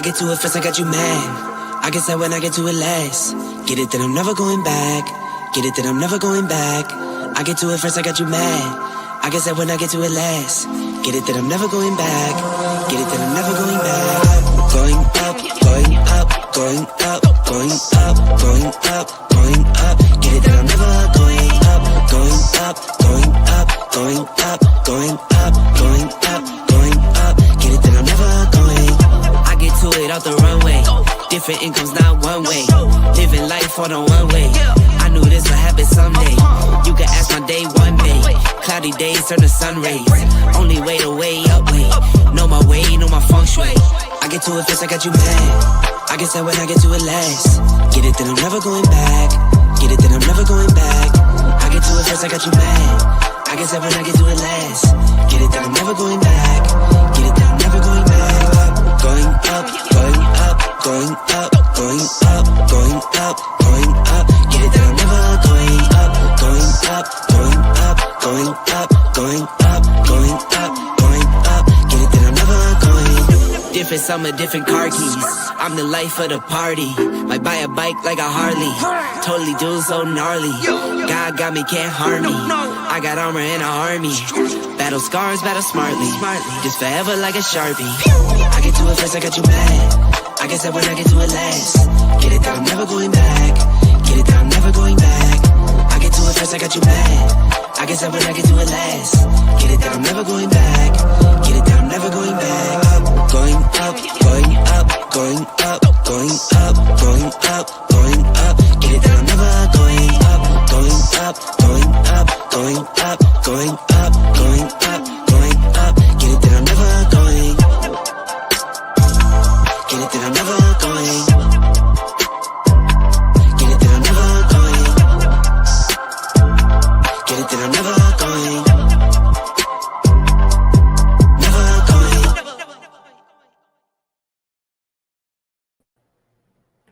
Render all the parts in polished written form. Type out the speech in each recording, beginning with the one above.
get to it first, I got you mad. I guess that when I get to it last. Get it that I'm never going back. Get it that I'm never going back. I get to it first, I got you mad. I guess that when I get to it last. Get it that I'm never going back. Get it that I'm never going back. Going up, going up, going up, going up, going up, going up. Get it that I'm never going up, going up, going up, going up, going up, going up, going up. Get it that I'm never going. I get to it off the runway. Different incomes, not one way. Living life on a one way. I knew this would happen someday. You can ask my day one day. Cloudy days turn to sun rays. Only way to way up way. Know my way, know my feng shui. I get to it first, I got you mad. I guess that when I get to it last. Get it that I'm never going back. Get it that I'm never going back. I get to it first, I got you mad. I guess that when I get to it last. Get it that I'm never going back. Get it that I'm never going back. Going up, going up, going up, going up, going up, going up. Get it that I'm never going up, going up, going up, going up, going up, going up, going up. Get it that I'm never going. Different summer, different car keys. I'm the life of the party. Might buy a bike like a Harley. Totally do so gnarly. God got me, can't harm me. I got armor and an army. Battle scars, battle smartly. Just forever like a Sharpie. I get to it first, I got you mad. I guess that when I get to it last. Get it that I'm never going back. Get it that I'm never going back. I get to it first, I got you mad. I guess that when I get to it last. Get it that I'm never going back. Get it that I'm never going back. Going up, going up, going up, going up, going up, going up. Get it that I'm never going up, going up, going up, going up, going up, going up, going up. Get it that I'm never going. Get it that I'm never going. Get it that I'm never going. Get it that I'm never going. Never going.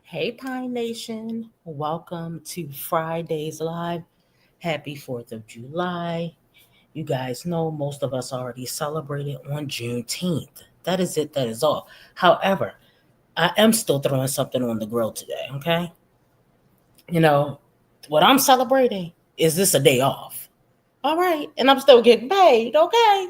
Hey Pine Nation, welcome to Friday's Live. Happy 4th of July. You guys know most of us already celebrated on Juneteenth. That is it, that is all. However, I am still throwing something on the grill today, okay? You know, what I'm celebrating is this a day off. All right, and I'm still getting paid, okay?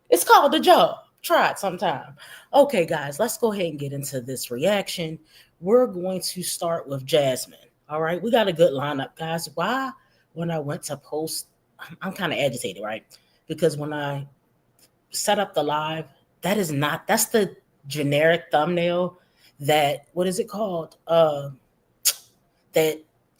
It's called a job. Try it sometime. Okay, guys, let's go ahead and get into this reaction. We're going to start with Jasmine. All right, we got a good lineup, guys. Why? When I went to post, I'm kind of agitated, right? Because when I set up the live, that's the generic thumbnail that, what is it called? That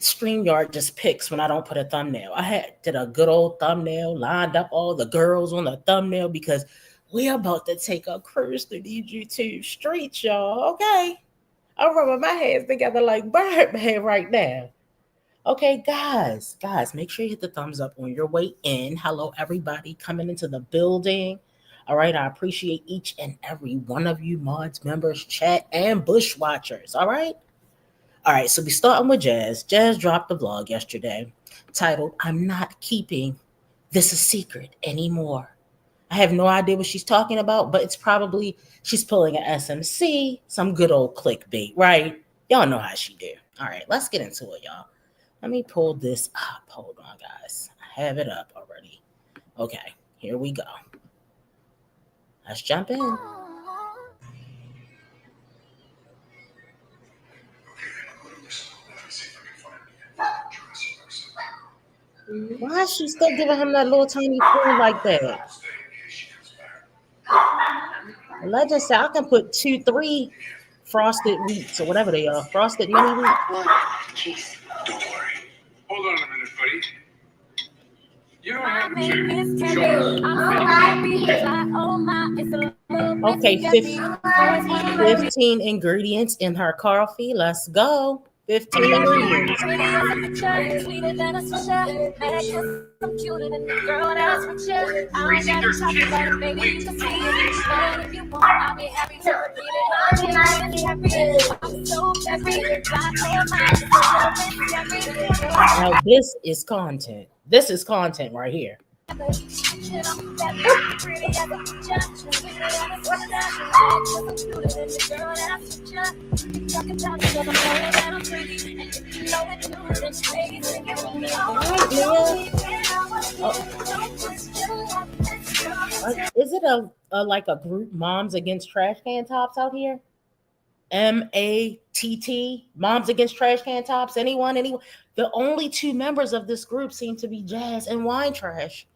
StreamYard just picks when I don't put a thumbnail. I did a good old thumbnail, lined up all the girls on the thumbnail because we're about to take a cruise through these YouTube streets, y'all, okay? I'm rubbing my hands together like Birdman right now. Okay, guys, make sure you hit the thumbs up on your way in. Hello, everybody coming into the building. All right, I appreciate each and every one of you, mods, members, chat, and bushwatchers. All right, so we starting with Jazz. Jazz dropped a vlog yesterday titled, "I'm not keeping this a secret anymore." I have no idea what she's talking about, but it's probably she's pulling an SMC, some good old clickbait, right? Y'all know how she do. All right, let's get into it, y'all. Let me pull this up. Hold on, guys. I have it up already. Okay, here we go. Let's jump in. Why is she still giving him that little tiny spoon like that? Legend said I can put 2-3 frosted wheats or whatever they are. Frosted mini wheat. Jeez. Don't worry. Hold on a minute, buddy. You don't have to Okay, 15 ingredients in her coffee. Let's go. 15 ingredients. Now this is content. This is content right here. Is it a like a group, Moms Against Trash Can Tops out here? MATT, Moms Against Trash Can Tops. Anyone? Anyone? The only two members of this group seem to be Jazz and Wine Trash.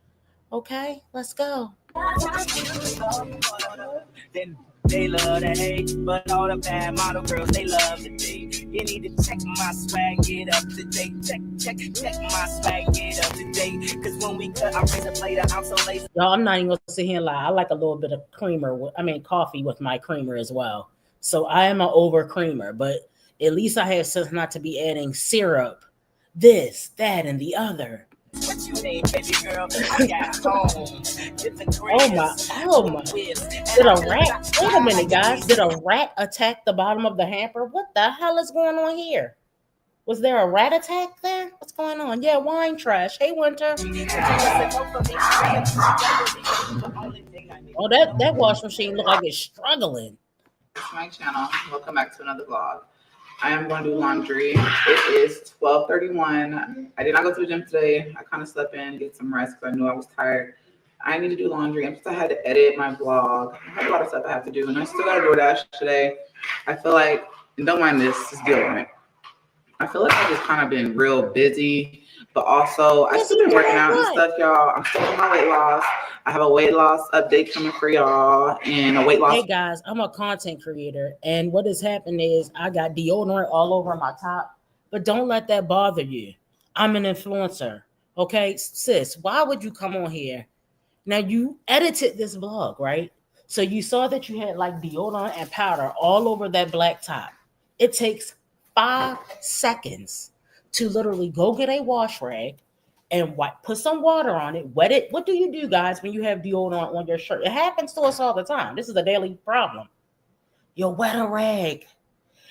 Okay, let's go. Then they love to hate, but all the bad model girls, they love to date. You need to check my swag, get up to date. Check my swag, get up to date. Cause when we cut, I raise a plate, I'm so lazy. Y'all, I'm not even gonna sit here and lie. I like a little bit of creamer. Coffee with my creamer as well. So I am an over creamer, but at least I have sense not to be adding syrup, this, that, and the other. What you need, baby girl? I got home. Oh my. Did a rat, wait a minute, guys. Did a rat attack the bottom of the hamper? What the hell is going on here? Was there a rat attack there? What's going on? Yeah, Wine Trash. Hey, Winter. Oh, that wash machine look like it's struggling. It's my channel. Welcome back to another vlog. I am going to do laundry. It is 12:31. I did not go to the gym today. I kind of slept in, get some rest because I knew I was tired. I need to do laundry. I had to edit my vlog. I have a lot of stuff I have to do, and I still got to DoorDash today. I feel like, and don't mind this, just deal with it. I feel like I've just kind of been real busy, but also I've still been working out and stuff, y'all. I'm still on my weight loss. I have a weight loss update coming for y'all and a weight loss. Hey guys, I'm a content creator, and what has happened is I got deodorant all over my top, but don't let that bother you. I'm an influencer, okay? Sis, why would you come on here? Now, you edited this vlog, right? So you saw that you had like deodorant and powder all over that black top. It takes 5 seconds to literally go get a wash rag and put some water on it, wet it. What do you do, guys, when you have deodorant on your shirt? It happens to us all the time. This is a daily problem. You wet a rag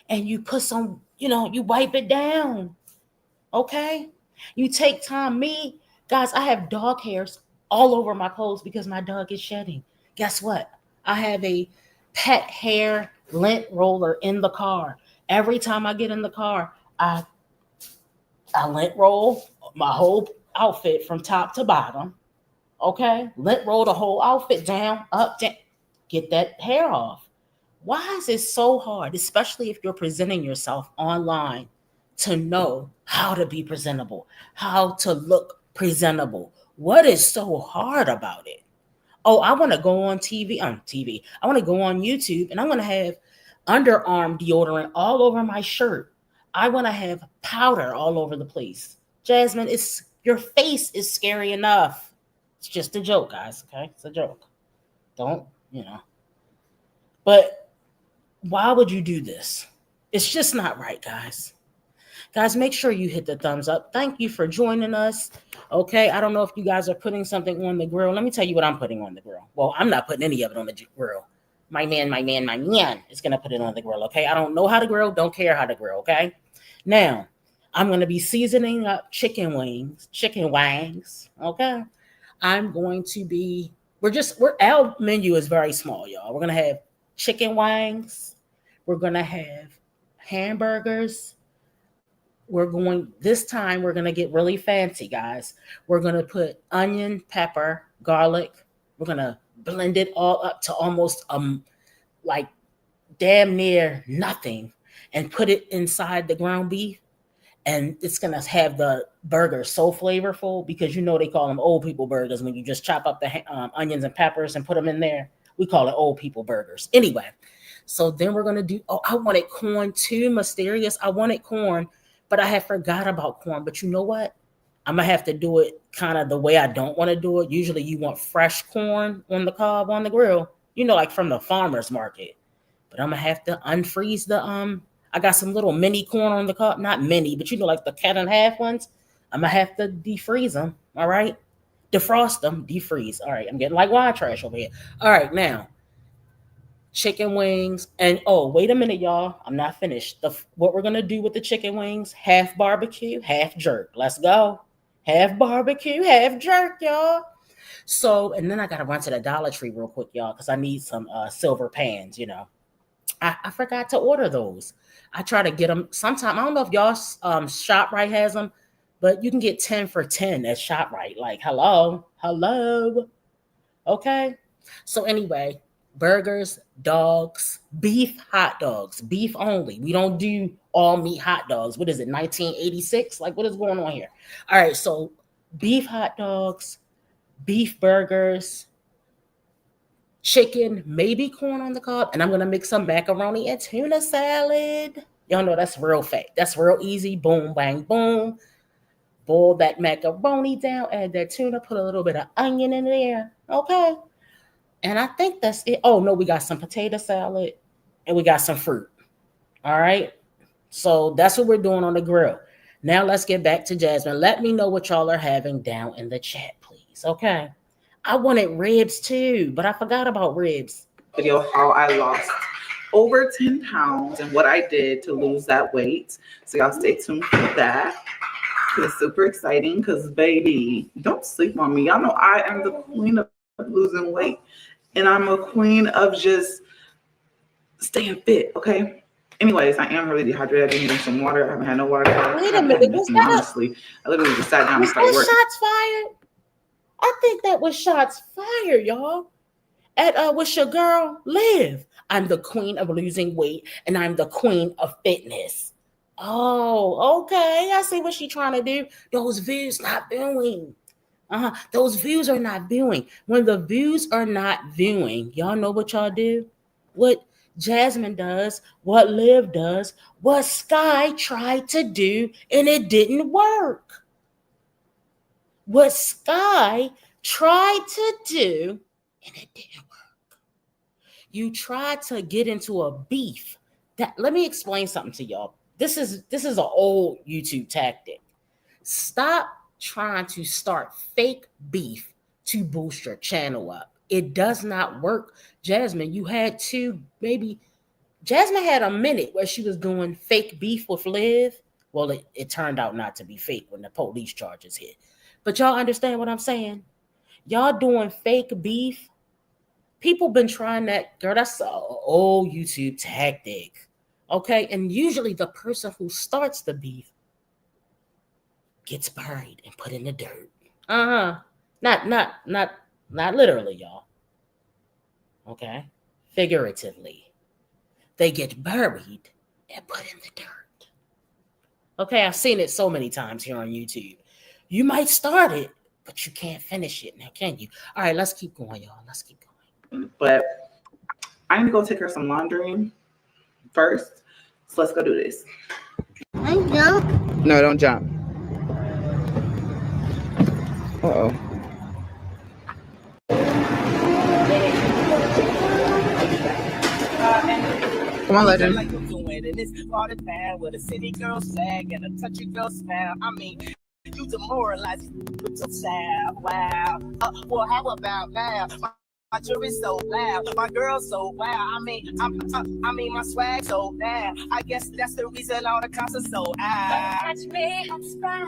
and you put some, you wipe it down, okay? You take time. Me, guys, I have dog hairs all over my clothes because my dog is shedding. Guess what? I have a pet hair lint roller in the car. Every time I get in the car, I lint roll my whole outfit from top to bottom. Okay? Lint roll the whole outfit down, up, down. Get that hair off. Why is it so hard, especially if you're presenting yourself online, to know how to be presentable, how to look presentable? What is so hard about it? Oh, I want to go on TV. I want to go on YouTube and I want to have underarm deodorant all over my shirt. I want to have powder all over the place. Jasmine, your face is scary enough. It's just a joke, guys. Okay, it's a joke. Don't. But why would you do this? It's just not right, guys. Guys, make sure you hit the thumbs up. Thank you for joining us. Okay, I don't know if you guys are putting something on the grill. Let me tell you what I'm putting on the grill. Well, I'm not putting any of it on the grill. My man is going to put it on the grill, okay? I don't know how to grill, don't care how to grill, okay? Now, I'm going to be seasoning up chicken wings, okay? I'm going to be, our menu is very small, y'all. We're going to have chicken wings. We're going to have hamburgers. This time we're going to get really fancy, guys. We're going to put onion, pepper, garlic. We're going to blend it all up to almost like damn near nothing and put it inside the ground beef. And it's going to have the burger so flavorful because they call them old people burgers when you just chop up the onions and peppers and put them in there. We call it old people burgers. Anyway, so then we're going to do, I wanted corn too, mysterious. I wanted corn, but I had forgot about corn. But you know what? I'm going to have to do it kind of the way I don't want to do it. Usually you want fresh corn on the cob, on the grill, like from the farmer's market. But I'm going to have to unfreeze I got some little mini corn on the cob. Not mini, but like the cut in half ones. I'm going to have to defreeze them. All right. Defrost them, defreeze. All right. I'm getting like Wine Trash over here. All right. Now, chicken wings. And wait a minute, y'all. I'm not finished. What we're going to do with the chicken wings, half barbecue, half jerk. Let's go. Half barbecue, half jerk, y'all. So, and then I gotta run to the Dollar Tree real quick, y'all, because I need some silver pans. I forgot to order those. I try to get them sometime. I don't know if y'all ShopRite has them, but you can get 10 for 10 at ShopRite. Like, hello. Okay. So anyway, burgers, dogs, beef hot dogs, beef only. We don't do all meat hot dogs. What is it, 1986? Like, what is going on here? All right, so beef hot dogs, beef burgers, chicken, maybe corn on the cob, and I'm gonna mix some macaroni and tuna salad. Y'all know that's real fake. That's real easy. Boom, bang, boom. Boil that macaroni down, add that tuna, put a little bit of onion in there. Okay. And I think that's it. Oh, no, we got some potato salad and we got some fruit. All right. So that's what we're doing on the grill. Now let's get back to Jasmine. Let me know what y'all are having down in the chat, please. Okay. I wanted ribs too, but I forgot about ribs. Video how I lost over 10 pounds and what I did to lose that weight. So y'all stay tuned for that. It's super exciting because, baby, don't sleep on me. Y'all know I am the queen of losing weight. And I'm a queen of just staying fit, okay? Anyways, I am really dehydrated. I didn't drink some water. I haven't had no water. Wait a minute. Was that honestly, I literally just sat down and started working. Shots fired? I think that was shots fired, y'all. At what's your girl, Liv. I'm the queen of losing weight, and I'm the queen of fitness. Oh, okay. I see what she's trying to do. Those views not viewing. Those views are not viewing. When the views are not viewing, y'all know what y'all do? What Jasmine does, what Liv does, what Skye tried to do, and it didn't work. What Skye tried to do, and it didn't work. You tried to get into a beef. Let me explain something to y'all. This is an old YouTube tactic. Stop trying to start fake beef to boost your channel up. It does not work. Jasmine, you had Jasmine had a minute where she was doing fake beef with Liv. Well, it turned out not to be fake when the police charges hit. But y'all understand what I'm saying? Y'all doing fake beef. People been trying that. Girl, that's an old YouTube tactic. Okay? And usually the person who starts the beef gets buried and put in the dirt. Not literally, y'all. Okay? Figuratively. They get buried and put in the dirt. Okay, I've seen it so many times here on YouTube. You might start it, but you can't finish it now, can you? All right, let's keep going, y'all. Let's keep going. But I need to go take her some laundry first. So let's go do this. I jump. No, don't jump. Uh-oh. Come on, Legend. Like I'm doing in this part of town with a city girl sag and a touchy girl smile. I mean, you demoralize with your style. Wow. Well, how about now? My jewelry's so loud, my girl's so wild. I mean, my swag so bad. I guess that's the reason all the cops are so high. Catch me,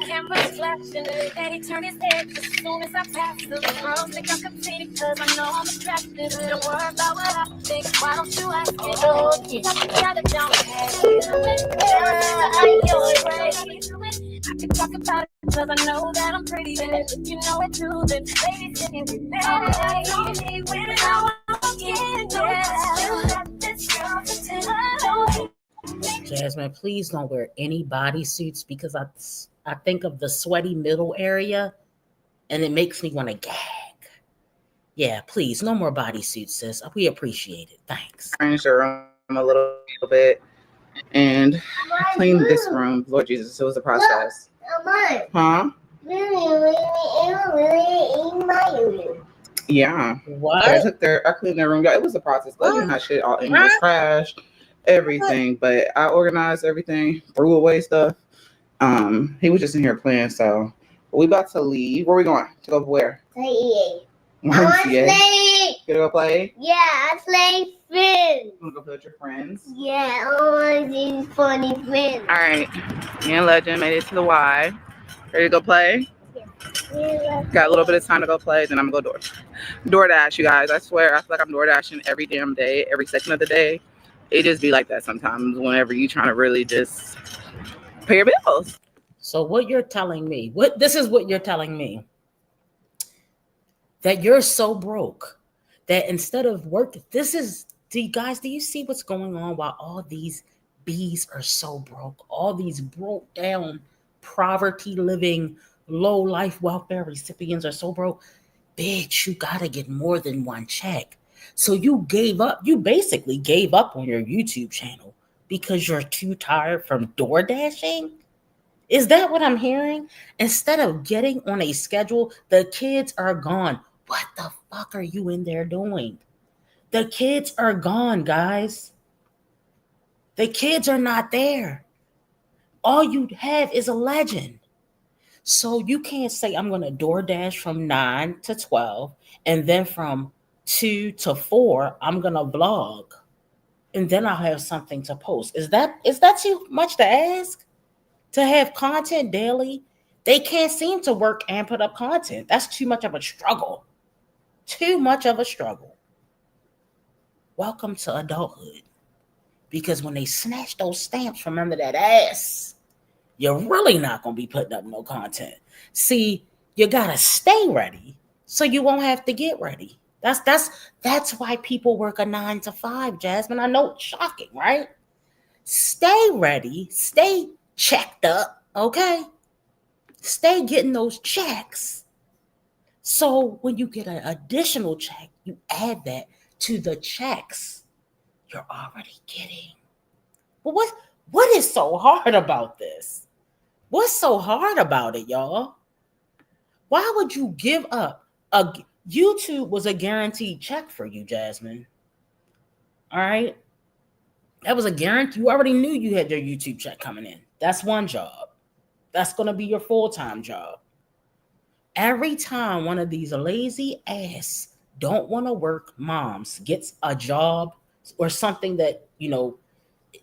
cameras flashing, and he turned his head as soon as I passed the girls think I'm competing because I know I'm attracted. Don't worry about what I think. Why don't you ask me? Oh, yeah, don't I can talk about it because I know that I'm pretty. And if you know it too, then baby, sitting with me. Don't need women, I want to get Jasmine, please don't wear any bodysuits because I think of the sweaty middle area and it makes me want to gag. Yeah, please, no more bodysuits, sis. We appreciate it. Thanks. Arrange the room a little bit and clean this room. Lord Jesus, it was a process. Huh? Yeah. What? I cleaned their room. Yeah, it was a process. Legend had shit all in the trash, everything. But I organized everything, threw away stuff. He was just in here playing, so we about to leave. Where are we going? To go where? Play. Gonna go play? Yeah, I play friends. You wanna go play with your friends? Yeah, I want these funny friends. All right. Me and Legend made it to the Y. Ready to go play? Yeah. Got a little bit of time to go play, then I'm gonna go DoorDash, you guys. I swear, I feel like I'm DoorDashing every damn day, every second of the day. It just be like that sometimes whenever you trying to really just pay your bills. So what you're telling me, this is what you're telling me, that you're so broke that instead of work, do you see what's going on while all these bees are so broke? All these broke down, poverty living, low life welfare recipients are so broke. Bitch, you gotta get more than one check. So you basically gave up on your YouTube channel because you're too tired from door dashing? Is that what I'm hearing? Instead of getting on a schedule, the kids are gone. What the fuck are you in there doing? The kids are gone, guys. The kids are not there. All you have is a legend. So you can't say I'm going to DoorDash from 9 to 12 and then from 2 to 4 I'm going to vlog and then I'll have something to post. Is that too much to ask? To have content daily? They can't seem to work and put up content. That's too much of a struggle. Too much of a struggle. Welcome to adulthood. Because when they snatch those stamps from under that ass, you're really not going to be putting up no content. See, you got to stay ready so you won't have to get ready. That's why people work a 9 to 5, Jasmine. I know it's shocking, right? Stay ready. Stay checked up, okay? Stay getting those checks. So when you get an additional check, you add that to the checks you're already getting. But what is so hard about this? What's so hard about it, y'all? Why would you give up? YouTube was a guaranteed check for you, Jasmine. All right? That was a guarantee. You already knew you had your YouTube check coming in. That's one job. That's going to be your full-time job. Every time one of these lazy ass don't want to work moms gets a job or something that,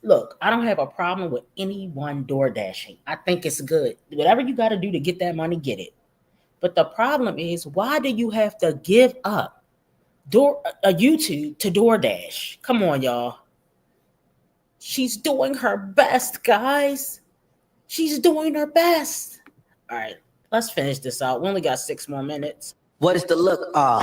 look, I don't have a problem with anyone door dashing. I think it's good. Whatever you got to do to get that money, get it. But the problem is, why do you have to give up YouTube to DoorDash? Come on, y'all. She's doing her best, guys. She's doing her best. All right, let's finish this out. We only got 6 more minutes. What is the look of?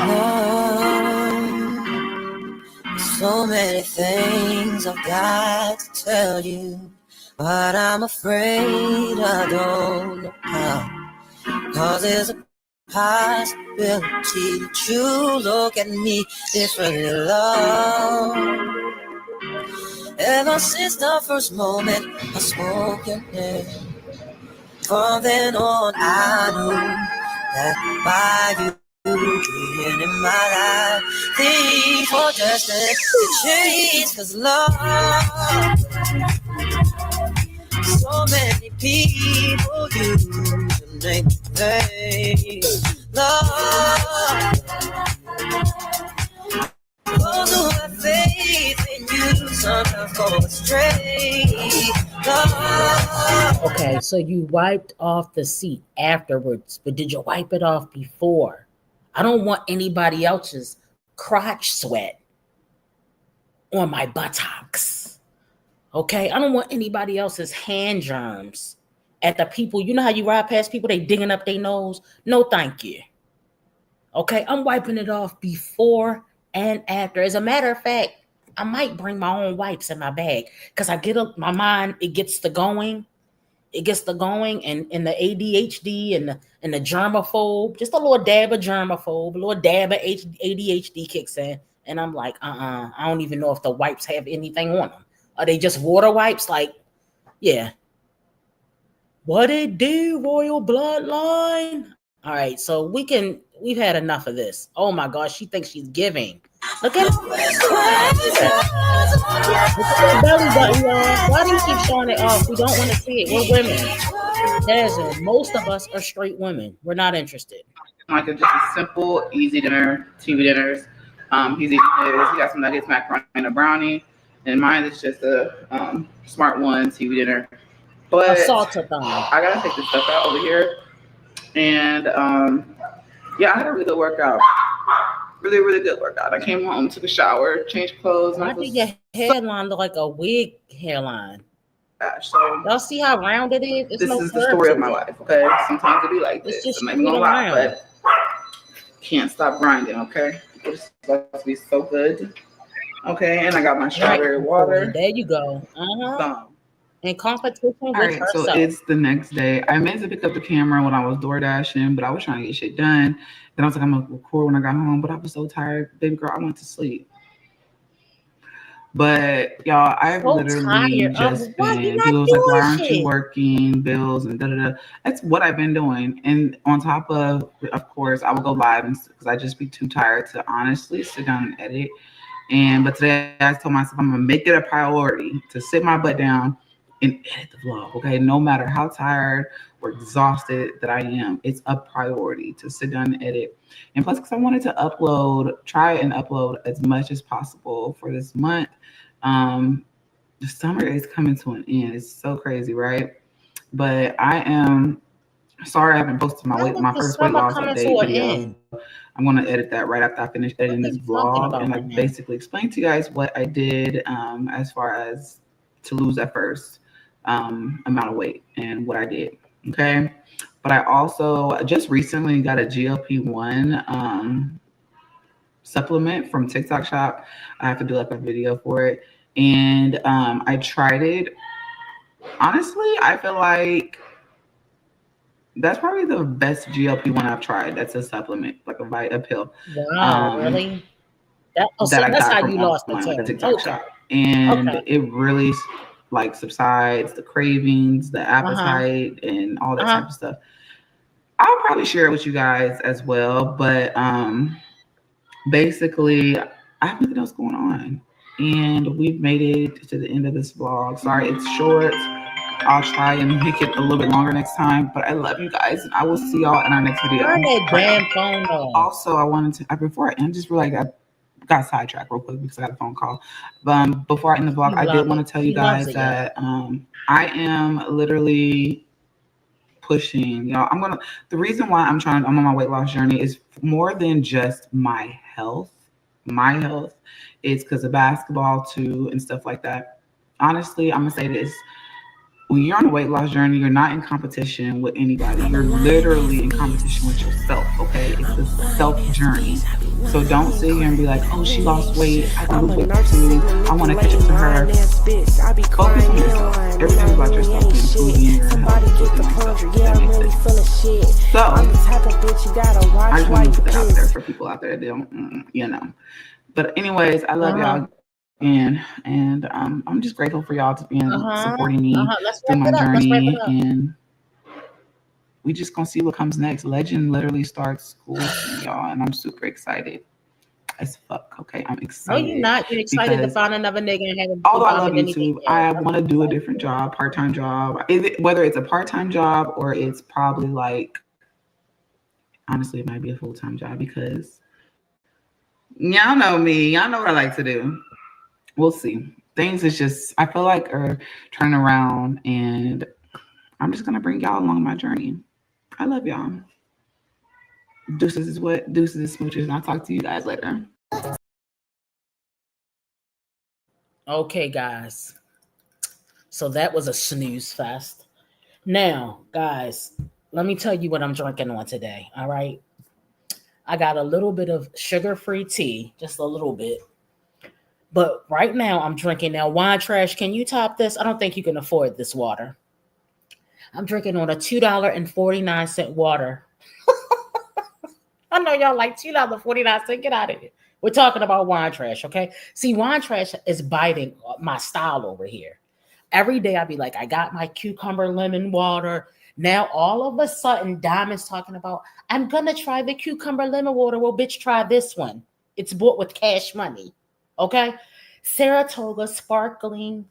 So many things I've got to tell you, but I'm afraid I don't know how. 'Cause there's a possibility that you look at me differently, love. Ever since the first moment I spoke your name, from then on I knew that by you being in my life, things were destined to change. 'Cause love, so many people use your name to play. Love, those who have faith in you sometimes go astray. Love. Okay, so you wiped off the seat afterwards, but did you wipe it off before? I don't want anybody else's crotch sweat on my buttocks. Okay, I don't want anybody else's hand germs at the people. You know how you ride past people, they digging up their nose? No, thank you. Okay, I'm wiping it off before and after. As a matter of fact, I might bring my own wipes in my bag because I get up my mind, it gets to going. It gets to going, and the ADHD and the germaphobe, just a little dab of germaphobe, a little dab of ADHD kicks in, and I'm like, I don't even know if the wipes have anything on them. Are they just water wipes? Like, yeah. What it do, royal bloodline? All right, so we've had enough of this. Oh my gosh, she thinks she's giving. Look at her. Belly button, y'all. Why do you keep showing it off? We don't want to see it. We're women. Jasmine, most of us are straight women. We're not interested. Like just a simple, easy dinner, TV dinners. He's eating his. He got some nuggets, macaroni, and a brownie. And mine is just a Smart One TV dinner. But A saltathon. I gotta take this stuff out over here. And yeah, I had a really good workout. Really, really good workout. I came home, took a shower, changed clothes, and I Why feel did your so hairline look like a wig hairline? gosh. So Y'all see how round it is? There's this no is the curve story to of my it. life, okay? Sometimes it be like It's this. just I'm not even straight gonna lie, around. but can't stop grinding, okay? It's supposed to be so good. Okay, and I got my Right, strawberry Nicole. water. There you go. Uh-huh. Thumb. In competition All with right, so herself. it's the next day. I meant to pick up the camera when I was door dashing, but I was trying to get shit done. Then I was like, I'm gonna record when I got home, but I was so tired. Baby girl, I went to sleep. But y'all, I've So literally tired. just Why you been, not people was like, why doing aren't you shit? working, bills and da da da. That's what I've been doing. And on top of course, I will go live because I just be too tired to honestly sit down and edit. But today I told myself I'm gonna make it a priority to sit my butt down and edit the vlog. Okay, no matter how tired or exhausted that I am, it's a priority to sit down and edit. And plus, because I wanted to try and upload as much as possible for this month. The summer is coming to an end. It's so crazy, right? But I am sorry I haven't posted When is my the first weight summer loss coming update to an video. end? I'm going to edit that right after I finish editing What are this you talking vlog and about, like man? basically explain to you guys what I did as far as to lose that first amount of weight and what I did. Okay. But I also just recently got a GLP-1 supplement from TikTok Shop. I have to do like a video for it. And I tried it. Honestly, I feel like that's probably the best GLP-1 I've tried. That's a supplement, like a pill. Wow, really? That So I that's got how from you lost the online, like a 10. TikTok Okay. shop. And Okay. it really like subsides the cravings, the Uh-huh. appetite, and all that Uh-huh. type of stuff. I'll probably share it with you guys as well. But basically, I have nothing else going on. And we've made it to the end of this vlog. Sorry, it's short. I'll try and make it a little bit longer next time. But I love you guys, and I will see y'all in our next video. Turn that All right. damn phone off. Also, I wanted to before I end, just realized I got sidetracked real quick because I got a phone call. Before I end the vlog, He I did love want it. to tell you He loves guys it, y'all. that I am literally pushing, y'all. The reason why I'm on my weight loss journey is more than just my health. My health is because of basketball too and stuff like that. Honestly, I'm gonna say this. When you're on a weight loss journey, you're not in competition with anybody. You're literally in competition with yourself, okay? It's a self journey. So don't sit here and be like, oh, she lost weight. I can lose weight too. I want to catch up to her. Focus on yourself. Everything's about yourself and improving your health within yourself. If that makes sense. So I just want to put that out there for people out there that don't, But anyways, I love y'all. And I'm just grateful for y'all to be supporting me Let's through wrap my it up. Let's wrap it journey, up. and we just gonna see what comes next. Legend literally starts school soon, y'all, and I'm super excited as fuck. Okay, I'm No, excited. you're not. You're excited to because find another nigga and have him although I love vomit anything YouTube, else. I want to do a different job, part-time job. Whether it's a part-time job or it's probably like, honestly, it might be a full-time job because y'all know me. Y'all know what I like to do. We'll see. Things is just, I feel like, are turning around, and I'm just gonna bring y'all along my journey. I love y'all. Deuces is smooches, and I'll talk to you guys later. Okay, guys. So that was a snooze fest. Now, guys, let me tell you what I'm drinking on today. All right. I got a little bit of sugar-free tea, just a little bit. But right now I'm drinking Wine Trash. Can you top this? I don't think you can afford this water. I'm drinking on a $2.49 water. I know y'all like $2.49. Get out of here. We're talking about Wine Trash, okay? See, Wine Trash is biting my style over here. Every day I be like, I got my cucumber lemon water. Now all of a sudden, Diamond's talking about, I'm gonna try the cucumber lemon water. Well, bitch, try this one. It's bought with cash money. Okay? Saratoga sparkling,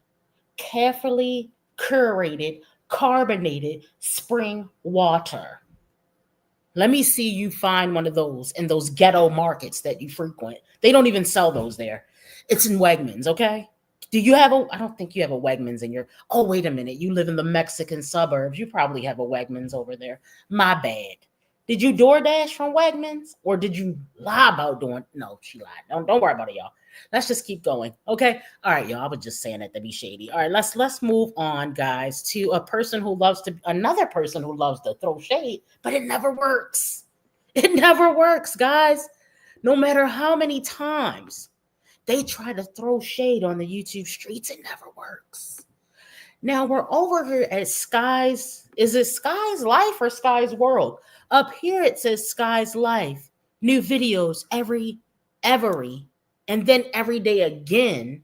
carefully curated, carbonated spring water. Let me see you find one of those in those ghetto markets that you frequent. They don't even sell those there. It's in Wegmans, okay? Do you have I don't think you have a Wegmans in your, oh, wait a minute. You live in the Mexican suburbs. You probably have a Wegmans over there. My bad. Did you DoorDash from Wegmans, or did you lie about doing? No, she lied. Don't worry about it, y'all. Let's just keep going. Okay. All right, y'all. I was just saying that to be shady. All right, let's move on, guys, to another person who loves to throw shade, but it never works. It never works, guys. No matter how many times they try to throw shade on the YouTube streets, it never works. Now we're over here at Skye's. Is it Skye's Life or Skye's World? Up here it says Skye's Life. New videos every, and then every day again.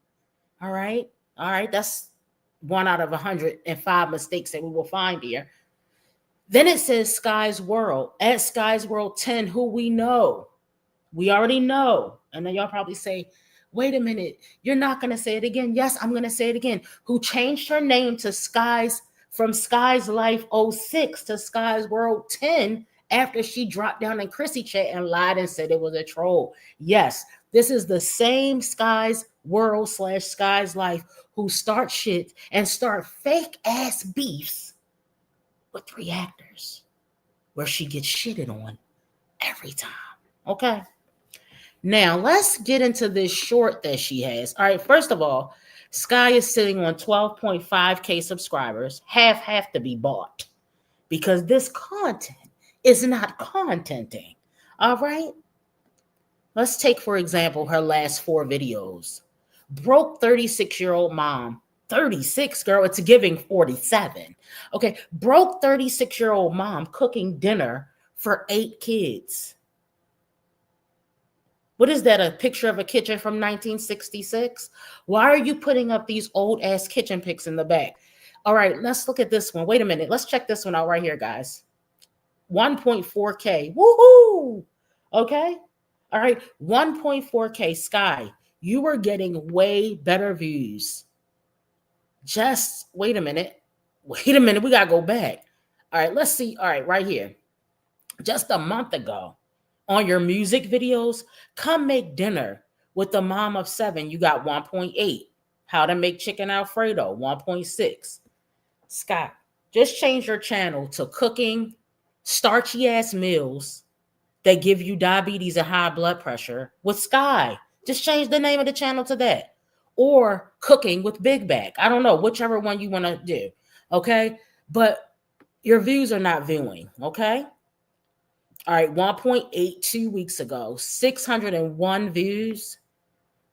All right. That's 1 out of 105 mistakes that we will find here. Then it says Skye's World. At Skye's World 10, who we know. We already know. And then y'all probably say, wait a minute, you're not going to say it again. Yes, I'm going to say it again. Who changed her name to from Skye's Life 06 to Skye's World 10 after she dropped down in Chrissy chat and lied and said it was a troll. Yes, this is the same Skye's World / Skye's Life who start shit and start fake ass beefs with 3 actors where she gets shitted on every time. Okay. Now, let's get into this short that she has. All right, first of all, Skye is sitting on 12.5K subscribers. Half have to be bought because this content is not contenting. All right? Let's take, for example, her last 4 videos. Broke 36-year-old mom. 36, girl, it's giving 47. Okay, broke 36-year-old mom cooking dinner for 8 kids. What is that, a picture of a kitchen from 1966? Why are you putting up these old-ass kitchen pics in the back? All right, let's look at this one. Wait a minute. Let's check this one out right here, guys. 1.4K. Woohoo! Okay? All right, 1.4K. Skye, you were getting way better views. Just wait a minute. We got to go back. All right, let's see. All right here. Just a month ago, on your music videos, come make dinner with the mom of 7. You got 1.8. How to make chicken Alfredo, 1.6. Skye, just change your channel to cooking starchy ass meals that give you diabetes and high blood pressure with Skye. Just change the name of the channel to that. Or cooking with Big Bag. I don't know, whichever one you want to do. Okay? But your views are not viewing. Okay? All right, 1.8 2 weeks ago, 601 views,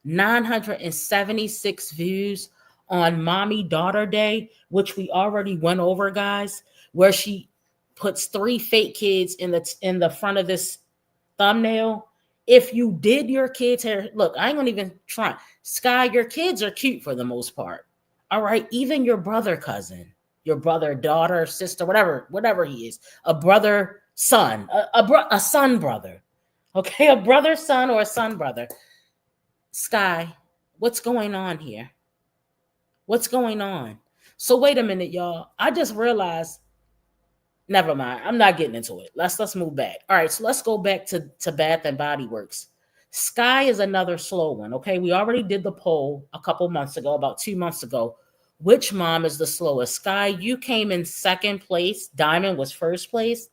976 views on Mommy Daughter Day, which we already went over, guys, where she puts 3 fake kids in the front of this thumbnail. If you did your kids' hair, look, I ain't gonna even try. Skye, your kids are cute for the most part. All right, even your brother, cousin, your brother, daughter, sister, whatever he is, a brother, son, a son brother, okay, a brother son or a son brother. Skye, what's going on here? What's going on? So wait a minute, y'all. I just realized. Never mind. I'm not getting into it. Let's move back. All right, so let's go back to Bath and Body Works. Skye is another slow one. Okay, we already did the poll a couple months ago, about 2 months ago. Which mom is the slowest? Skye, you came in second place. Diamond was first place.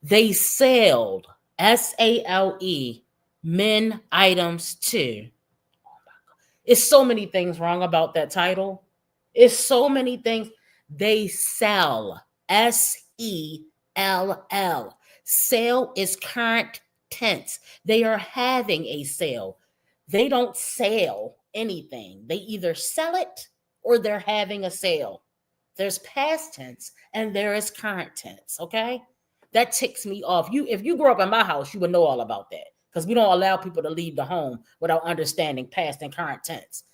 They sailed, SALE, men items too. Oh my God. It's so many things wrong about that title. It's so many things. They sell, SELL. Sale is current tense. They are having a sale. They don't sell anything. They either sell it or they're having a sale. There's past tense and there is current tense, okay? That ticks me off. If you grew up in my house, you would know all about that because we don't allow people to leave the home without understanding past and current tense.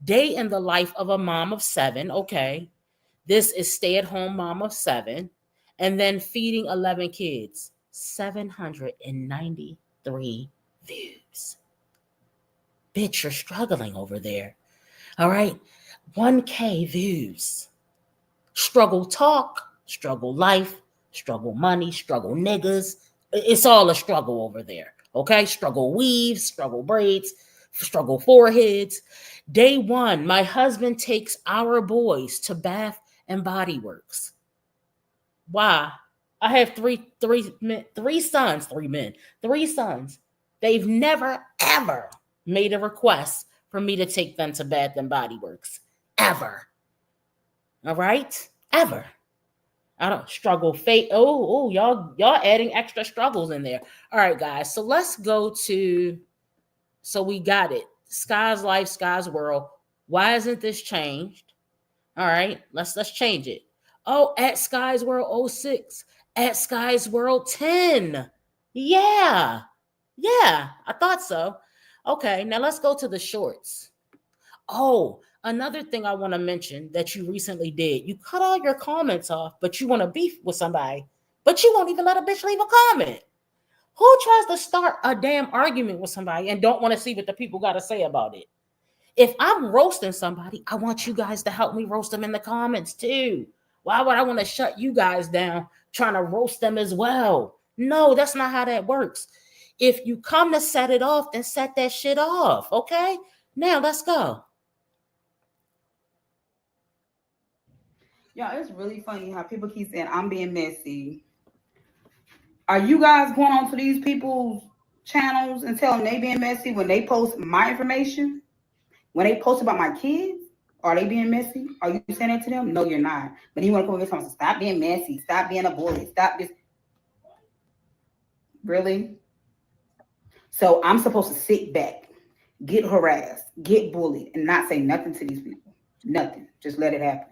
Day in the life of a mom of 7, okay? This is stay-at-home mom of 7, and then feeding 11 kids. 793 views. Bitch, you're struggling over there. All right? 1K views. Struggle talk, struggle life, struggle money, struggle niggas. It's all a struggle over there. Okay? Struggle weaves, struggle braids, struggle foreheads. Day 1, my husband takes our boys to Bath and Body Works. Why? I have three sons, three sons. They've never ever made a request for me to take them to Bath and Body Works. Ever. All right? Ever. I don't struggle fate. Oh, y'all adding extra struggles in there. All right, guys. So let's go to, so we got it. Skye's life, Skye's world. Why isn't this changed? All right, let's change it. Oh, at Skye's World oh 06, at Skye's World 10. Yeah. Yeah, I thought so. Okay, now let's go to the shorts. Oh, another thing I want to mention that you recently did. You cut all your comments off, but you want to beef with somebody, but you won't even let a bitch leave a comment. Who tries to start a damn argument with somebody and don't want to see what the people got to say about it? If I'm roasting somebody, I want you guys to help me roast them in the comments too. Why would I want to shut you guys down trying to roast them as well? No, that's not how that works. If you come to set it off, then set that shit off. Okay? Now let's go. Y'all, it's really funny how people keep saying I'm being messy. Are you guys going on to these people's channels and telling them they being messy when they post my information? When they post about my kids? Are they being messy? Are you saying that to them? No, you're not. But you want to come over here and say, stop being messy, stop being a bully, stop this. Really? So I'm supposed to sit back, get harassed, get bullied, and not say nothing to these people. Nothing. Just let it happen.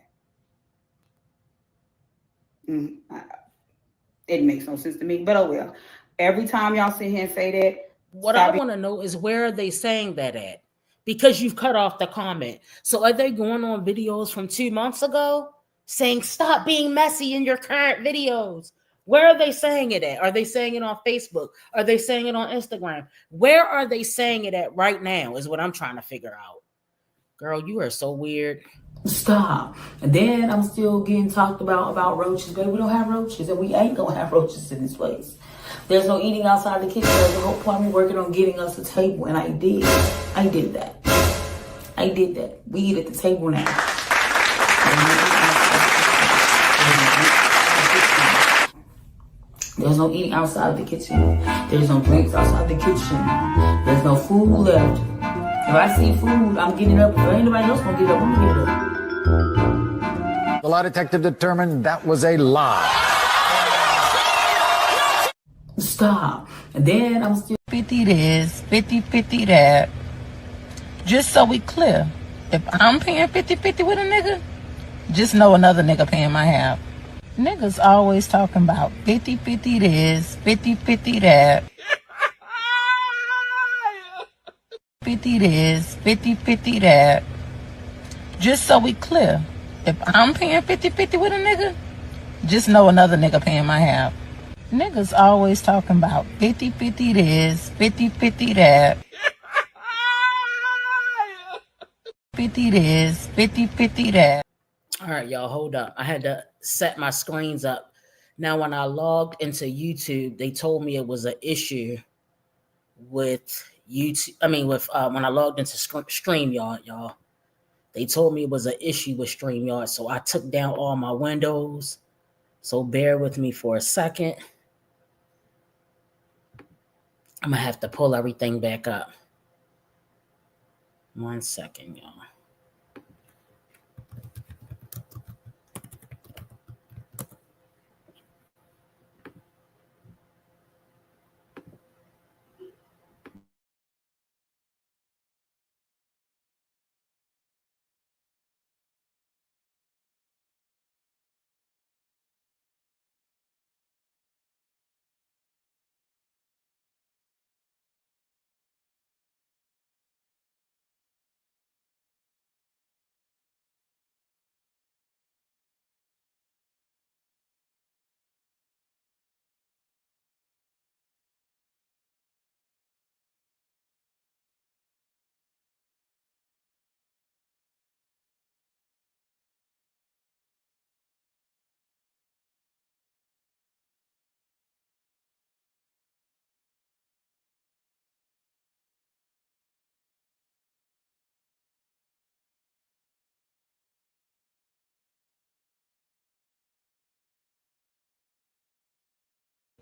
It makes no sense to me, but oh well. Every time y'all sit here and say that, what I want to know is where are they saying that at? Because you've cut off the comment. So are they going on videos from 2 months ago saying stop being messy in your current videos? Where are they saying it at? Are they saying it on Facebook? Are they saying it on Instagram? Where are they saying it at right now is what I'm trying to figure out. Girl, you are so weird. Stop. And then I'm still getting talked about roaches. Baby, we don't have roaches, and we ain't gonna have roaches in this place. There's no eating outside the kitchen. There's a whole point me working on getting us a table, and I did that. We eat at the table now. There's no eating outside the kitchen. There's no drinks outside the kitchen. There's no food left. If I see food, I'm getting up. If anybody else gonna get up, I'm gonna get up. The lie detective determined that was a lie. Stop. And then I'm still 50 this, 50 that. Just so we clear. If I'm paying 50-50 with a nigga, just know another nigga paying my half. Niggas always talking about 50-50 this, 50-50 that. 50 this, 50-50 that. Just so we clear. If I'm paying 50-50 with a nigga, just know another nigga paying my half. Niggas always talking about 50-50 this, 50-50 that. 50 this, 50-50 that. All right, y'all, hold up. I had to set my screens up. Now, when I logged into YouTube, they told me it was an issue with YouTube. I mean, with when I logged into StreamYard, y'all, they told me it was an issue with StreamYard. So I took down all my windows. So bear with me for a second. I'm gonna have to pull everything back up. 1 second, y'all.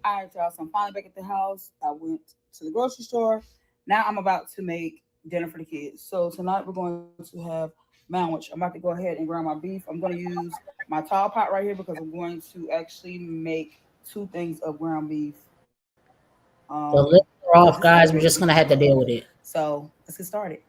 All right, y'all. So I'm finally back at the house. I went to the grocery store. Now I'm about to make dinner for the kids. So tonight we're going to have sandwich. I'm about to go ahead and grind my beef. I'm going to use my tall pot right here because I'm going to actually make 2 things of ground beef. The Because lips are this is off, the way guys. We're the just beef gonna is have to going to deal go. with it. So let's get started.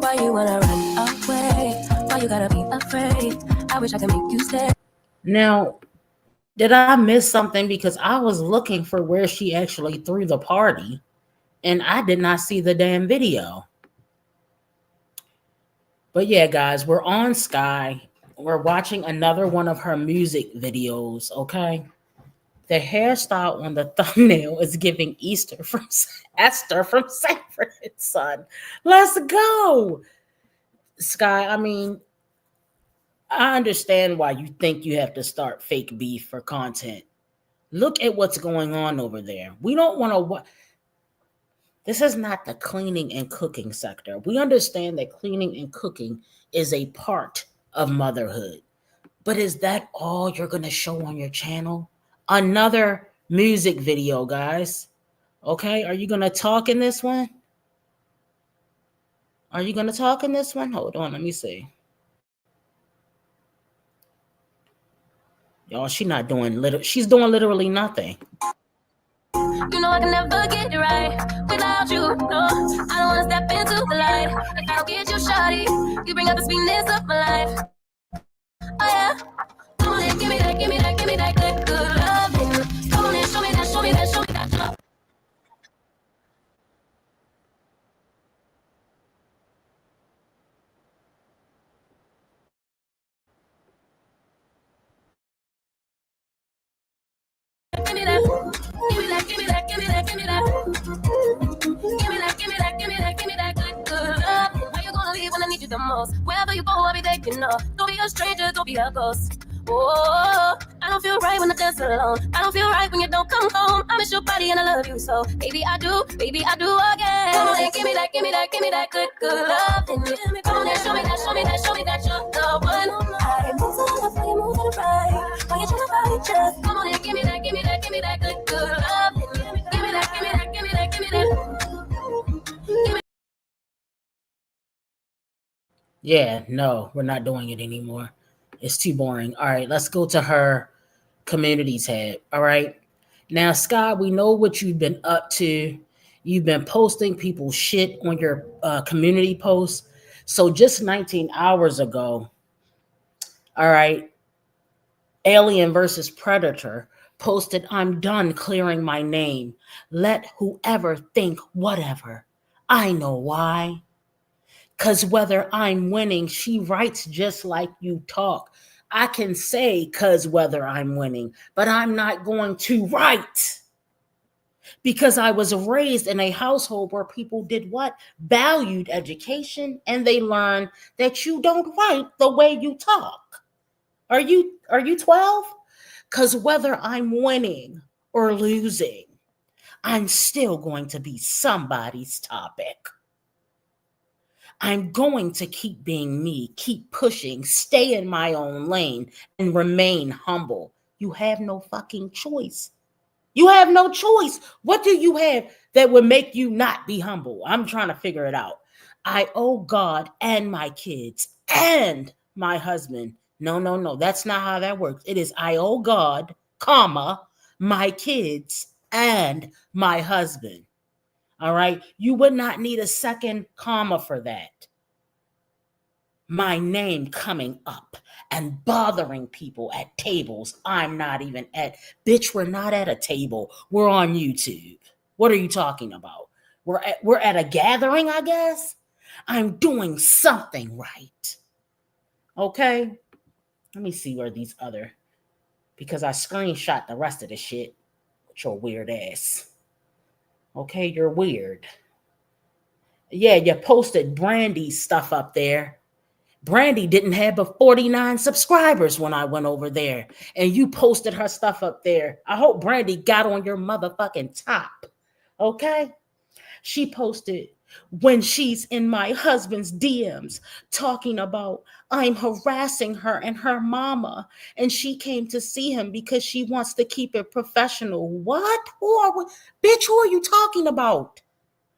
Why you wanna run away? Why you gotta be afraid? I wish I could make you stay. Now, did I miss something? Because I was looking for where she actually threw the party, and I did not see the damn video. But yeah, guys, we're on Skye. We're watching another one of her music videos, okay? The hairstyle on the thumbnail is giving Esther from Sanford and Son. Let's go. Skye, I mean, I understand why you think you have to start fake beef for content. Look at what's going on over there. We don't want to. This is not the cleaning and cooking sector. We understand that cleaning and cooking is a part of motherhood. But is that all you're going to show on your channel? Another music video, guys. Okay, are you going to talk in this one? Are you going to talk in this one? Hold on, let me see. Y'all, she's doing literally nothing. You know I can never get it right without you. No, I don't wanna step into the light if I don't get you, shawty. You bring out the sweetness of my life. Oh yeah, come on and give me that, give me that, give me that good, good loving. Come on and show me that, show me that, show me that love. Give me that, give me that, give me that, give me that, give me that. Give me that, give me that, give me that, give me that good, good love. Where you gonna leave when I need you the most? Wherever you go, I'll be taking off. Don't be a stranger, don't be a ghost. Oh, I don't feel right when I dance alone. I don't feel right when you don't come home. I miss your body and I love you so. Baby, I do again. Come on and give me that, give me that, give me that good, good love. And come on and show me that, show me that, show me that you're the one. I move to the left, while you move to the right. While you try to body just come on and give me that, give me that, give me that good, good love. Give me that, give me that, give me that, give me that. Give me. Yeah, no, we're not doing it anymore. It's too boring. All right, let's go to her community tab. All right. Now, Skye, we know what you've been up to. You've been posting people's shit on your community posts. So just 19 hours ago, all right, Alien versus Predator posted, "I'm done clearing my name. Let whoever think whatever. I know why. Because whether I'm winning," she writes just like you talk. I can say because whether I'm winning, but I'm not going to write. Because I was raised in a household where people did what? Valued education, and they learned that you don't write the way you talk. Are you 12? Because whether I'm winning or losing, I'm still going to be somebody's topic. I'm going to keep being me, keep pushing, stay in my own lane, and remain humble. You have no fucking choice. You have no choice. What do you have that would make you not be humble? I'm trying to figure it out. I owe God and my kids and my husband. No, no, no. That's not how that works. It is I owe God, comma, my kids and my husband. All right. You would not need a second comma for that. My name coming up and bothering people at tables I'm not even at. Bitch, we're not at a table. We're on YouTube. What are you talking about? We're at a gathering, I guess. I'm doing something right. Okay? Let me see where these other, because I screenshot the rest of the shit with your weird ass. Okay, you're weird. Yeah, you posted Brandy's stuff up there. Brandy didn't have but 49 subscribers when I went over there, and you posted her stuff up there. I hope Brandy got on your motherfucking top. Okay? She posted when she's in my husband's DMs talking about I'm harassing her and her mama, and she came to see him because she wants to keep it professional. What? Bitch, who are you talking about?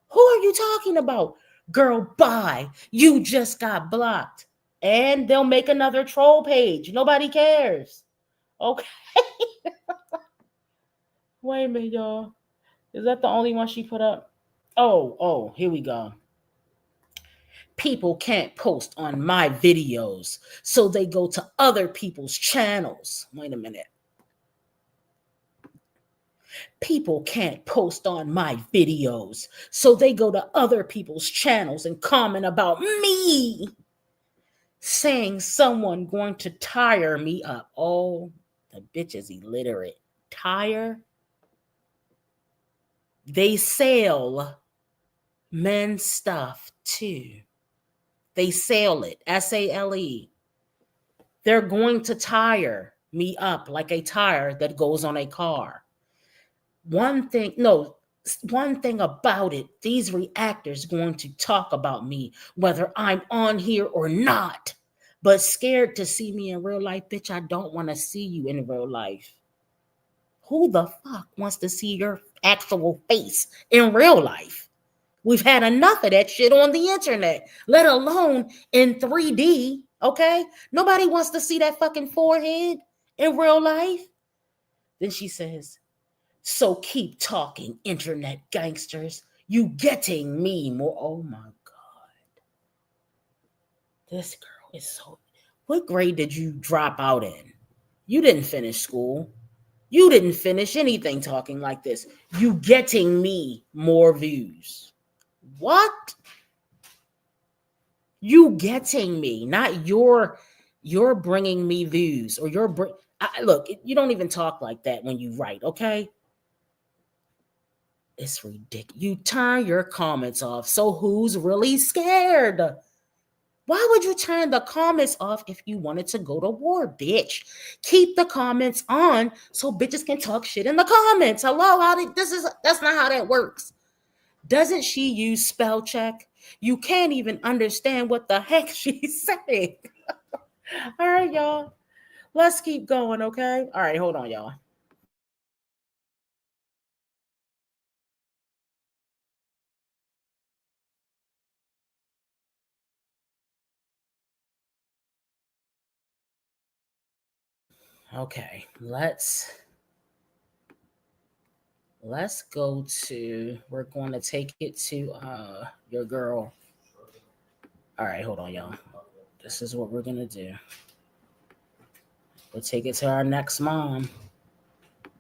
Who are you talking about? Girl, bye. You just got blocked. And they'll make another troll page. Nobody cares. Okay. Wait a minute, y'all. Is that the only one she put up? Oh, here we go. People can't post on my videos, so they go to other people's channels. Wait a minute. People can't post on my videos, so they go to other people's channels and comment about me, saying someone going to tire me up. Oh, the bitch is illiterate. Tire? They sell men's stuff too. They sell it. S-A-L-E. They're going to tire me up like a tire that goes on a car. One thing about it, these reactors going to talk about me, whether I'm on here or not, but scared to see me in real life. Bitch, I don't want to see you in real life. Who the fuck wants to see your actual face in real life? We've had enough of that shit on the internet, let alone in 3D, okay? Nobody wants to see that fucking forehead in real life. Then she says, so keep talking, internet gangsters. You getting me more. Oh my God. This girl is so... What grade did you drop out in? You didn't finish school. You didn't finish anything talking like this. You getting me more views. What? You getting me, not you're bringing me views, or look, you don't even talk like that when you write, okay? It's ridiculous. You turn your comments off. So who's really scared? Why would you turn the comments off if you wanted to go to war, bitch? Keep the comments on so bitches can talk shit in the comments. Hello, that's not how that works. Doesn't she use spell check? You can't even understand what the heck she's saying. All right, y'all. Let's keep going, okay? All right, hold on, y'all. Okay, let's go to, we're going to take it to your girl. All right, hold on, y'all. This is what we're going to do. We'll take it to our next mom.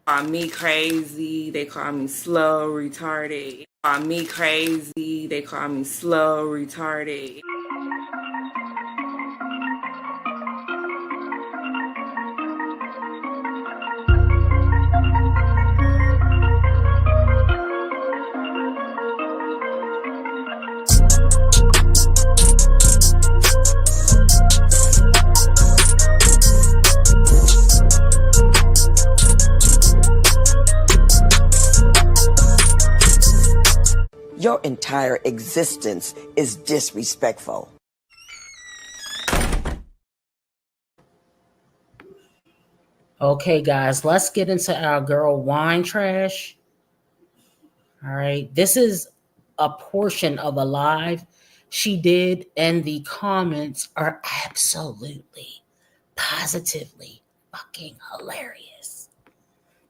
Call me crazy, they call me slow, retarded. Call me crazy, they call me slow, retarded. Your entire existence is disrespectful. Okay, guys, let's get into our girl Wine Trash. All right, this is a portion of a live she did, and the comments are absolutely, positively fucking hilarious.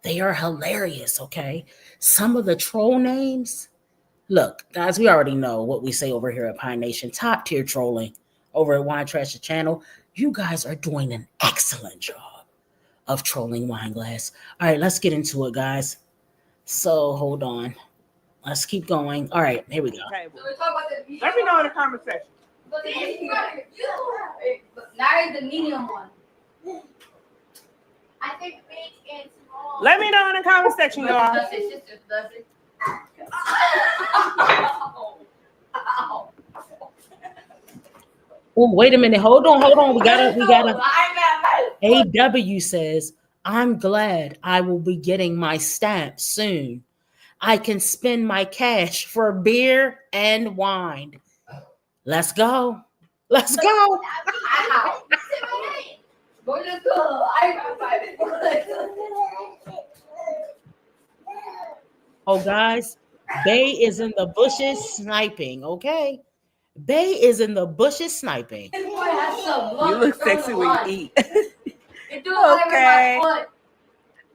They are hilarious, okay? Some of the troll names... Look, guys, we already know what we say over here at Pine Nation. Top tier trolling over at Wine Trash Channel. You guys are doing an excellent job of trolling Wine Glass. All right, let's get into it, guys. So, hold on. Let's keep going. All right, here we go. Let me know in the comment section. Now the medium one. I think big and small. Let me know in the comment section, y'all. Does it? Oh, wait a minute. Hold on. We gotta. AW says, I'm glad I will be getting my stamp soon. I can spend my cash for beer and wine. Let's go. Let's go. Oh, guys, Bay is in the bushes sniping, okay? Bay is in the bushes sniping. You look sexy when you eat. Okay.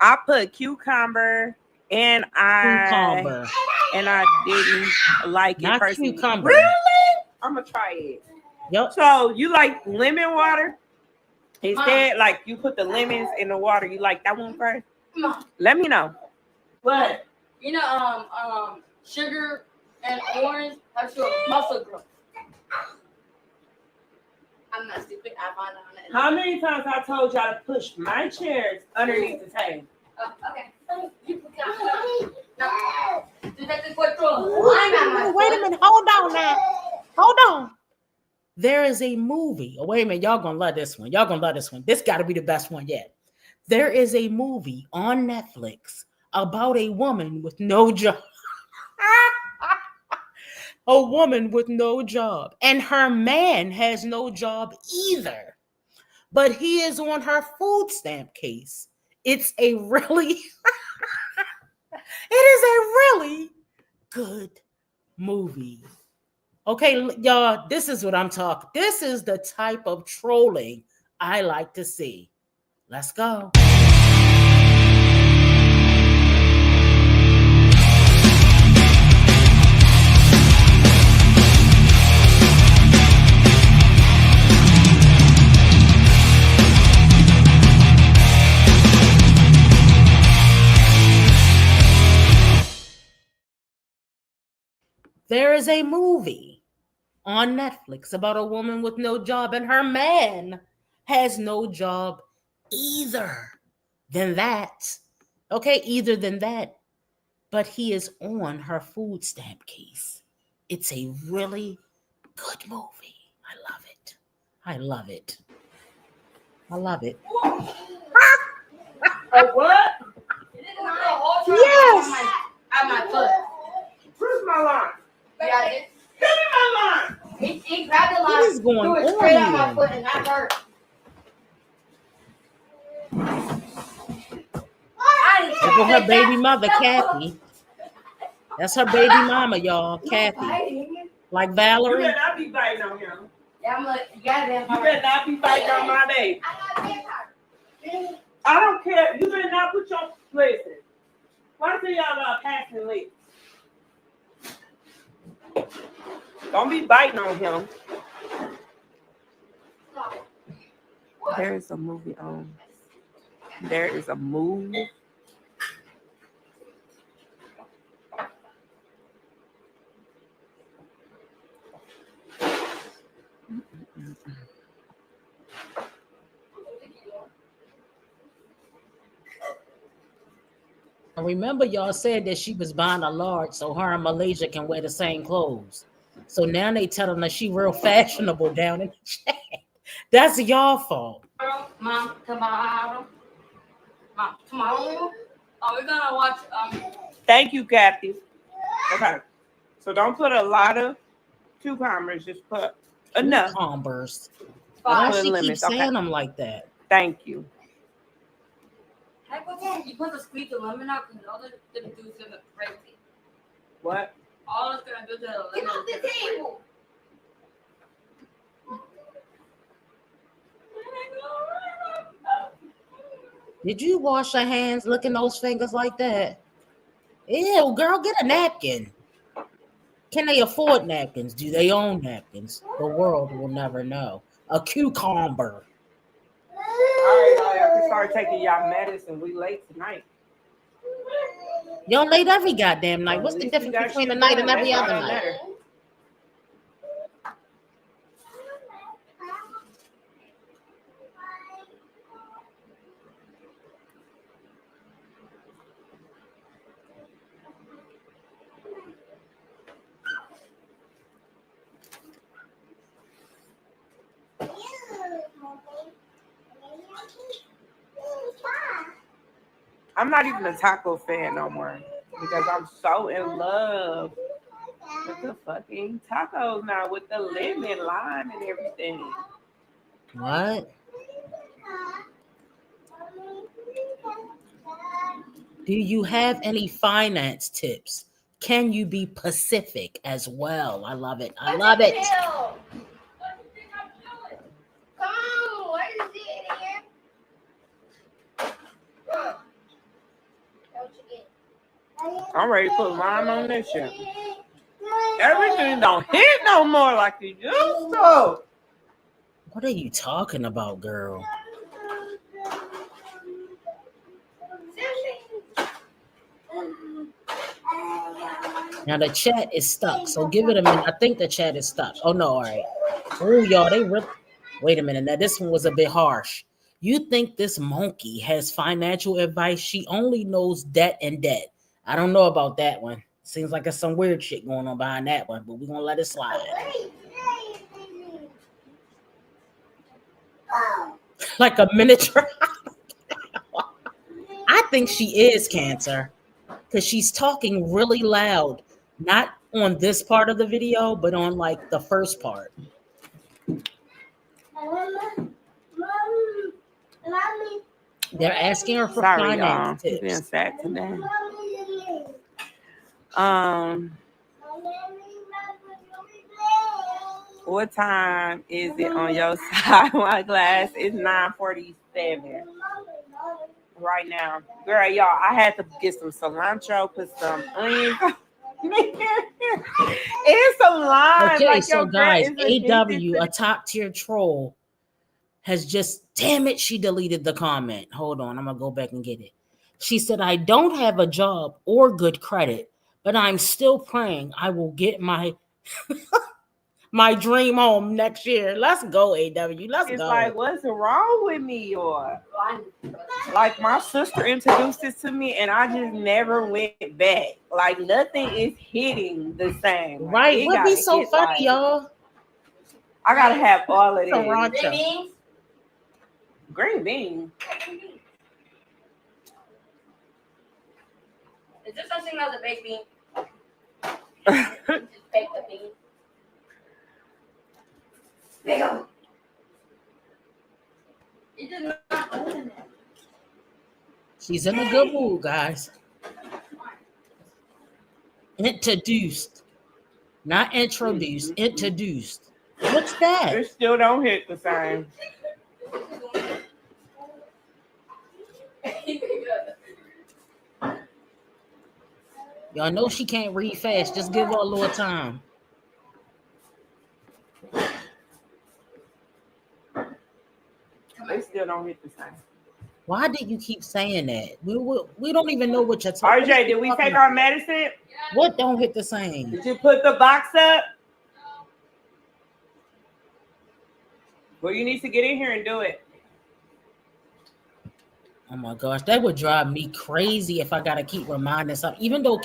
I put cucumber and Cucumber. I didn't like it Not personally. cucumber. Really? I'm gonna try it. Yep. So you like lemon water? Instead, like you put the lemons in the water. You like that one first? Let me know. What? You know, sugar and orange have to muscle growth. I'm not stupid. I find out on it. How many times I told y'all to push my chairs underneath the table? Oh, okay. Wait a minute. Hold on now. Hold on. There is a movie. Oh, wait a minute. Y'all gonna love this one. This got to be the best one yet. There is a movie on Netflix about a woman with no job. A woman with no job. And her man has no job either. But he is on her food stamp case. It's a really good movie. Okay, y'all, this is what I'm talking. This is the type of trolling I like to see. Let's go. There is a movie on Netflix about a woman with no job and her man has no job either than that. Okay, either than that. But he is on her food stamp case. It's a really good movie. I love it. Oh, what? Yes. At my foot. Where's my line? Yeah, Give me my line. he grabbed the line. What is going threw it on straight at my here? foot, and that hurt. There go her baby mother, Kathy. That's her baby mama, y'all, Kathy. Like You Valerie. better not be biting on him. Yeah, I'm like, you got it. You better not be biting on my baby. I don't care. You better not put your listen. Why do y'all about passing lips? Don't be biting on him. There is a movie on. There is a movie. Remember, y'all said that she was buying a large so her and Malaysia can wear the same clothes. So now they telling her she real fashionable down in the chat. That's y'all fault. Mom, tomorrow. Mom, tomorrow. Oh, we're gonna watch. Thank you, Kathy. Okay. So don't put a lot of cucumbers. Just put enough. Cucumbers. Why Why she lemons, keep saying okay. them like that? Thank you. You put the squeeze the lemon out because all it's gonna do is gonna break it. What? All it's gonna do is the lemon. Get off the table. Did you wash your hands licking those fingers like that? Ew, girl, get a napkin. Can they afford napkins? Do they own napkins? The world will never know. A cucumber. All right, y'all have to start taking y'all medicine. We late tonight. Y'all late every goddamn night. What's At the least we difference got between shit a night done. and every That's other all that night? matters. I'm not even a taco fan no more because I'm so in love with the fucking tacos now with the lemon, lime, and everything. What? Do you have any finance tips? Can you be Pacific as well? I love it. I love it. Come on, what is it here? Don't you get? I'm ready to put lime on this shit. Everything don't hit no more like it used to. What are you talking about, girl? Now the chat is stuck, so give it a minute. I think the chat is stuck. Oh no, all right. Oh, y'all, they ripped. Wait a minute. Now this one was a bit harsh. You think this monkey has financial advice? She only knows debt and debt. I don't know about that one. Seems like there's some weird shit going on behind that one, but we're gonna let it slide. Like a miniature. I think she is Cancer because she's talking really loud, not on this part of the video, but on like the first part. They're asking her for Sorry, y'all. finance tips. Being sad today. What time is it on your side? My glass is 9:47 right now. Girl, y'all, I had to get some cilantro, put some onions. It's some lime. Okay, like so your guys, bread is AW, a top tier troll, has just, damn it, she deleted the comment. Hold on, I'm gonna go back and get it. She said, I don't have a job or good credit, but I'm still praying I will get my my dream home next year. Let's go, AW. Let's It's go. like, what's wrong with me? Or like my sister introduced this to me and I just never went back. Like nothing is hitting the same. Like, Right. What be so funny, like, y'all? I gotta have all of this. Sriracha. Green bean. Is this something as a baked bean? Just bake the bean. It does not open it. She's in a good mood, guys. Introduced. Not introduced. Introduced. What's that? It still don't hit the same. Y'all know she can't read fast. Just give her a little time. They still don't hit the same. Why did you keep saying that? We don't even know what you're talking about. RJ, did we take our medicine? What don't hit the same? Did you put the box up? Well, you need to get in here and do it. Oh my gosh, that would drive me crazy if I gotta keep reminding something. Even though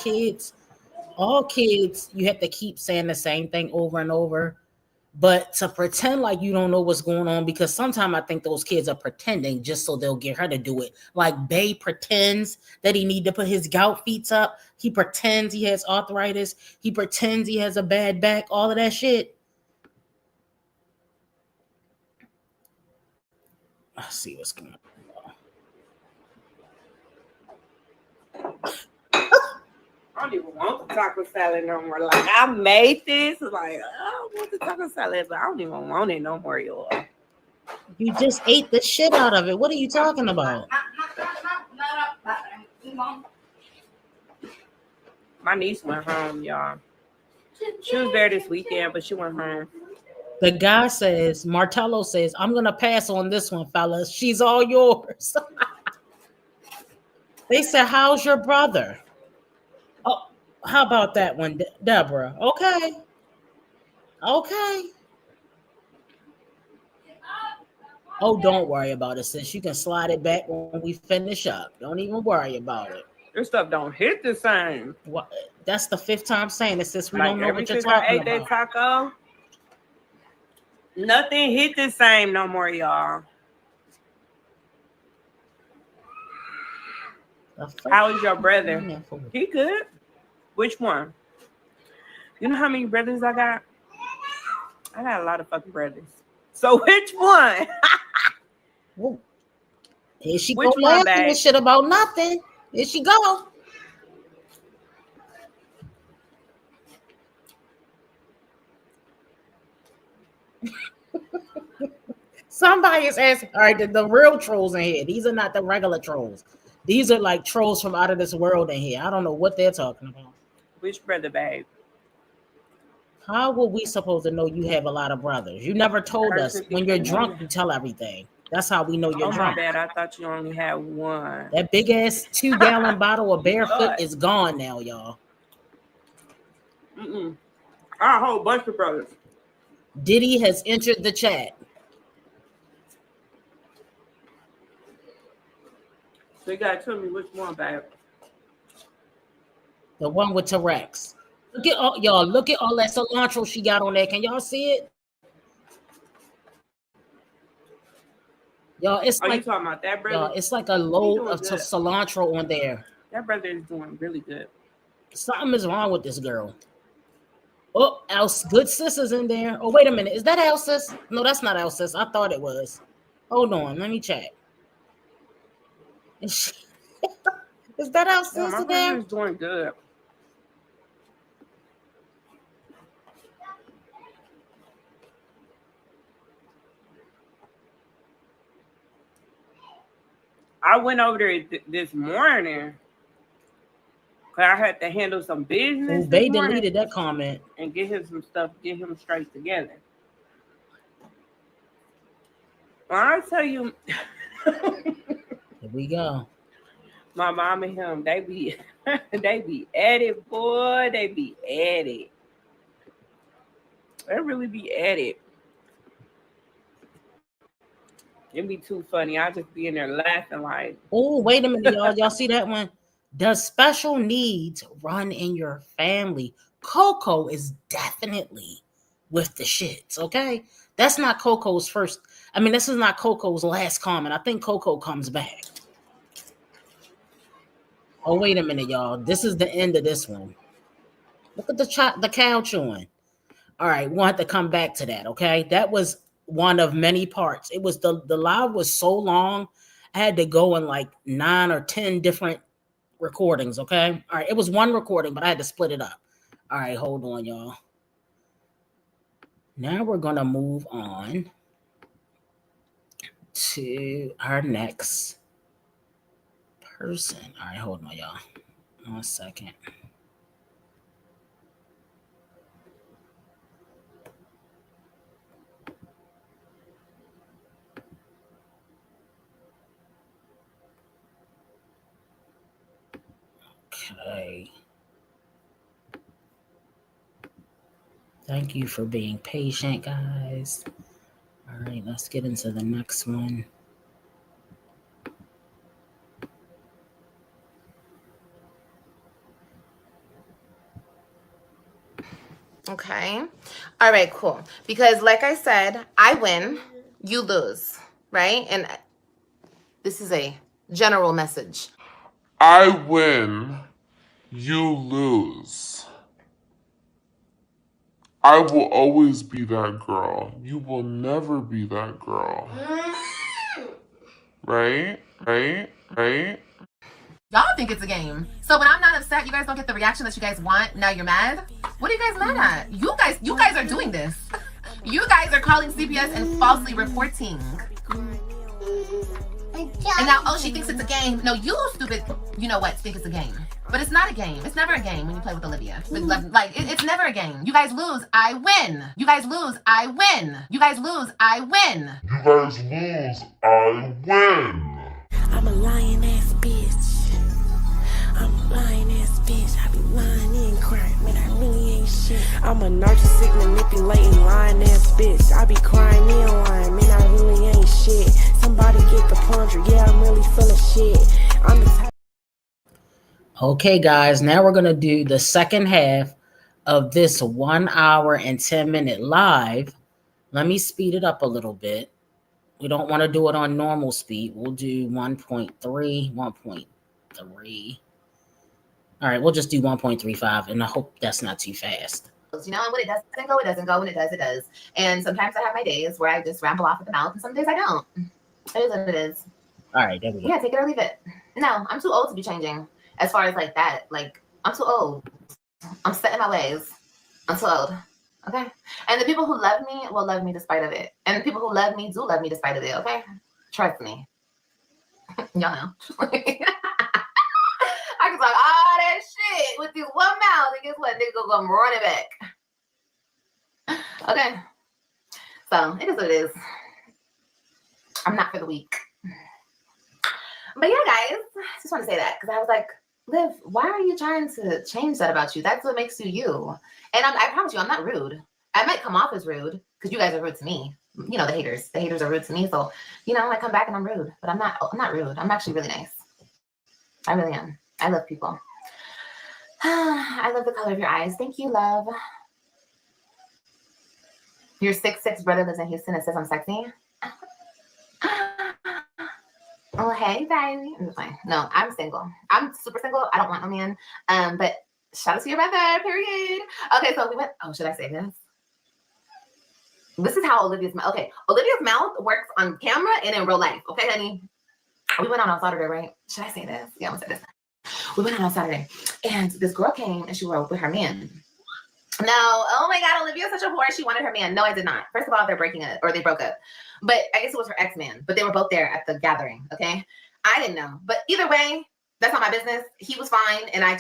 all kids, you have to keep saying the same thing over and over. But to pretend like you don't know what's going on, because sometimes I think those kids are pretending just so they'll get her to do it. Like Bay pretends that he need to put his gout feet up. He pretends he has arthritis. He pretends he has a bad back. All of that shit. Let's see what's going on. I don't even want the taco salad no more. Like, I made this. Like, I don't want the taco salad, but I don't even want it no more, y'all. You just ate the shit out of it. What are you talking about? My niece went home, y'all. She was there this weekend, but she went home. The guy says, Martello says, I'm going to pass on this one, fellas. She's all yours. They said, how's your brother? Oh, how about that one, Deborah? Okay. Oh, don't worry about it, sis. You can slide it back when we finish up. Don't even worry about it. This stuff don't hit the same. What? That's the 5th time saying it, sis. We Like, don't know ever what you're since I talking ate that about. taco, nothing hit the same no more, y'all. How is your brother? He good. Which one? You know how many brothers I got? I got a lot of fucking brothers. So which one? Here she Which go one, laughing babe? and shit about nothing. Here she go. Somebody is asking, all right, the real trolls in here. These are not the regular trolls. These are like trolls from out of this world in here. I don't know what they're talking about. Which brother, babe? How were we supposed to know you have a lot of brothers? You never told us. When you're drunk, you tell everything. That's how we know you're drunk. My bad. I thought you only had one. That big ass 2-gallon bottle of Barefoot is gone now, y'all. I got a whole bunch of brothers. Diddy has entered the chat. So you gotta tell me which one, babe. The one with T-Rex. Look at all y'all. Look at all that cilantro she got on there. Can y'all see it? Y'all, it's you like talking about that brother? Y'all, it's like a load of cilantro on there. That brother is doing really good. Something is wrong with this girl. Oh, our good sis is in there. Oh, wait a minute. Is that our sis? No, that's not our sis. I thought it was. Hold on. Let me check. Is that our sis my there? brother is doing good. I went over there this morning because I had to handle some business. Oh, they deleted that comment. And get him some stuff, get him straight together. Well, I tell you, here we go. My mom and him, they be at it, boy. They be at it. They really be at it. It'd be too funny. I just be in there laughing like. Oh, wait a minute, y'all. Y'all see that one? Does special needs run in your family? Coco is definitely with the shits, okay? That's not Coco's first. I mean, this is not Coco's last comment. I think Coco comes back. Oh, wait a minute, y'all. This is the end of this one. Look at the cow chewing. All right, we'll have to come back to that, okay? That was one of many parts. It was the live was so long, I had to go in like 9 or 10 different recordings, okay? All right, it was one recording, but I had to split it up. All right, hold on, y'all. Now we're gonna move on to our next person. All right, hold on, y'all. 1 second. Okay. Thank you for being patient, guys. All right, let's get into the next one. Okay. All right, cool. Because like I said, I win, you lose, right? And this is a general message. I win, you lose. I will always be that girl. You will never be that girl. Right? Y'all think it's a game. So when I'm not upset, you guys don't get the reaction that you guys want. Now you're mad. What are you guys mad at? You guys are doing this. You guys are calling CPS and falsely reporting. And now, oh, she thinks it's a game. No, you stupid, you know what, think it's a game. But it's not a game. It's never a game when you play with Olivia. Like, it's never a game. You guys lose, I win. You guys lose, I win. You guys lose, I win. You guys lose, I win. I'm a lying ass bitch. I'm a lying ass bitch. I be lying and crying, man, I really ain't shit. I'm a narcissistic, manipulating, lying ass bitch. I be crying and lying, man, I really ain't shit. Somebody get the plunger, yeah, I'm really full of shit. I'm the type. Okay, guys, now we're going to do the second half of this 1 hour and 10-minute live. Let me speed it up a little bit. We don't want to do it on normal speed. We'll do 1.3, 1.2, 1.3. All right, we'll just do 1.35, and I hope that's not too fast. You know, and when it doesn't go, it doesn't go. When it does, it does. And sometimes I have my days where I just ramble off at the mouth, and some days I don't. It is what it is. All right, there we go. Yeah, take it or leave it. No, I'm too old to be changing. As far as like that, like I'm too old. I'm set in my ways. I'm too old. Okay. And the people who love me will love me despite of it. And the people who love me do love me despite of it. Okay. Trust me. Y'all know. I can talk all that shit with this one mouth, and guess what? Nigga gonna come running back. Okay. So it is what it is. I'm not for the weak. But yeah, guys, I just want to say that because I was like, Liv, why are you trying to change that about you? That's what makes you you. And I promise you, I'm not rude. I might come off as rude because you guys are rude to me. You know, the haters. The haters are rude to me. So, you know, I come back and I'm rude. But I'm not rude. I'm actually really nice. I really am. I love people. I love the color of your eyes. Thank you, love. Your 6'6" brother lives in Houston and says I'm sexy. Oh, hey, baby. I'm just like, no, I'm single. I'm super single. I don't want no man. But shout out to your brother, period. Okay, so we went. Oh, should I say this? This is how Olivia's mouth. Okay, Olivia's mouth works on camera and in real life. Okay, honey. We went out on Saturday, right? Should I say this? Yeah, I'm gonna say this. We went out on Saturday, and this girl came and she was with her man. No, oh my God, Olivia's such a whore. She wanted her man. No, I did not. First of all, they're breaking up, or they broke up. But I guess it was her ex-man. But they were both there at the gathering. Okay, I didn't know. But either way, that's not my business. He was fine, and I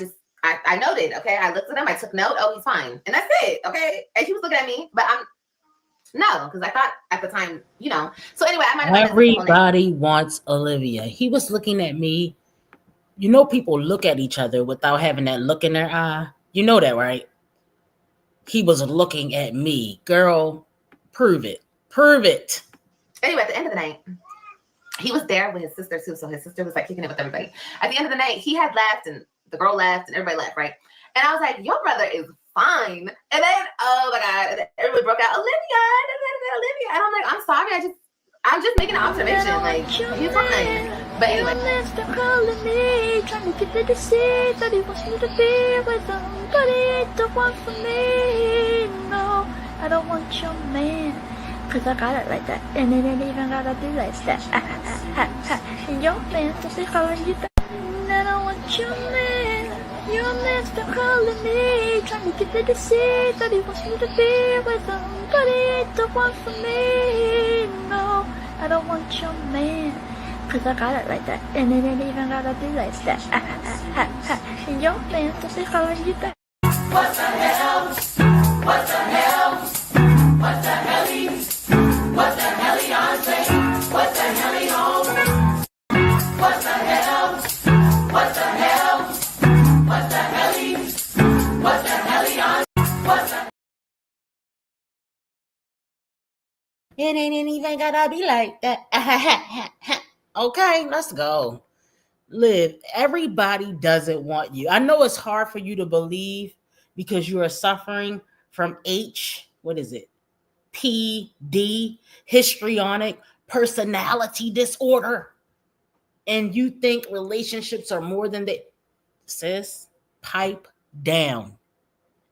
noted. Okay, I looked at him. I took note. Oh, he's fine, and that's it. Okay, and he was looking at me, but no, because I thought at the time, you know. So anyway, I might have. Everybody wants Olivia. He was looking at me. You know, people look at each other without having that look in their eye. You know that, right? He was looking at me. Girl, prove it. Prove it. Anyway, at the end of the night, he was there with his sister too. So his sister was like kicking it with everybody. At the end of the night, he had left and the girl left and everybody left, right? And I was like, your brother is fine. And then, oh my God, and everybody broke out, Olivia. And I'm like, I'm sorry. I'm just making an observation. Like, he's fine. But anyway. Calling me, trying to get me to see that he wants me to be with him, but he don't want for me. No, I don't want your man, cause I got it like that, and it ain't even gotta be like that. And your man just be calling you that. I don't want your man. Your man's been calling me, trying to get me to see that he wants me to be with him, but he don't want for me. No, I don't want your man, cause I got it like that, and it ain't even gotta be like that. And your man just be calling you that. What the hell? What the hell? What the hell? What the hell, Beyonce? What the hell, home? What the hell? What the hell? What the hell? What the hell, what the? It ain't even gotta be like that. Okay, let's go. Liv, everybody doesn't want you. I know it's hard for you to believe because you are suffering from PD, histrionic personality disorder. And you think relationships are more than that. Sis, pipe down.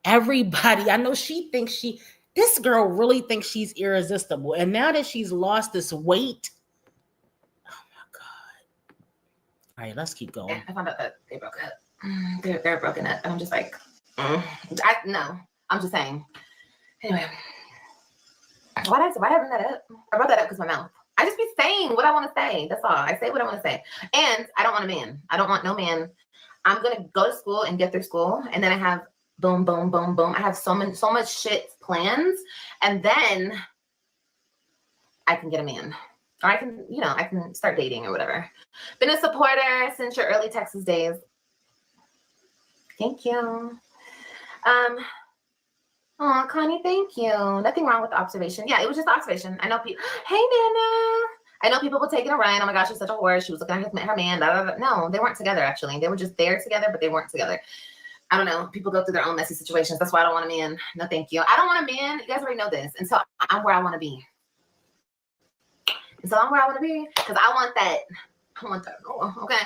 Everybody, I know this girl really thinks she's irresistible. And now that she's lost this weight, oh my God. All right, let's keep going. Yeah, I found out that they broke up. They're broken up. And I'm just like, no, I'm just saying. Anyway, why did I bring that up? I brought that up because my mouth. I just be saying what I want to say. That's all. I say what I want to say. And I don't want a man. I don't want no man. I'm going to go to school and get through school. And then I have boom, boom, boom, boom. I have so much shit plans. And then I can get a man. Or I can start dating or whatever. Been a supporter since your early Texas days. Thank you. Oh, Connie, thank you. Nothing wrong with the observation. Yeah, it was just observation. I know people. Hey, Nana. I know people will take it and run. Oh my gosh, she's such a whore. She was looking at her man. Blah, blah, blah. No, they weren't together, actually. They were just there together, but they weren't together. I don't know. People go through their own messy situations. That's why I don't want a man. No, thank you. I don't want a man. You guys already know this. And so I'm where I want to be. And so I'm where I want to be because I want that. Okay.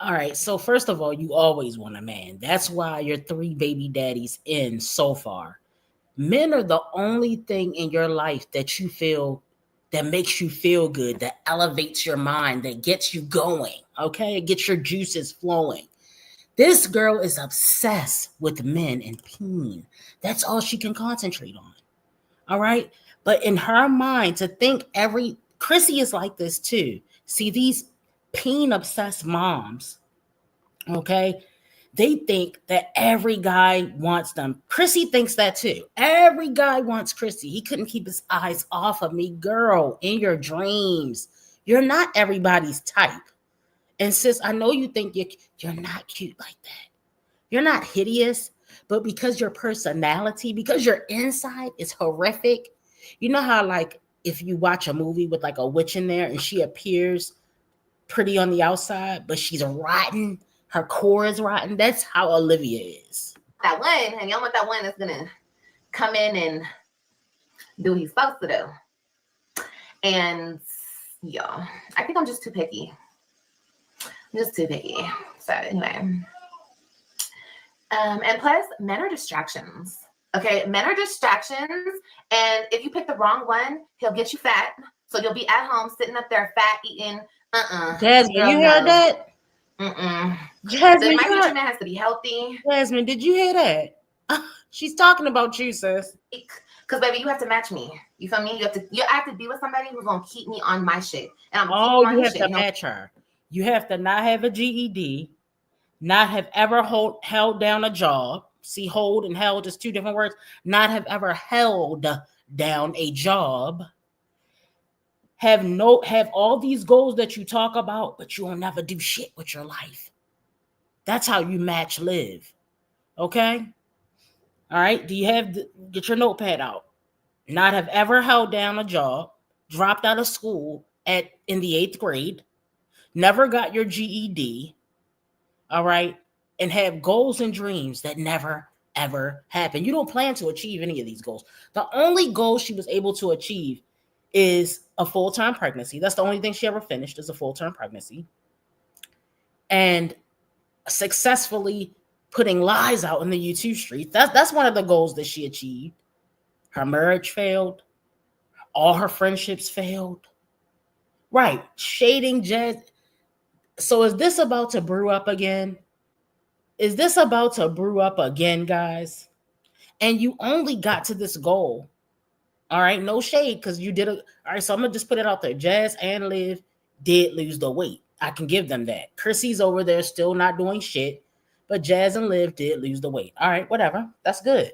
All right. So first of all, you always want a man. That's why your 3 baby daddies in so far. Men are the only thing in your life that you feel that makes you feel good, that elevates your mind, that gets you going. Okay, it gets your juices flowing. This girl is obsessed with men and peen. That's all she can concentrate on. All right. But in her mind, to think Chrissy is like this too. See, these peen obsessed moms, okay, they think that every guy wants them. Chrissy thinks that too. Every guy wants Chrissy. He couldn't keep his eyes off of me. Girl, in your dreams, you're not everybody's type. And sis, I know you think you're not cute like that. You're not hideous, but because your personality, because your inside is horrific. You know how, like, if you watch a movie with like a witch in there and she appears pretty on the outside, but she's rotten, her core is rotten. That's how Olivia is. That one, and y'all want that one that's gonna come in and do what he's supposed to do. And y'all, I think I'm just too picky. I'm just too picky. So anyway. And plus, men are distractions. Okay, men are distractions. And if you pick the wrong one, he'll get you fat. So you'll be at home sitting up there fat eating. Jasmine, girl, you heard that? Jasmine, my future man has to be healthy. Jasmine, did you hear that? She's talking about you, sis. Because baby, you have to match me. You feel me? I have to be with somebody who's gonna keep me on my shit. And I'm you have to match her. You have to not have a GED, not have ever held down a job. See, hold and held is 2 different words. Not have ever held down a job. Have all these goals that you talk about, but you will never do shit with your life. That's how you match live. Okay? All right. Do you get your notepad out? Not have ever held down a job, dropped out of school in the 8th grade, never got your GED. All right. And have goals and dreams that never, ever happen. You don't plan to achieve any of these goals. The only goal she was able to achieve is a full-term pregnancy. That's the only thing she ever finished, is a full-term pregnancy. And successfully putting lies out in the YouTube streets. That's one of the goals that she achieved. Her marriage failed. All her friendships failed. Right. Shading Jazz. So is this about to brew up again? Is this about to brew up again, guys? And you only got to this goal. All right. No shade, because you did it. All right. So I'm going to just put it out there. Jazz and Liv did lose the weight. I can give them that. Chrissy's over there still not doing shit. But Jazz and Liv did lose the weight. All right, whatever. That's good.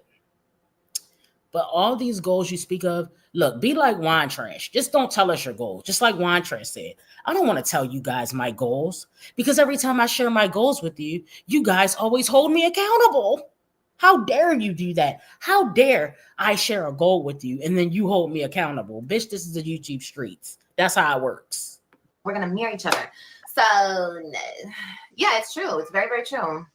But all these goals you speak of, look, be like Wine Trash. Just don't tell us your goals. Just like Wine Trash said. I don't want to tell you guys my goals, because every time I share my goals with you, you guys always hold me accountable. How dare you do that? How dare I share a goal with you and then you hold me accountable? Bitch, this is the YouTube streets. That's how it works. We're going to mirror each other. So, yeah, it's true. It's very, very true.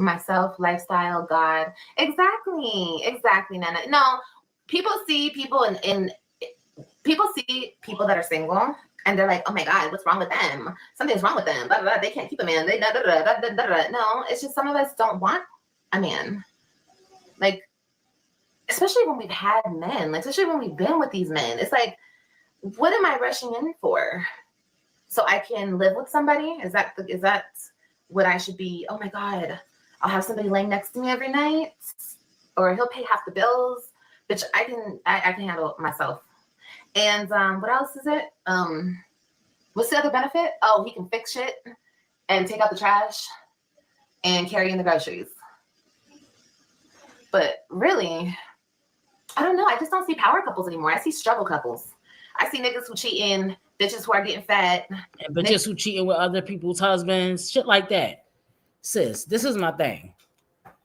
Myself, lifestyle, God. Exactly, Nana. No, people see people people see people that are single, and they're like, oh my God, what's wrong with them? Something's wrong with them. Blah, blah, blah. They can't keep a man. They da, da, da, da, da, da, da. No, it's just some of us don't want a man. Like, especially when we've had men, like, especially when we've been with these men. It's like, what am I rushing in for? So I can live with somebody? Is that what I should be? Oh my God, I'll have somebody laying next to me every night, or he'll pay half the bills. Bitch, I can handle it myself. And what else is it? What's the other benefit? Oh, he can fix shit and take out the trash and carry in the groceries. But really, I don't know. I just don't see power couples anymore. I see struggle couples. I see niggas who cheating, bitches who are getting fat. And bitches who cheating with other people's husbands, shit like that. Sis, this is my thing.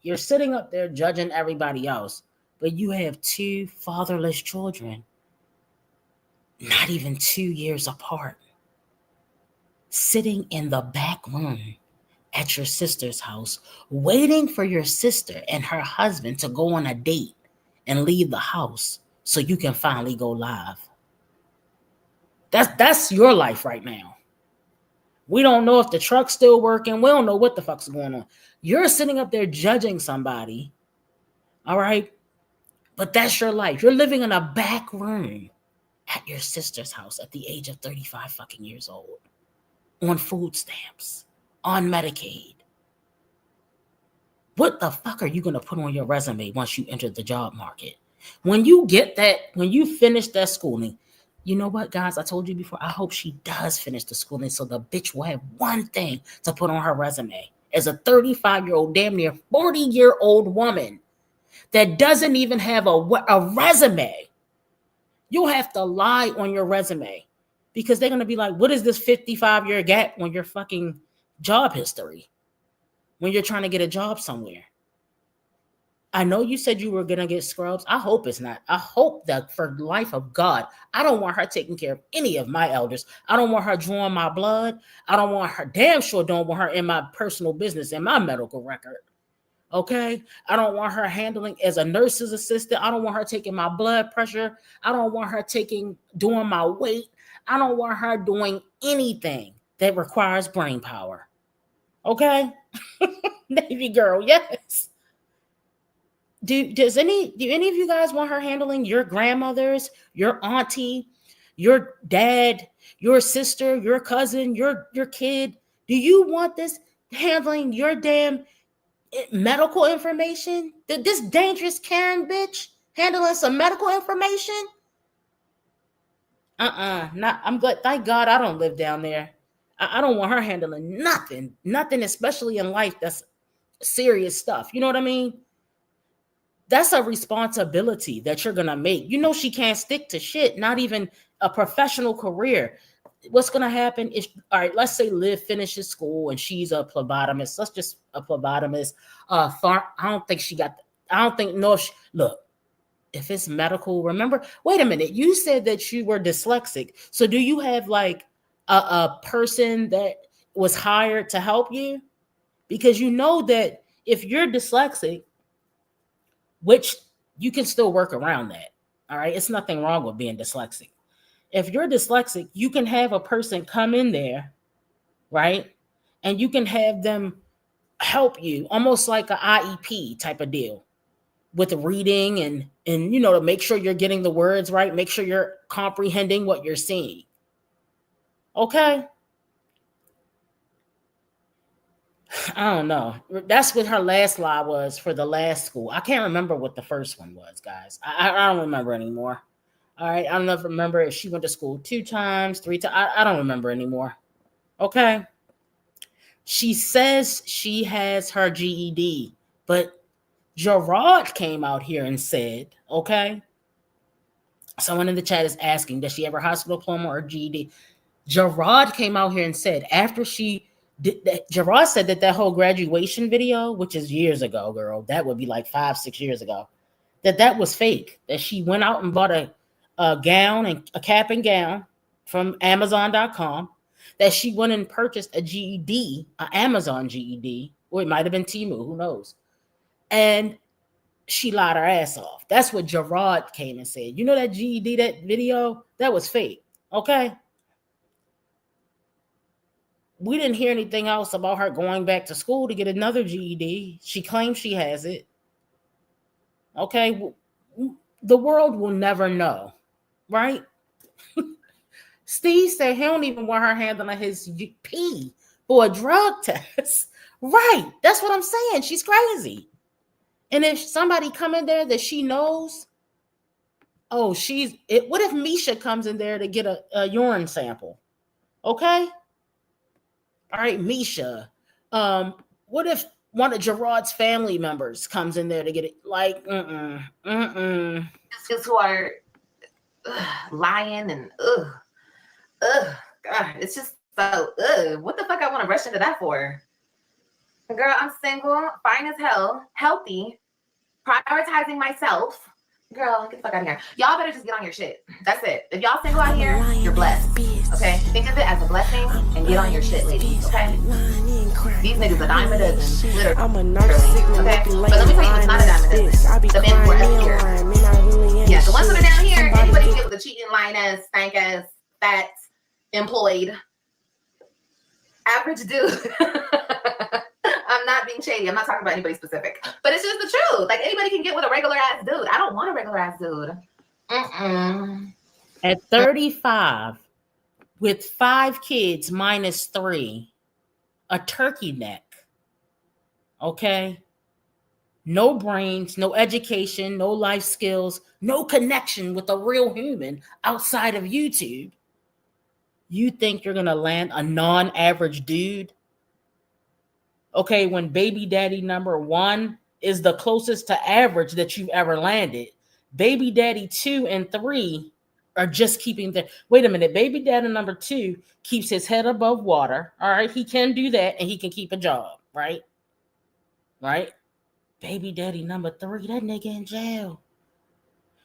You're sitting up there judging everybody else, but you have 2 fatherless children, not even 2 years apart, sitting in the back room at your sister's house, waiting for your sister and her husband to go on a date and leave the house so you can finally go live. That's your life right now. We don't know if the truck's still working. We don't know what the fuck's going on. You're sitting up there judging somebody, all right? But that's your life. You're living in a back room at your sister's house at the age of 35 fucking years old, on food stamps, on Medicaid. What the fuck are you going to put on your resume once you enter the job market? When you get that, when you finish that schooling, you know what, guys? I told you before, I hope she does finish the schooling so the bitch will have one thing to put on her resume. As a 35-year-old, damn near 40-year-old woman that doesn't even have a resume, you'll have to lie on your resume because they're going to be like, what is this 55-year gap on your fucking job history when you're trying to get a job somewhere? I know you said you were going to get scrubs. I hope it's not. I hope that for the life of God, I don't want her taking care of any of my elders. I don't want her drawing my blood. I don't want her, damn sure don't want her in my personal business, in my medical record. Okay? I don't want her handling as a nurse's assistant. I don't want her taking my blood pressure. I don't want her doing my weight. I don't want her doing anything that requires brain power. Okay? Navy girl, yes. Do any of you guys want her handling your grandmothers, your auntie, your dad, your sister, your cousin, your kid? Do you want this handling your damn medical information? This dangerous Karen bitch handling some medical information? I'm glad. Thank God I don't live down there. I don't want her handling nothing, especially in life that's serious stuff. You know what I mean? That's a responsibility that you're going to make. You know, she can't stick to shit, not even a professional career. What's going to happen is, all right, let's say Liv finishes school and she's a phlebotomist. Let's just a phlebotomist. Look, if it's medical, remember, wait a minute. You said that you were dyslexic. So do you have like a person that was hired to help you? Because you know that if you're dyslexic, which you can still work around that. All right. It's nothing wrong with being dyslexic. If you're dyslexic, you can have a person come in there, right? And you can have them help you, almost like an IEP type of deal with the reading and you know, to make sure you're getting the words right, make sure you're comprehending what you're seeing. Okay. I don't know. That's what her last lie was for the last school. I can't remember what the first one was, guys. I don't remember anymore. All right. I don't remember if she went to school 2 times, 3 times. I don't remember anymore. Okay. She says she has her GED, but Gerard came out here and said, okay. Someone in the chat is asking, does she have her high school diploma or GED? Gerard came out here and said after she Gerard said that whole graduation video, which is years ago, girl, that would be like 5-6 years ago, that was fake, that she went out and bought a gown and a cap and gown from Amazon.com, that she went and purchased a GED, an Amazon GED, or it might have been Temu, who knows, and she lied her ass off. That's what Gerard came and said. You know that GED, that video, that was fake, okay? We didn't hear anything else about her going back to school to get another GED. She claims she has it. Okay. The world will never know, right? Steve said he don't even want her handling his pee for a drug test. Right. That's what I'm saying. She's crazy. And if somebody come in there that she knows, what if Misha comes in there to get a urine sample? Okay. All right, Misha. What if one of Gerard's family members comes in there to get it? Like, Just who are lying and God, it's just so what the fuck I want to rush into that for? Girl, I'm single, fine as hell, healthy, prioritizing myself. Girl, get the fuck out of here. Y'all better just get on your shit. That's it. If y'all single out here, you're blessed. Okay? Think of it as a blessing and get on your shit, ladies. Okay? These niggas a dime a dozen. Literally. I'm a narcissistic. Okay? But let me tell you what's not a dime a dozen. The men who are up here. Yeah, the ones that are down here, anybody can get with a cheating, lying ass, stank ass, fat, employed, average dude. I'm not being shady. I'm not talking about anybody specific, but it's just the truth. Like anybody can get with a regular ass dude. I don't want a regular ass dude. At 35, with 5 kids minus 3, a turkey neck. Okay? No brains, no education, no life skills, no connection with a real human outside of YouTube. You think you're going to land a non-average dude? Okay, when baby daddy number 1 is the closest to average that you've ever landed. Baby daddy 2 and 3 are just keeping the... Wait a minute, baby daddy number 2 keeps his head above water. All right, he can do that and he can keep a job, right? Right? Baby daddy number 3, that nigga in jail.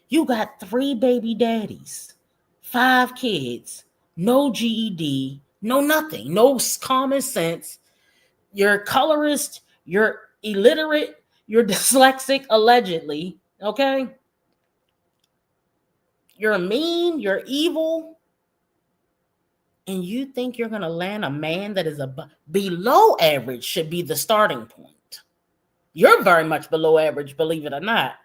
You got 3 baby daddies, 5 kids, no GED, no nothing, no common sense. You're a colorist, you're illiterate, you're dyslexic, allegedly, okay? You're mean, you're evil, and you think you're going to land a man that is below average should be the starting point. You're very much below average, believe it or not.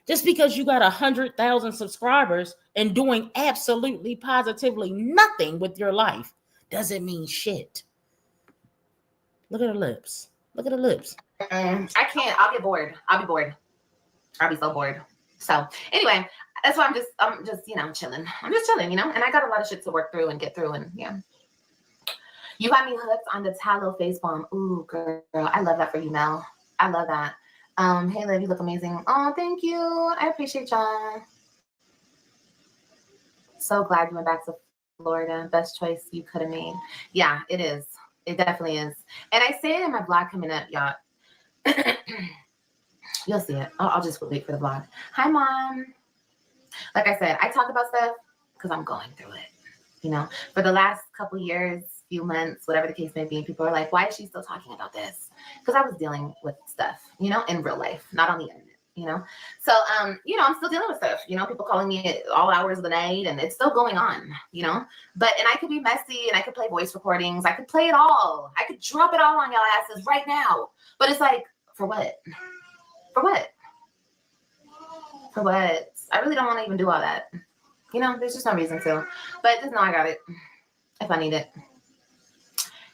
Just because you got 100,000 subscribers and doing absolutely positively nothing with your life doesn't mean shit. Look at her lips. Look at her lips. I can't. I'll get bored. I'll be bored. I'll be so bored. So anyway, that's why I'm just, chilling. I'm just chilling, and I got a lot of shit to work through and get through, and yeah. You got me hooked on the tallow face balm. Ooh, girl, I love that for you, Mel. I love that. Hey, Liv, you look amazing. Oh, thank you. I appreciate y'all. So glad you went back to Florida. Best choice you could have made. Yeah, it is. It definitely is. And I say it in my vlog coming up, y'all. You'll see it. I'll just wait for the vlog. Hi, Mom. Like I said, I talk about stuff because I'm going through it. For the last couple years, few months, whatever the case may be, people are like, why is she still talking about this? Because I was dealing with stuff, in real life, not on the internet, So, I'm still dealing with stuff, people calling me at all hours of the night, and it's still going on, and I could be messy, and I could play voice recordings. I could play it all. I could drop it all on y'all asses right now. But it's like, for what? For what? For what? I really don't want to even do all that. There's just no reason to. But just know I got it if I need it.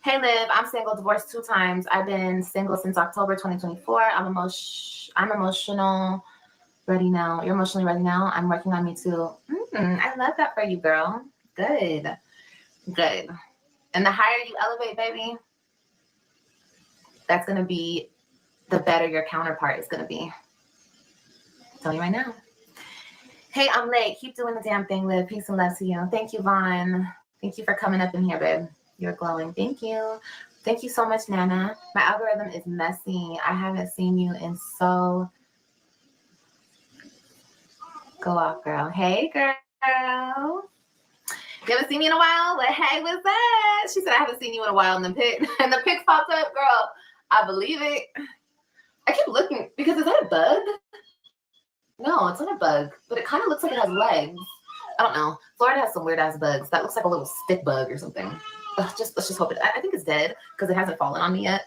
Hey, Liv, I'm single, divorced 2 times. I've been single since October 2024. I'm emotional ready now. You're emotionally ready now. I'm working on me too. I love that for you, girl. Good. Good. And the higher you elevate, baby, that's going to be the better your counterpart is going to be. I'm telling you right now. Hey, I'm late. Keep doing the damn thing, Liv. Peace and love to you. Thank you, Vaughn. Thank you for coming up in here, babe. You're glowing. Thank you. Thank you so much, Nana. My algorithm is messy. I haven't seen you in so... Go off, girl. Hey, girl. You haven't seen me in a while? But hey, what's that? She said, I haven't seen you in a while. And the pic popped up, girl. I believe it. I keep looking because is that a bug? No, it's not a bug, but it kind of looks like it has legs. I don't know. Florida has some weird ass bugs. That looks like a little stick bug or something. Let's just hope it. I think it's dead because it hasn't fallen on me yet.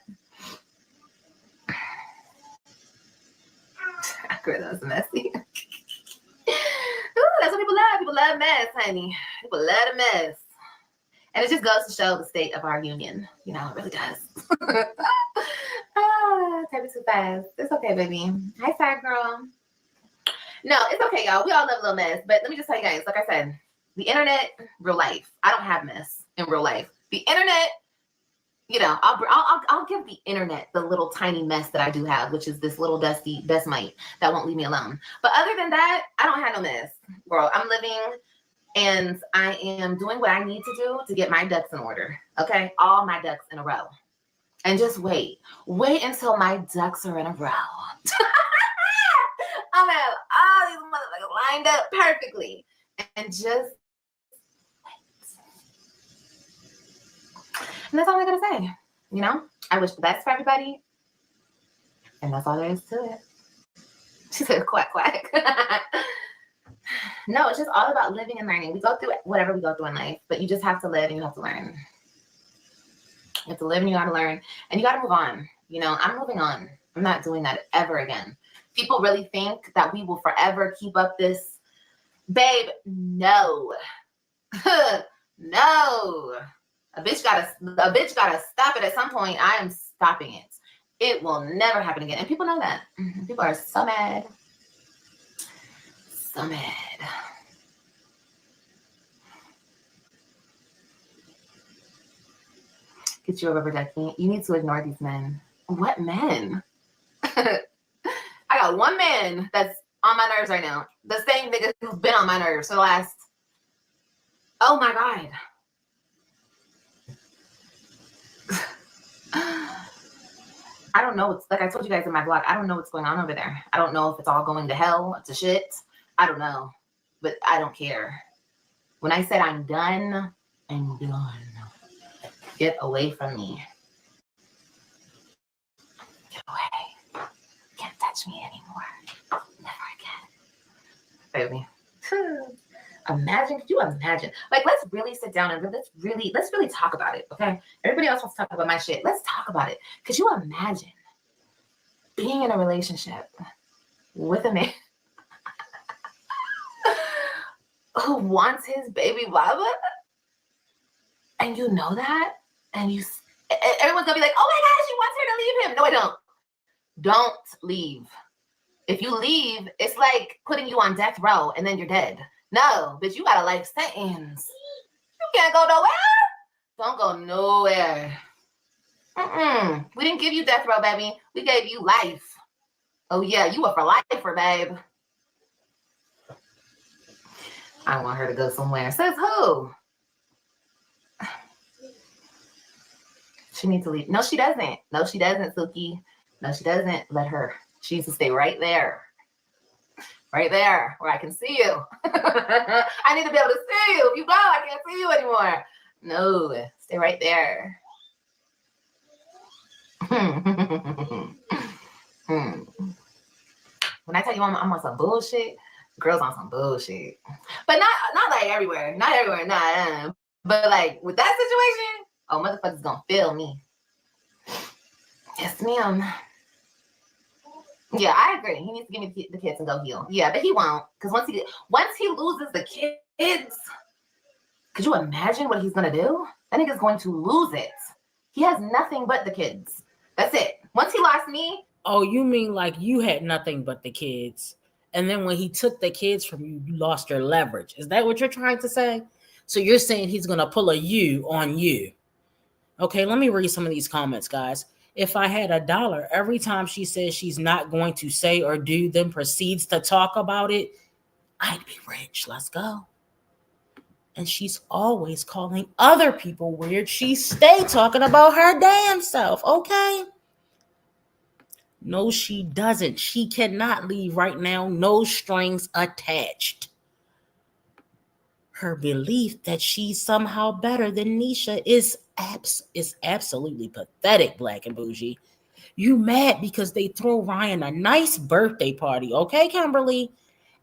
That was messy. Ooh, that's what people love. People love mess, honey. People love a mess. And it just goes to show the state of our union. It really does. Type it too fast. It's okay, baby. Hi, sad girl. No, it's okay, y'all. We all love a little mess. But let me just tell you guys, like I said, the internet, real life. I don't have mess in real life. The internet, I'll give the internet the little tiny mess that I do have, which is this little dusty dust mite that won't leave me alone. But other than that, I don't have no mess, girl. I'm living and I am doing what I need to do to get my ducks in order. Okay, all my ducks in a row. And just wait until my ducks are in a row. I'm gonna have all these motherfuckers lined up perfectly, and just wait. And that's all I gotta say. I wish the best for everybody, and that's all there is to it. She said, quack, quack. No, it's just all about living and learning. We go through whatever we go through in life, but you just have to live and you have to learn. You have to live and you got to learn and you got to move on. You know, I'm moving on. I'm not doing that ever again. People really think that we will forever keep up this. Babe, no. No. A bitch gotta stop it at some point. I am stopping it. It will never happen again. And people know that. People are so mad. So mad. Get you a rubber ducky. You need to ignore these men. What men? I got one man that's on my nerves right now. The same nigga who's been on my nerves for the last. Oh my God. I don't know. It's like I told you guys in my blog. I don't know what's going on over there. I don't know if it's all going to hell, to shit. I don't know. But I don't care. When I said I'm done, I'm done. Get away from me. Get away. Can't touch me anymore. Never again. Baby. Imagine, could you imagine? Like, let's really sit down and let's really talk about it, okay? Everybody else wants to talk about my shit. Let's talk about it. Could you imagine being in a relationship with a man who wants his baby mama? And you know that? And everyone's gonna be like, oh my God, she wants her to leave him. No, I don't. Don't leave. If you leave, it's like putting you on death row and then you're dead. No, bitch, you got a life sentence. You can't go nowhere. Don't go nowhere. We didn't give you death row, baby. We gave you life. Oh, yeah, you were for lifer, babe. I want her to go somewhere. Says who? She needs to leave. No, she doesn't. No, she doesn't, Suki. No, she doesn't. Let her. She needs to stay right there. Right there, where I can see you. I need to be able to see you. If you go, I can't see you anymore. No, stay right there. When I tell you I'm on some bullshit, girls on some bullshit. But not like everywhere. Not everywhere, nah. But like with that situation, oh, motherfuckers gonna feel me. Yes, ma'am. Yeah, I agree. He needs to give me the kids and go heal. Yeah, but he won't. Because once he loses the kids, could you imagine what he's going to do? That nigga's going to lose it. He has nothing but the kids. That's it. Once he lost me. Oh, you mean like you had nothing but the kids. And then when he took the kids from you, you lost your leverage. Is that what you're trying to say? So you're saying he's going to pull a you on you. Okay, let me read some of these comments, guys. If I had $1, every time she says she's not going to say or do, then proceeds to talk about it, I'd be rich. Let's go. And she's always calling other people weird. She stay talking about her damn self, okay? No, she doesn't. She cannot leave right now. No strings attached. Her belief that she's somehow better than Nisha is absolutely pathetic, Black and Bougie. You mad because they throw Ryan a nice birthday party, okay, Kimberly?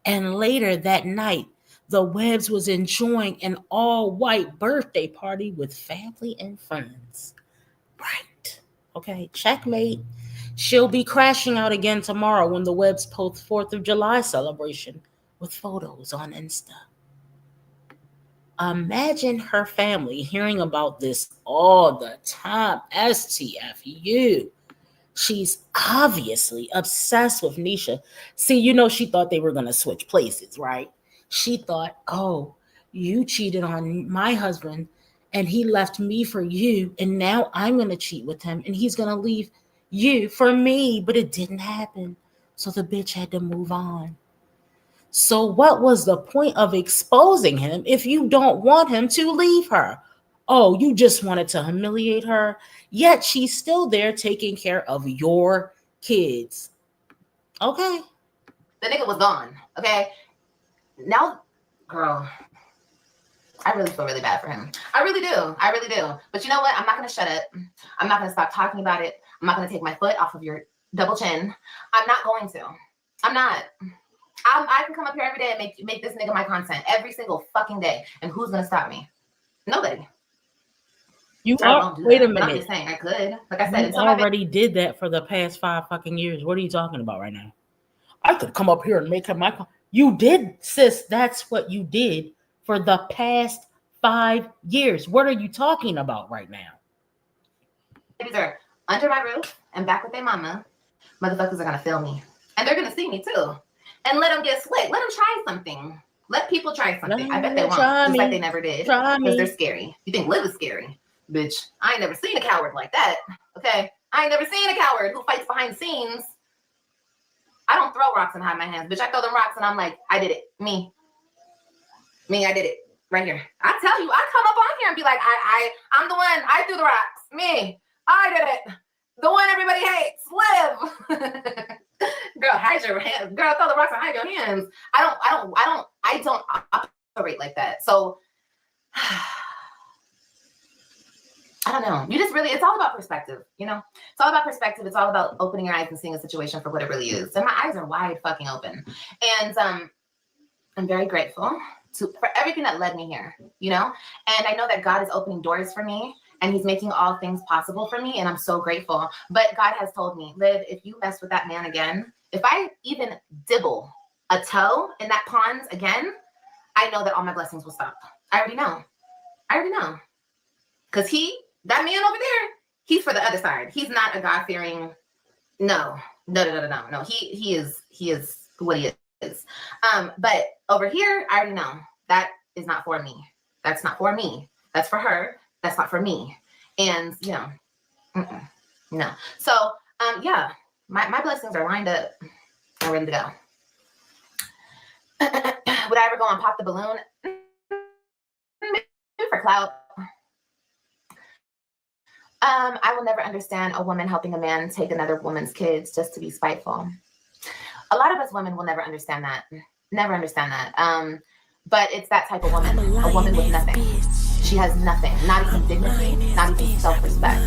And later that night, the Webbs was enjoying an all-white birthday party with family and friends. Right. Okay, checkmate. She'll be crashing out again tomorrow when the Webbs post 4th of July celebration with photos on Insta. Imagine her family hearing about this all the time. STFU. She's obviously obsessed with Nisha. See, you know, she thought they were going to switch places, right? She thought, oh, you cheated on my husband and he left me for you. And now I'm going to cheat with him and he's going to leave you for me. But it didn't happen. So the bitch had to move on. So what was the point of exposing him if you don't want him to leave her? Oh, you just wanted to humiliate her, yet she's still there taking care of your kids. Okay. The nigga was gone, okay? Now, girl, I really feel really bad for him. I really do. I really do. But you know what? I'm not going to shut up. I'm not going to stop talking about it. I'm not going to take my foot off of your double chin. I'm not going to. I'm not. I can come up here every day and make this nigga my content every single fucking day. And who's gonna stop me? Nobody. You I are. won't do Wait that, a but I'm minute. just saying I could. Like I said, You until my already did that for the past 5 fucking years. What are you talking about right now? I could come up here and make him my. You did, sis. That's what you did for the past 5 years. What are you talking about right now? babies are under my roof and back with their mama, motherfuckers are gonna feel me. And they're gonna see me too. And let them get slick. Let them try something. Let people try something. I bet they won't. Just like they never did. Because they're scary. You think Liv is scary? Bitch, I ain't never seen a coward like that. Okay? I ain't never seen a coward who fights behind the scenes. I don't throw rocks and hide my hands. Bitch, I throw them rocks and I'm like, I did it. Me, I did it. Right here. I tell you, I come up on here and be like, I'm the one. I threw the rocks. Me. I did it. The one everybody hates. Liv. Girl, hide your hands. Girl, throw the rocks and hide your hands. I don't operate like that. So I don't know. You just really, it's all about perspective, you know? It's all about perspective. It's all about opening your eyes and seeing a situation for what it really is. And my eyes are wide fucking open. And I'm very grateful for everything that led me here, you know? And I know that God is opening doors for me and he's making all things possible for me. And I'm so grateful. But God has told me, Liv, if you mess with that man again, if I even dibble a toe in that pond again, I know that all my blessings will stop. I already know. Because that man over there, he's for the other side. He's not a God-fearing. No. He is what he is. But over here, I already know that is not for me. That's not for me. That's for her. That's not for me. And you know, no. So yeah, my blessings are lined up and ready to go. Would I ever go and pop the balloon? Maybe for clout. I will never understand a woman helping a man take another woman's kids just to be spiteful. A lot of us women will never understand that. Never understand that. But it's that type of woman. A woman with nothing. She has nothing. Not even dignity. Not even self-respect.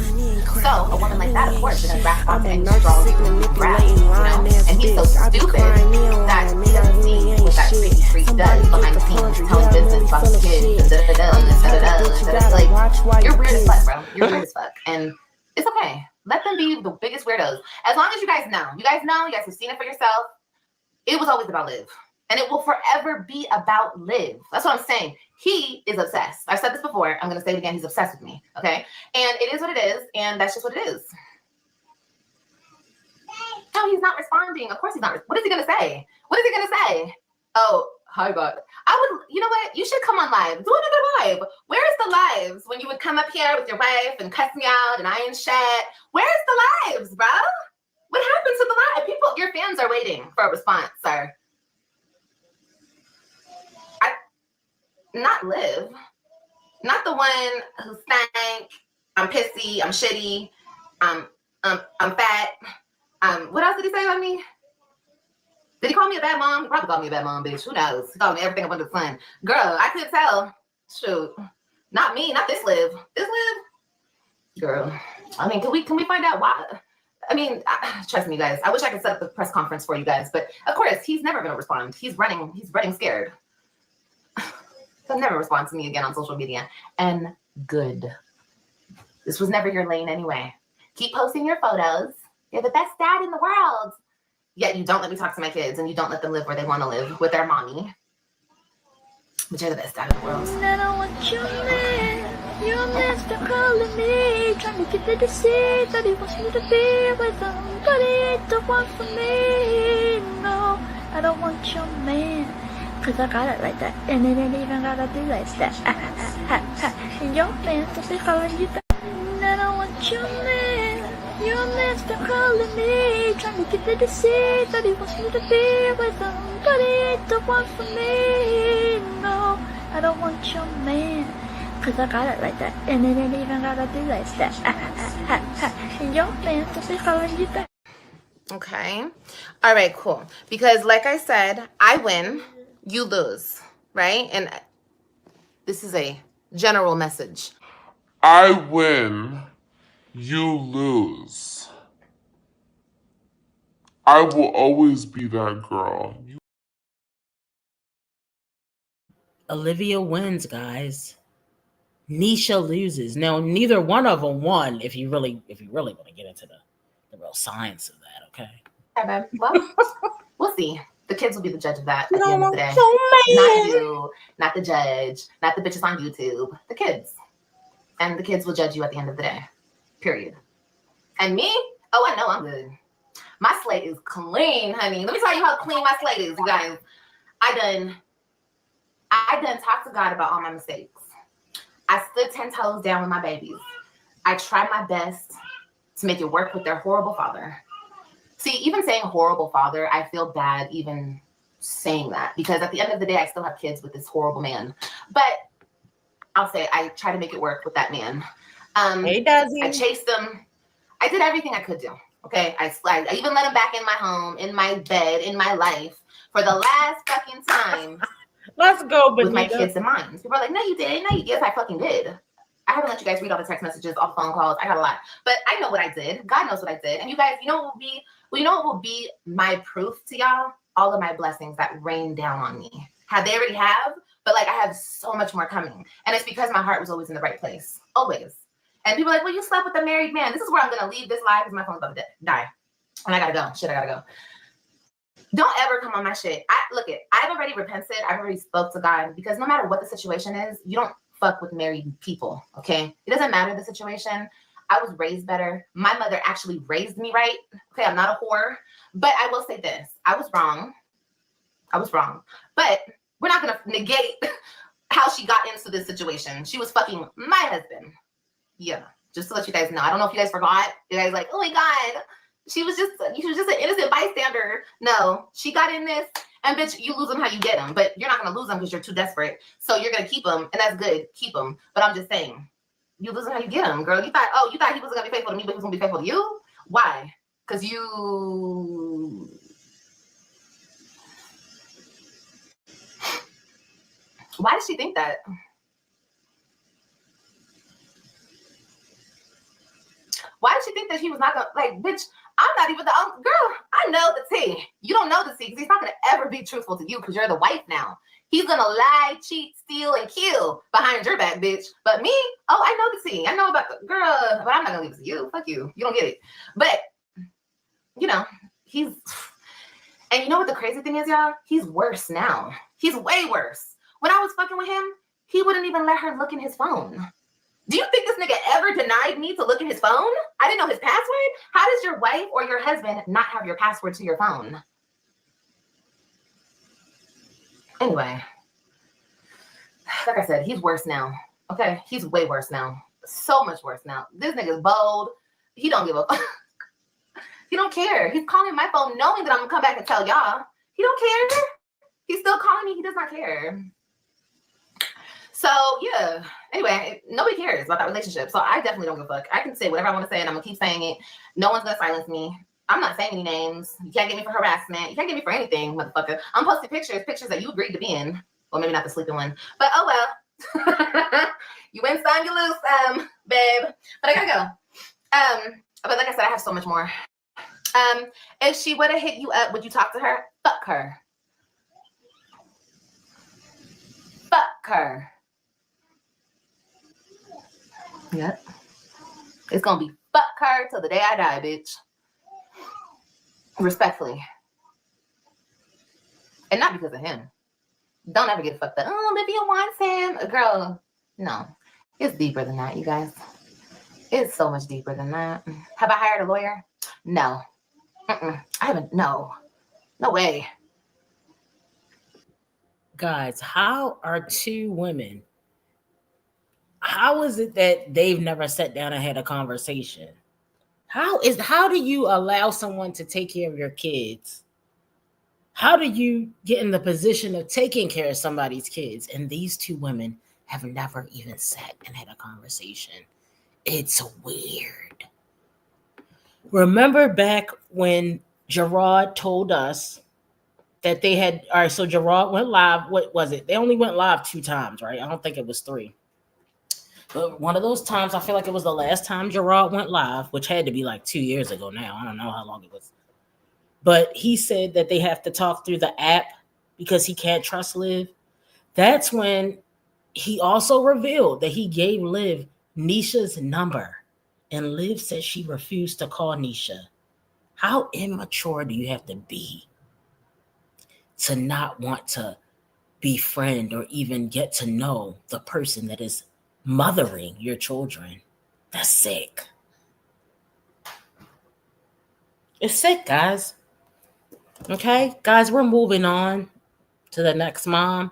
So a woman like that, of course, is going to grasp onto any straw he can grasp, you know? And he's so stupid that he doesn't see what that crazy freak does behind the scenes, telling business about his kids and da-da-da. Like, you're weird as fuck, bro. You're weird as fuck. And it's okay. Let them be the biggest weirdos. As long as you guys know. You guys have seen it for yourself. It was always about Liv. And it will forever be about Liv. That's what I'm saying. He is obsessed. I've said this before. I'm going to say it again. He's obsessed with me. Okay? And it is what it is. And that's just what it is. No, he's not responding. Of course he's not. What is he going to say? What is he going to say? Oh, hi, God. You know what? You should come on live. Do another live. Where's the lives when you would come up here with your wife and cuss me out and I ain't shit? Where's the lives, bro? What happened to the live? People, your fans are waiting for a response, sir. Not Liv. Not the one who stank. I'm pissy. I'm shitty. I'm fat. What else did he say about me? Did he call me a bad mom? He probably called me a bad mom, bitch. Who knows? He called me everything under the sun. Girl, I couldn't tell. Shoot. Not me. Not this Liv. This Liv? Girl. I mean, can we find out why? I mean, trust me, guys. I wish I could set up the press conference for you guys. But, of course, he's never going to respond. He's running scared. He'll never respond to me again on social media. And good. This was never your lane anyway. Keep posting your photos. You're the best dad in the world. Yet you don't let me talk to my kids and you don't let them live where they want to live with their mommy. But you're the best dad in the world. I don't want your man. Your man still calling me. Trying to get the deceit that he wants me to be with somebody the one for me. No, I don't want your man. Cause I got it like that. And it ain't even gotta be like that. And your man still calling you back. I don't want your man. Your man still calling me. Trying to get the deceit that he wants me to be with somebody the one for me. No, I don't want your man. Cause I got it like that. And it ain't even gotta be like that. And your man still calling you back. Okay. All right, cool. Because like I said, I win, you lose, right? And this is a general message. I win, you lose. I will always be that girl. Olivia wins, guys. Nisha loses. Now, neither one of them won. If you really want to get into the real science of that, okay? Okay, babe. Well, we'll see. The kids will be the judge of that at the end of the day. Not you, not the judge, not the bitches on YouTube. The kids. And the kids will judge you at the end of the day. Period. And me? Oh, I know I'm good. My slate is clean, honey. Let me tell you how clean my slate is, you guys. I done talked to God about all my mistakes. I stood 10 toes down with my babies. I tried my best to make it work with their horrible father. See, even saying horrible father, I feel bad even saying that because at the end of the day, I still have kids with this horrible man. But I'll say I try to make it work with that man. Hey, Dazzy. I chased him. I did everything I could do. Okay, I even let him back in my home, in my bed, in my life for the last fucking time. Let's go, with my kids in mind. People are like, no, you didn't. No, yes, I fucking did. I haven't let you guys read all the text messages, all the phone calls. I got a lot, but I know what I did. God knows what I did. And you guys, you know what will be my proof to y'all? All of my blessings that rain down on me. They already have, but like I have so much more coming, and it's because my heart was always in the right place, always. And people are like, well, you slept with a married man. This is where I'm gonna leave this live because my phone's about to die, and I gotta go. Shit, I gotta go. Don't ever come on my shit. I've already repented. I've already spoke to God because no matter what the situation is, you don't fuck with married people, okay? It doesn't matter the situation. I was raised better. My mother actually raised me right. Okay, I'm not a whore. But I will say this. I was wrong. But we're not going to negate how she got into this situation. She was fucking my husband. Yeah, just to let you guys know. I don't know if you guys forgot. You guys like, oh my God. She was just an innocent bystander. No, she got in this, and bitch, you lose them how you get them. But you're not gonna lose them because you're too desperate. So you're gonna keep them, and that's good. Keep them. But I'm just saying, you lose them how you get them, girl. You thought he wasn't gonna be faithful to me, but he was gonna be faithful to you. Why? Because you. Why did she think that? Why did she think that he was not gonna bitch? I'm not even the girl. I know the tea. You don't know the tea because he's not gonna ever be truthful to you because you're the wife now. He's gonna lie, cheat, steal, and kill behind your back, bitch. But me, oh, I know the tea. I know about the girl, but I'm not gonna leave it to you. Fuck you. You don't get it. But he's. And you know what the crazy thing is, y'all? He's worse now. He's way worse. When I was fucking with him, he wouldn't even let her look in his phone. Do you think this nigga ever denied me to look at his phone? I didn't know his password. How does your wife or your husband not have your password to your phone? Anyway, like I said, he's worse now. Okay, he's way worse now. So much worse now. This nigga's bold. He don't give a fuck. He don't care. He's calling my phone knowing that I'm gonna come back and tell y'all. He don't care. He's still calling me. He does not care. So yeah, anyway, nobody cares about that relationship. So I definitely don't give a fuck. I can say whatever I want to say and I'm gonna keep saying it. No one's gonna silence me. I'm not saying any names. You can't get me for harassment. You can't get me for anything, motherfucker. I'm posting pictures that you agreed to be in. Well, maybe not the sleeping one, but oh well. You win some, you lose some, babe. But I gotta go. But like I said, I have so much more. If she would have hit you up, would you talk to her? Fuck her. Fuck her. Yep. It's gonna be fuck her till the day I die, bitch. Respectfully. And not because of him. Don't ever get fucked up. Oh, Olivia wants him. Girl, no. It's deeper than that, you guys. It's so much deeper than that. Have I hired a lawyer? No. I haven't. No. No way. Guys, how are two women? How is it that they've never sat down and had a conversation? How do you allow someone to take care of your kids? How do you get in the position of taking care of somebody's kids? And these two women have never even sat and had a conversation. It's weird. Remember back when Gerard told us that they had, all right, so Gerard went live. What was it? They only went live 2 times, right? I don't think it was 3. But one of those times, I feel like it was the last time Gerard went live, which had to be like 2 years ago now. I don't know how long it was. But he said that they have to talk through the app because he can't trust Liv. That's when he also revealed that he gave Liv Nisha's number, and Liv said she refused to call Nisha. How immature do you have to be to not want to befriend or even get to know the person that is mothering your children? That's sick. It's sick, guys. Okay, guys, we're moving on to the next mom.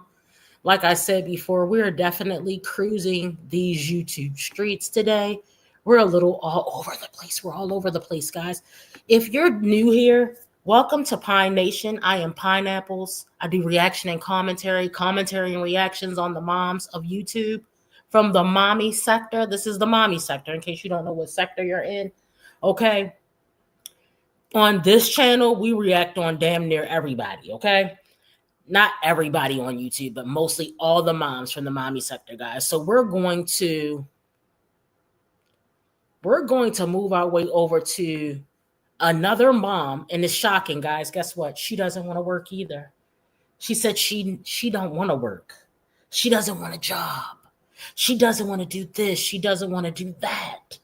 Like I said before, we're definitely cruising these YouTube streets today. We're a little all over the place. We're all over the place, guys. If you're new here, welcome to Pine Nation. I am Pineapples. I do reaction and commentary and reactions on the moms of YouTube from the mommy sector. This is the mommy sector, in case you don't know what sector you're in. Okay. On this channel, we react on damn near everybody, okay? Not everybody on YouTube, but mostly all the moms from the mommy sector, guys. So we're going to move our way over to another mom, and it's shocking, guys. Guess what? She doesn't want to work either. She said she don't want to work. She doesn't want a job. She doesn't want to do this. She doesn't want to do that.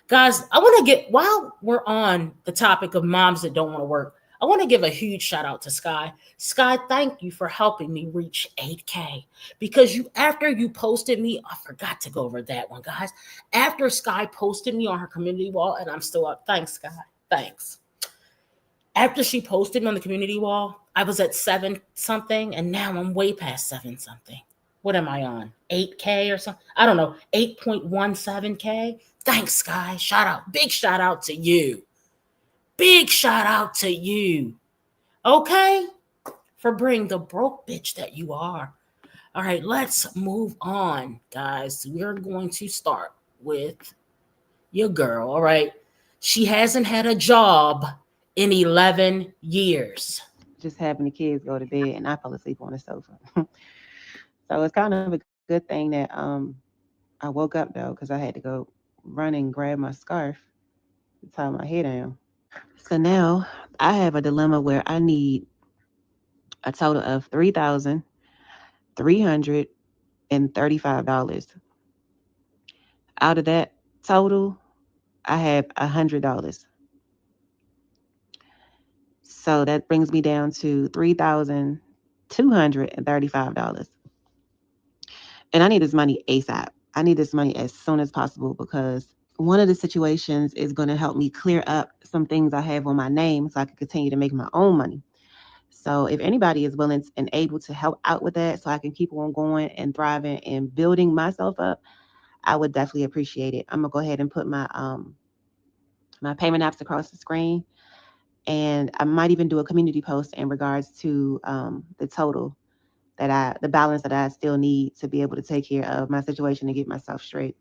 Guys, I want to get, while we're on the topic of moms that don't want to work, I want to give a huge shout out to Skye. Skye, thank you for helping me reach 8K. Because after you posted me, I forgot to go over that one, guys. After Skye posted me on her community wall, and I'm still up. Thanks, Skye. Thanks. After she posted me on the community wall, I was at 7 something, and now I'm way past 7 something. What am I on? 8K or something? I don't know. 8.17K. Thanks, Skye. Shout out. Big shout out to you. Big shout out to you. Okay? For being the broke bitch that you are. All right, let's move on, guys. We're going to start with your girl. All right. She hasn't had a job in 11 years. Just having the kids go to bed, and I fell asleep on the sofa. So it's kind of a good thing that I woke up, though, because I had to go run and grab my scarf to tie my hair down. So now I have a dilemma where I need a total of $3,335. Out of that total, I have $100. So that brings me down to $3,235. And I need this money ASAP. I need this money as soon as possible, because one of the situations is going to help me clear up some things I have on my name so I can continue to make my own money. So if anybody is willing and able to help out with that so I can keep on going and thriving and building myself up, I would definitely appreciate it. I'm going to go ahead and put my my payment apps across the screen. And I might even do a community post in regards to the total the balance that I still need to be able to take care of my situation and get myself straight.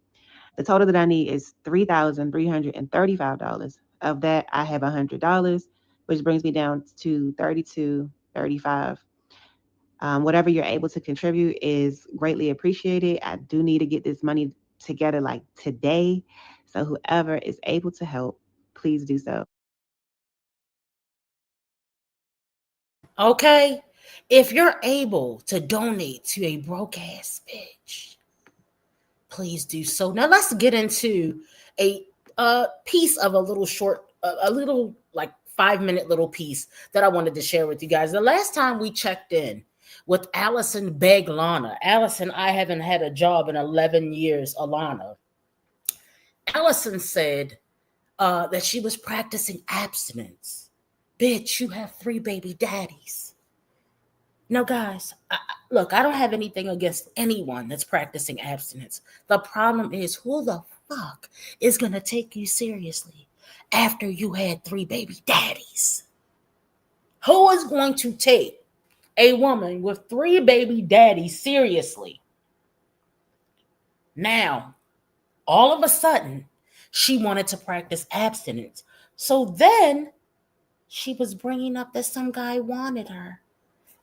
The total that I need is $3,335. Of that, I have $100, which brings me down to $3,235. Whatever you're able to contribute is greatly appreciated. I do need to get this money together like today. So whoever is able to help, please do so. Okay? If you're able to donate to a broke ass bitch, please do so. Now let's get into a piece of a little 5-minute little piece that I wanted to share with you guys. The last time we checked in with Allison Beglana, Allison, I haven't had a job in 11 years, Alana. Allison said that she was practicing abstinence. Bitch, you have 3 baby daddies. Now, guys, look, I don't have anything against anyone that's practicing abstinence. The problem is, who the fuck is going to take you seriously after you had 3 baby daddies? Who is going to take a woman with 3 baby daddies seriously? Now, all of a sudden, she wanted to practice abstinence. So then she was bringing up that some guy wanted her.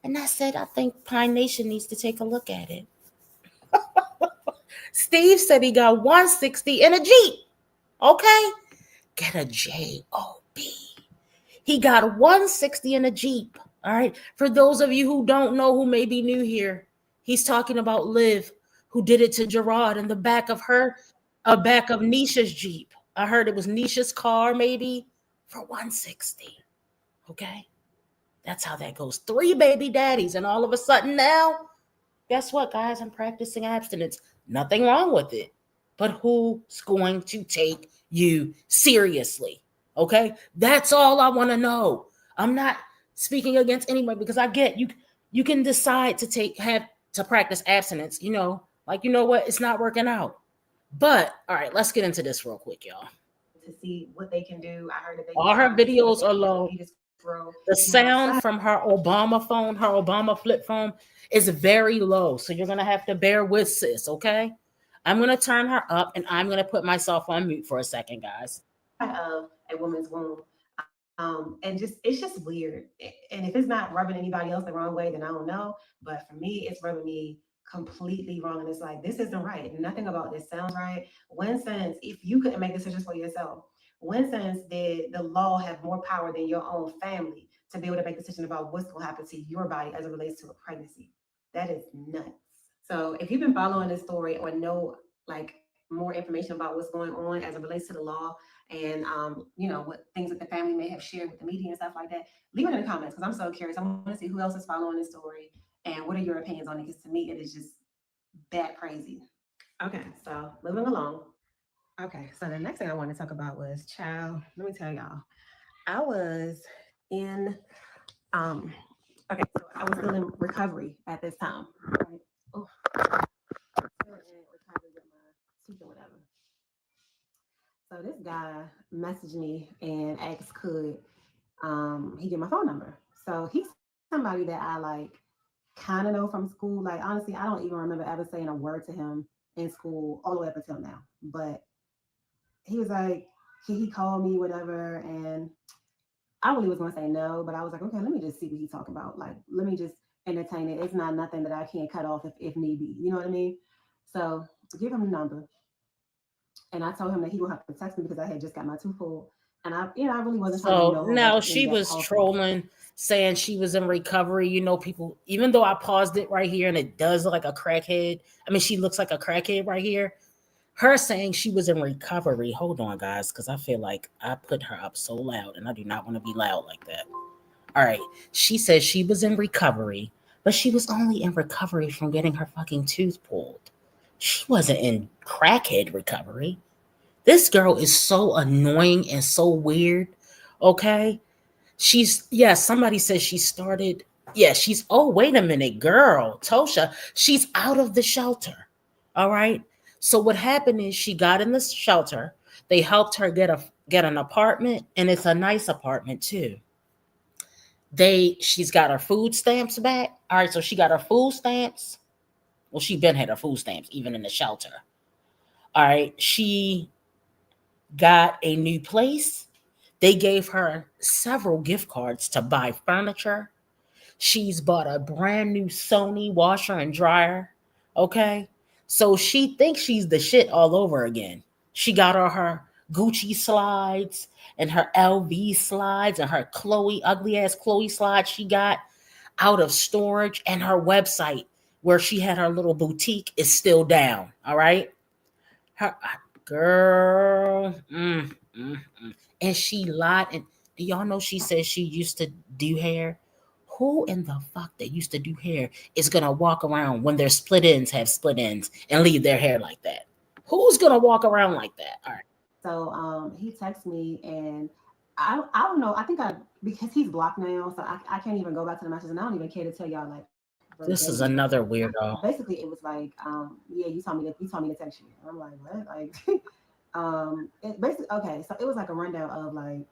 And I said, I think Pine Nation needs to take a look at it. Steve said he got 160 in a Jeep. Okay? Get a J-O-B. He got 160 in a Jeep. All right? For those of you who don't know, who may be new here, He's talking about Liv, who did it to Gerard in the back of Nisha's Jeep. I heard it was Nisha's car, maybe, for 160. Okay. That's how that goes. 3 baby daddies. And all of a sudden now, guess what, guys? I'm practicing abstinence. Nothing wrong with it. But who's going to take you seriously? Okay. That's all I want to know. I'm not speaking against anyone because I get you can decide to practice abstinence, like, you know what? It's not working out. But all right, let's get into this real quick, y'all. To see what they can do. I heard that all her videos are low. The sound from her Obama phone, her Obama flip phone, is very low. So you're going to have to bear with sis, okay? I'm going to turn her up and I'm going to put myself on mute for a second, guys. Of a woman's womb. And it's just weird. And if it's not rubbing anybody else the wrong way, then I don't know. But for me, it's rubbing me completely wrong. And it's like, this isn't right. Nothing about this sounds right. When sense, if you couldn't make decisions for yourself, when sense did the law have more power than your own family to be able to make decisions about what's going to happen to your body as it relates to a pregnancy? That is nuts. So if you've been following this story or know like more information about what's going on as it relates to the law and what things that the family may have shared with the media and stuff like that, leave it in the comments because I'm so curious. I want to see who else is following this story and what are your opinions on it, because to me it is just that crazy. Okay, so moving along. Okay, so the next thing I wanted to talk about was child. Let me tell y'all, I was in so I was still in recovery at this time. Right? Oh, still in recovery with my teeth or whatever. So this guy messaged me and asked could he get my phone number. So he's somebody that I like kind of know from school. Like honestly, I don't even remember ever saying a word to him in school all the way up until now. But he was like, he called me, whatever, and I really was gonna say no, but I was like, okay, let me just see what he's talking about. Like, let me just entertain it. It's not nothing that I can't cut off if need be. You know what I mean? So give him the number. And I told him that he would have to text me because I had just got my tooth pulled. And I really wasn't trying to know. Now she was trolling, saying she was in recovery. People, even though I paused it right here and it does look like a crackhead. I mean, she looks like a crackhead right here. Her saying she was in recovery. Hold on, guys, because I feel like I put her up so loud and I do not want to be loud like that. All right. She says she was in recovery, but she was only in recovery from getting her fucking tooth pulled. She wasn't in crackhead recovery. This girl is so annoying and so weird. Okay. Somebody says she started. Yeah, oh, wait a minute, girl. Tosha, she's out of the shelter. All right. So what happened is she got in the shelter. They helped her get an apartment, and it's a nice apartment too. She's got her food stamps back. All right, so she got her food stamps. Well, she been had her food stamps even in the shelter. All right, she got a new place. They gave her several gift cards to buy furniture. She's bought a brand new Sony washer and dryer. Okay. So she thinks she's the shit all over again. She got her Gucci slides and her LV slides and her ugly ass Chloe slides she got out of storage, and her website where she had her little boutique is still down. All right. Her girl. And she lied. And do y'all know she says she used to do hair? Who in the fuck that used to do hair is going to walk around when their split ends have split ends and leave their hair like that? Who's going to walk around like that? All right. So he texted me and I don't know. I think because he's blocked now, so I can't even go back to the messages, and I don't even care to tell y'all like. This is another weirdo. Basically, it was like, yeah, you told me to text you. And I'm like, what? Like, it basically okay. So it was like a rundown of like.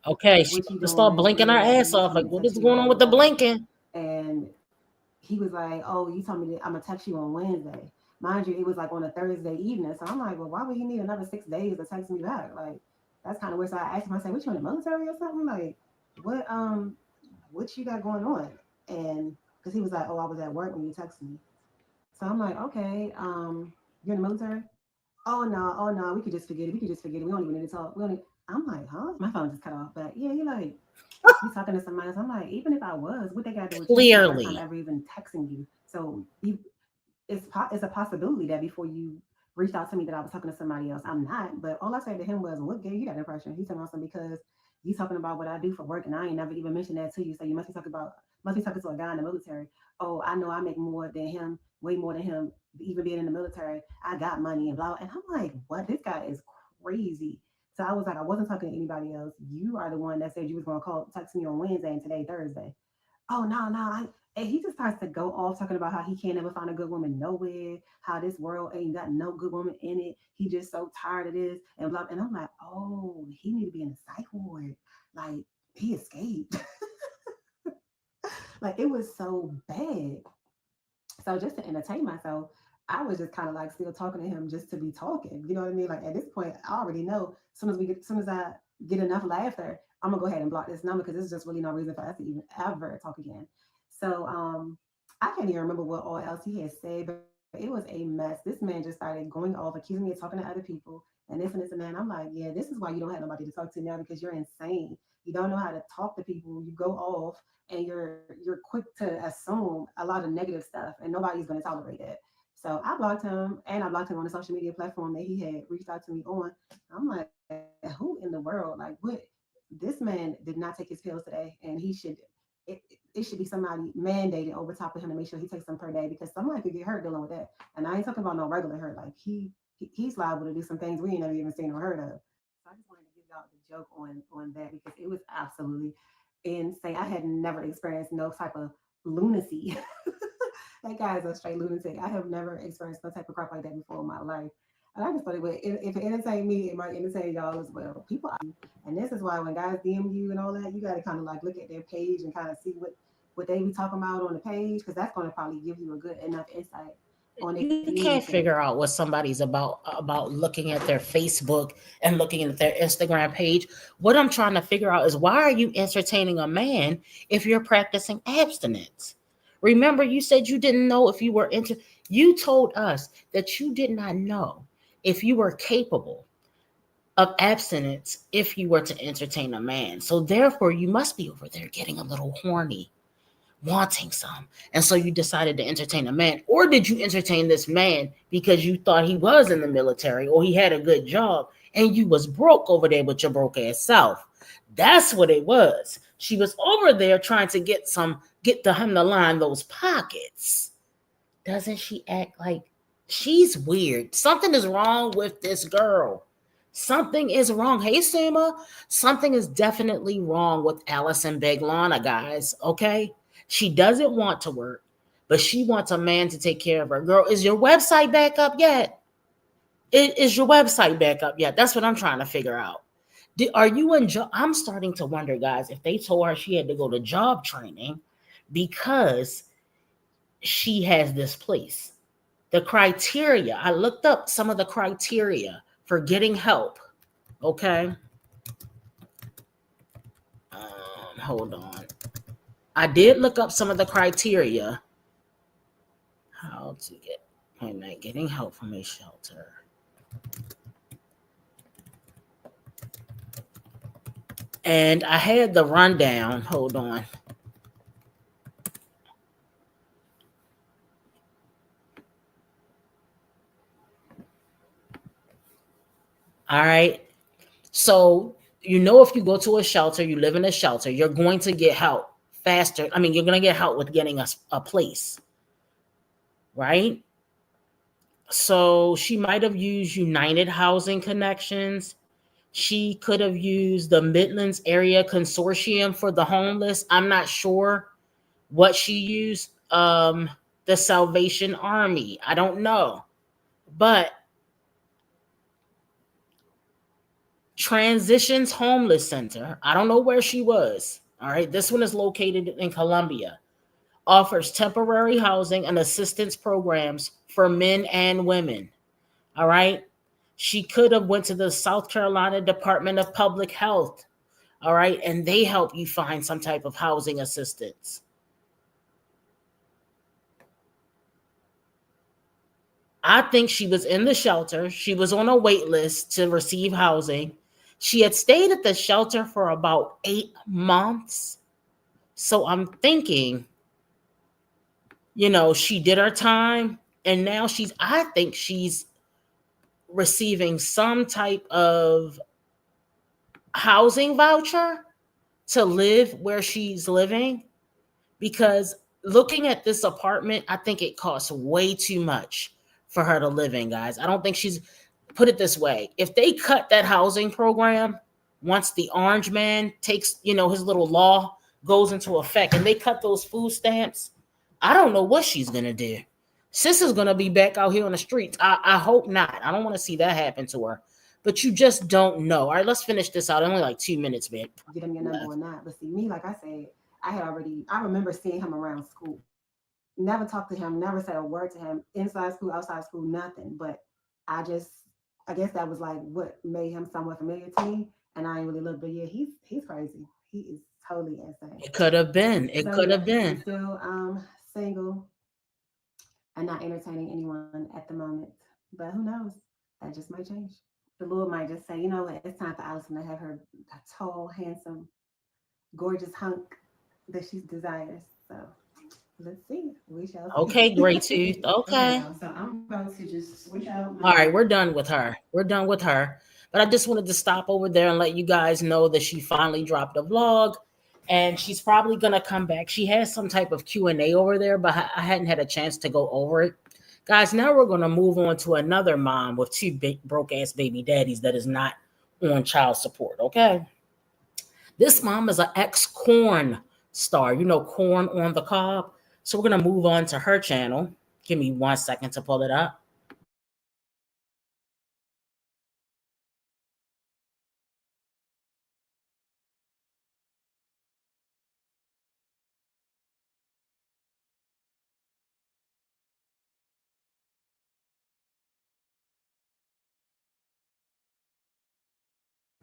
Okay, she start blinking her ass off. Like, what is going on with the blinking? And he was like, "Oh, you told me that I'm gonna text you on Wednesday." Mind you, it was like on a Thursday evening. So I'm like, "Well, why would he need another 6 days to text me back?" Like, that's kind of weird. So I asked him, I said, "What, you in the military or something? Like, what you got going on?" And because he was like, "Oh, I was at work when you texted me." So I'm like, "Okay, you're in the military?" Oh no, we could just forget it. We don't even need to talk. I'm like, huh? My phone just cut off. But yeah, you're like, you talking to somebody else. I'm like, even if I was, what they got to do with clearly you? I'm ever even texting you. So it's a possibility that before you reached out to me that I was talking to somebody else. I'm not, but all I said to him was, "What gave you that impression?" He said, "Awesome, because you talking about what I do for work, and I ain't never even mentioned that to you. So you must be talking to a guy in the military. Oh, I know I make more than him, way more than him, even being in the military. I got money and blah." And I'm like, "What? This guy is crazy." So I was like, I wasn't talking to anybody else. You are the one that said you was gonna text me on Wednesday, and today Thursday. Oh no. And he just starts to go off talking about how he can't ever find a good woman nowhere, how this world ain't got no good woman in it. He just so tired of this and blah. And I'm like, oh, he need to be in a psych ward. Like he escaped. Like it was so bad. So just to entertain myself, I was just kind of like still talking to him just to be talking. You know what I mean? Like at this point, I already know as soon as I get enough laughter, I'm gonna go ahead and block this number because there's just really no reason for us to even ever talk again. So I can't even remember what all else he had said, but it was a mess. This man just started going off, accusing me of talking to other people and this and this and that. And I'm like, yeah, this is why you don't have nobody to talk to now because you're insane. You don't know how to talk to people. You go off and you're quick to assume a lot of negative stuff, and nobody's going to tolerate it. So I blocked him, and I blocked him on the social media platform that he had reached out to me on. I'm like, who in the world? Like, what? This man did not take his pills today, and he should. It should be somebody mandated over top of him to make sure he takes them per day because somebody could get hurt dealing with that. And I ain't talking about no regular hurt. Like he's liable to do some things we ain't never even seen or heard of. So I just wanted to give y'all the joke on that because it was absolutely insane. I had never experienced no type of lunacy. That guy is a straight lunatic. I have never experienced no type of crap like that before in my life. And I just thought if it entertained me, it might entertain y'all as well. People, and this is why when guys DM you and all that, you got to kind of like look at their page and kind of see what they be talking about on the page because that's going to probably give you a good enough insight on it. You can't figure out what somebody's about looking at their Facebook and looking at their Instagram page. What I'm trying to figure out is why are you entertaining a man if you're practicing abstinence? Remember, you said you didn't know if you were you told us that you did not know if you were capable of abstinence if you were to entertain a man. So therefore, you must be over there getting a little horny, wanting some. And so you decided to entertain a man. Or did you entertain this man because you thought he was in the military or he had a good job and you was broke over there with your broke ass self? That's what it was. She was over there trying to get him to line those pockets. Doesn't she act like she's weird? Something is wrong with this girl. Something is wrong. Hey, Suma, something is definitely wrong with Allison Beglana, guys. Okay? She doesn't want to work, but she wants a man to take care of her. Girl, is your website back up yet? Is your website back up yet? That's what I'm trying to figure out. Are you in job? I'm starting to wonder, guys, if they told her she had to go to job training because she has this place. The criteria, I looked up some of the criteria for getting help. Okay. Hold on. I did look up some of the criteria. How to get getting help from a shelter. And I had the rundown. Hold on. All right. So, if you go to a shelter, you live in a shelter, you're going to get help faster. I mean, you're going to get help with getting a place. Right? So she might have used United Housing Connections. She could have used the Midlands Area Consortium for the Homeless. I'm not sure what she used. The Salvation Army. I don't know. But Transitions Homeless Center. I don't know where she was. All right. This one is located in Columbia. Offers temporary housing and assistance programs for men and women. All right. She could have went to the South Carolina Department of Public Health. All right. And they help you find some type of housing assistance. I think she was in the shelter. She was on a wait list to receive housing. She had stayed at the shelter for about 8 months. So I'm thinking, she did her time And now I think she's receiving some type of housing voucher to live where she's living, because looking at this apartment, I think it costs way too much for her to live in, guys. I don't think put it this way. If they cut that housing program, once the orange man takes, his little law goes into effect and they cut those food stamps, I don't know what she's going to do. Sis is going to be back out here on the streets. I hope not. I don't want to see that happen to her. But you just don't know. All right, let's finish this out. Only like 2 minutes, man. Get him your number or not. But see, me, like I said, I remember seeing him around school. Never talked to him, never said a word to him, inside school, outside school, nothing. But I guess that was like what made him somewhat familiar to me. And I ain't really looked, but yeah, he's crazy. He is totally insane. It could have been. It could have been. He's still single and not entertaining anyone at the moment. But who knows? That just might change. The Lord might just say, you know what, it's time for Allison to have her tall, handsome, gorgeous hunk that she desires. So let's see. We shall see. Okay, Great Tooth. Okay. So I'm about to just switch out. All right, we're done with her. But I just wanted to stop over there and let you guys know that she finally dropped a vlog, and she's probably gonna come back. She has some type of Q&A over there, but I hadn't had a chance to go over it. Guys, now we're going to move on to another mom with two big broke-ass baby daddies that is not on child support, okay? This mom is an ex-corn star. You know, corn on the cob. So we're going to move on to her channel. Give me 1 second to pull it up.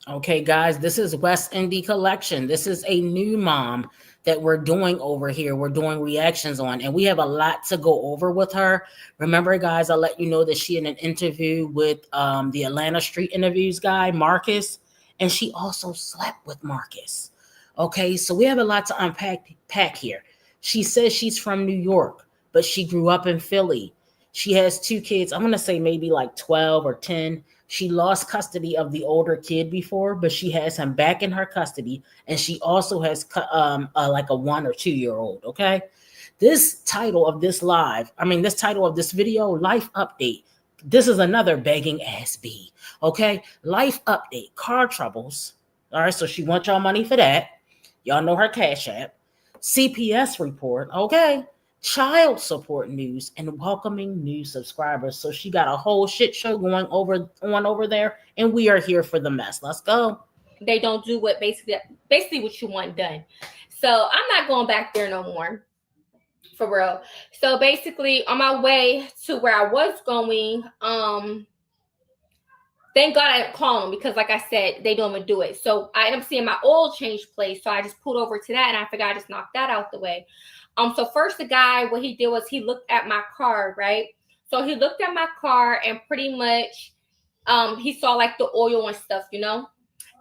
Okay, guys, this is West Indie Collection. This is a new mom that we're doing over here. We're doing reactions on, and we have a lot to go over with her. Remember, guys, I let you know that she had an interview with the Atlanta Street Interviews guy, Marcus, and she also slept with Marcus. Okay, so we have a lot to unpack here. She says she's from New York, but she grew up in Philly. She has 2 kids. I'm going to say maybe like 12 or 10. She lost custody of the older kid before, but she has him back in her custody. And she also has like a 1 or 2 year old. Okay. This title of this video, Life Update. This is another begging ass B. Okay. Life Update, car troubles. All right. So she wants y'all money for that. Y'all know her Cash App. CPS report. Okay. Child support news, and welcoming new subscribers. So she got a whole shit show going on over there, and we are here for the mess. Let's go. They don't do what basically what you want done. So I'm not going back there no more, for real. So basically, on my way to where I was going, thank God I didn't call them, because like I said, they don't even do it. So I ended up seeing my oil change place, so I just pulled over to that, and I forgot I just knocked that out the way. So first the guy, what he did was he looked at my car, right? So he looked at my car and pretty much he saw like the oil and stuff, you know?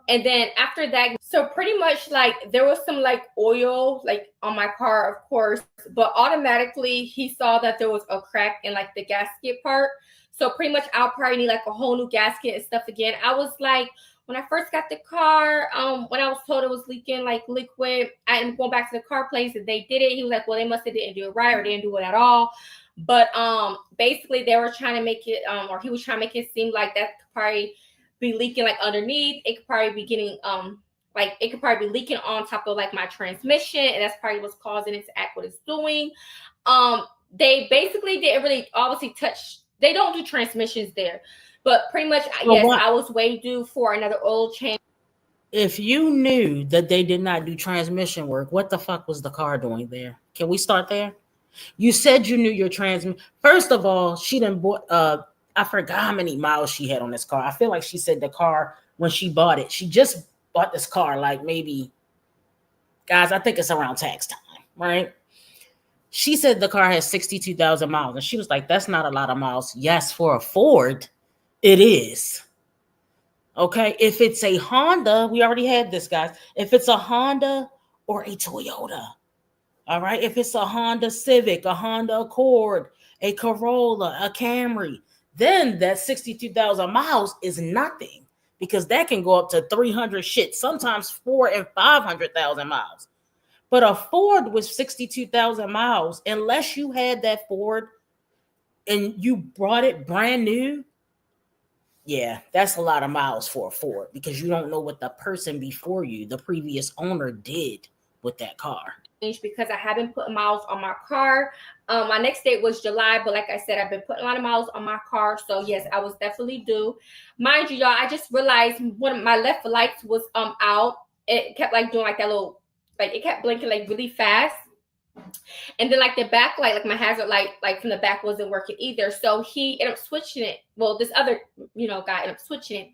And then after that, so pretty much like there was some like oil like on my car, of course, but automatically he saw that there was a crack in like the gasket part. So pretty much I'll probably need like a whole new gasket and stuff again. I was like, when I first got the car, when I was told it was leaking like liquid, I ended up going back to the car place and they did it. He was like, well, they must have didn't do it right or didn't do it at all. But basically they were trying to make it, or he was trying to make it seem like that could probably be leaking like underneath. It could probably be getting like it could probably be leaking on top of like my transmission, and that's probably what's causing it to act what it's doing. They basically didn't really obviously touch. They don't do transmissions there. But pretty much, yes, I was way due for another oil change. If you knew that they did not do transmission work, what the fuck was the car doing there? Can we start there? You said you knew your transmission. First of all, she done bought, I forgot how many miles she had on this car. I feel like she said the car, when she bought it, she just bought this car like maybe, guys, I think it's around tax time, right? She said the car has 62,000 miles. And she was like, that's not a lot of miles. Yes, for a Ford, it is. Okay, if it's a Honda, we already had this, guys. If it's a Honda or a Toyota, all right, if it's a Honda Civic, a Honda Accord, a Corolla, a Camry, then that 62,000 miles is nothing because that can go up to 300 shit, sometimes 400 and 500,000 miles. But a Ford with 62,000 miles, unless you had that Ford and you brought it brand new, yeah, that's a lot of miles for a Ford because you don't know what the person before you, the previous owner, did with that car. Because I haven't put miles on my car. My next date was July, but like I said, I've been putting a lot of miles on my car. So yes, I was definitely due. Mind you, y'all, I just realized one of my left lights was out. It kept like doing like that little, like it kept blinking like really fast. And then like the back light, like my hazard light, like from the back wasn't working either. So he ended up switching it. Well, this other, guy ended up switching it.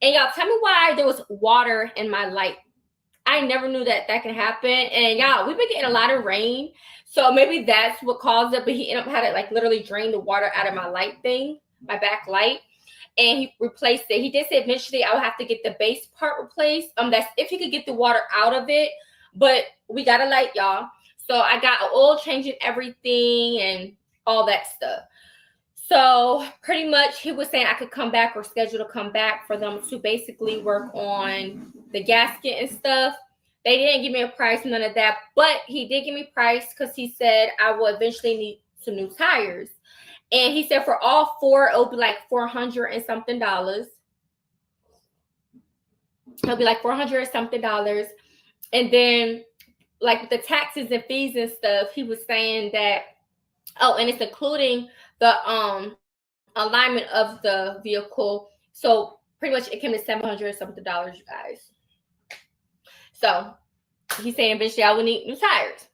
And y'all tell me why there was water in my light. I never knew that can happen. And y'all, we've been getting a lot of rain. So maybe that's what caused it. But he ended up had to like literally drain the water out of my light thing, my back light. And he replaced it. He did say eventually I would have to get the base part replaced. That's if he could get the water out of it. But we got a light, y'all. So I got an oil change and everything and all that stuff. So pretty much he was saying I could come back or schedule to come back for them to basically work on the gasket and stuff. They didn't give me a price, none of that, but he did give me a price because he said I will eventually need some new tires. And he said for all four, it'll be like $400 and something. It'll be like $400 and something. And then like the taxes and fees and stuff, he was saying that, and it's including the alignment of the vehicle. So pretty much it came to $700 and something, you guys. So he's saying eventually I will need new tires.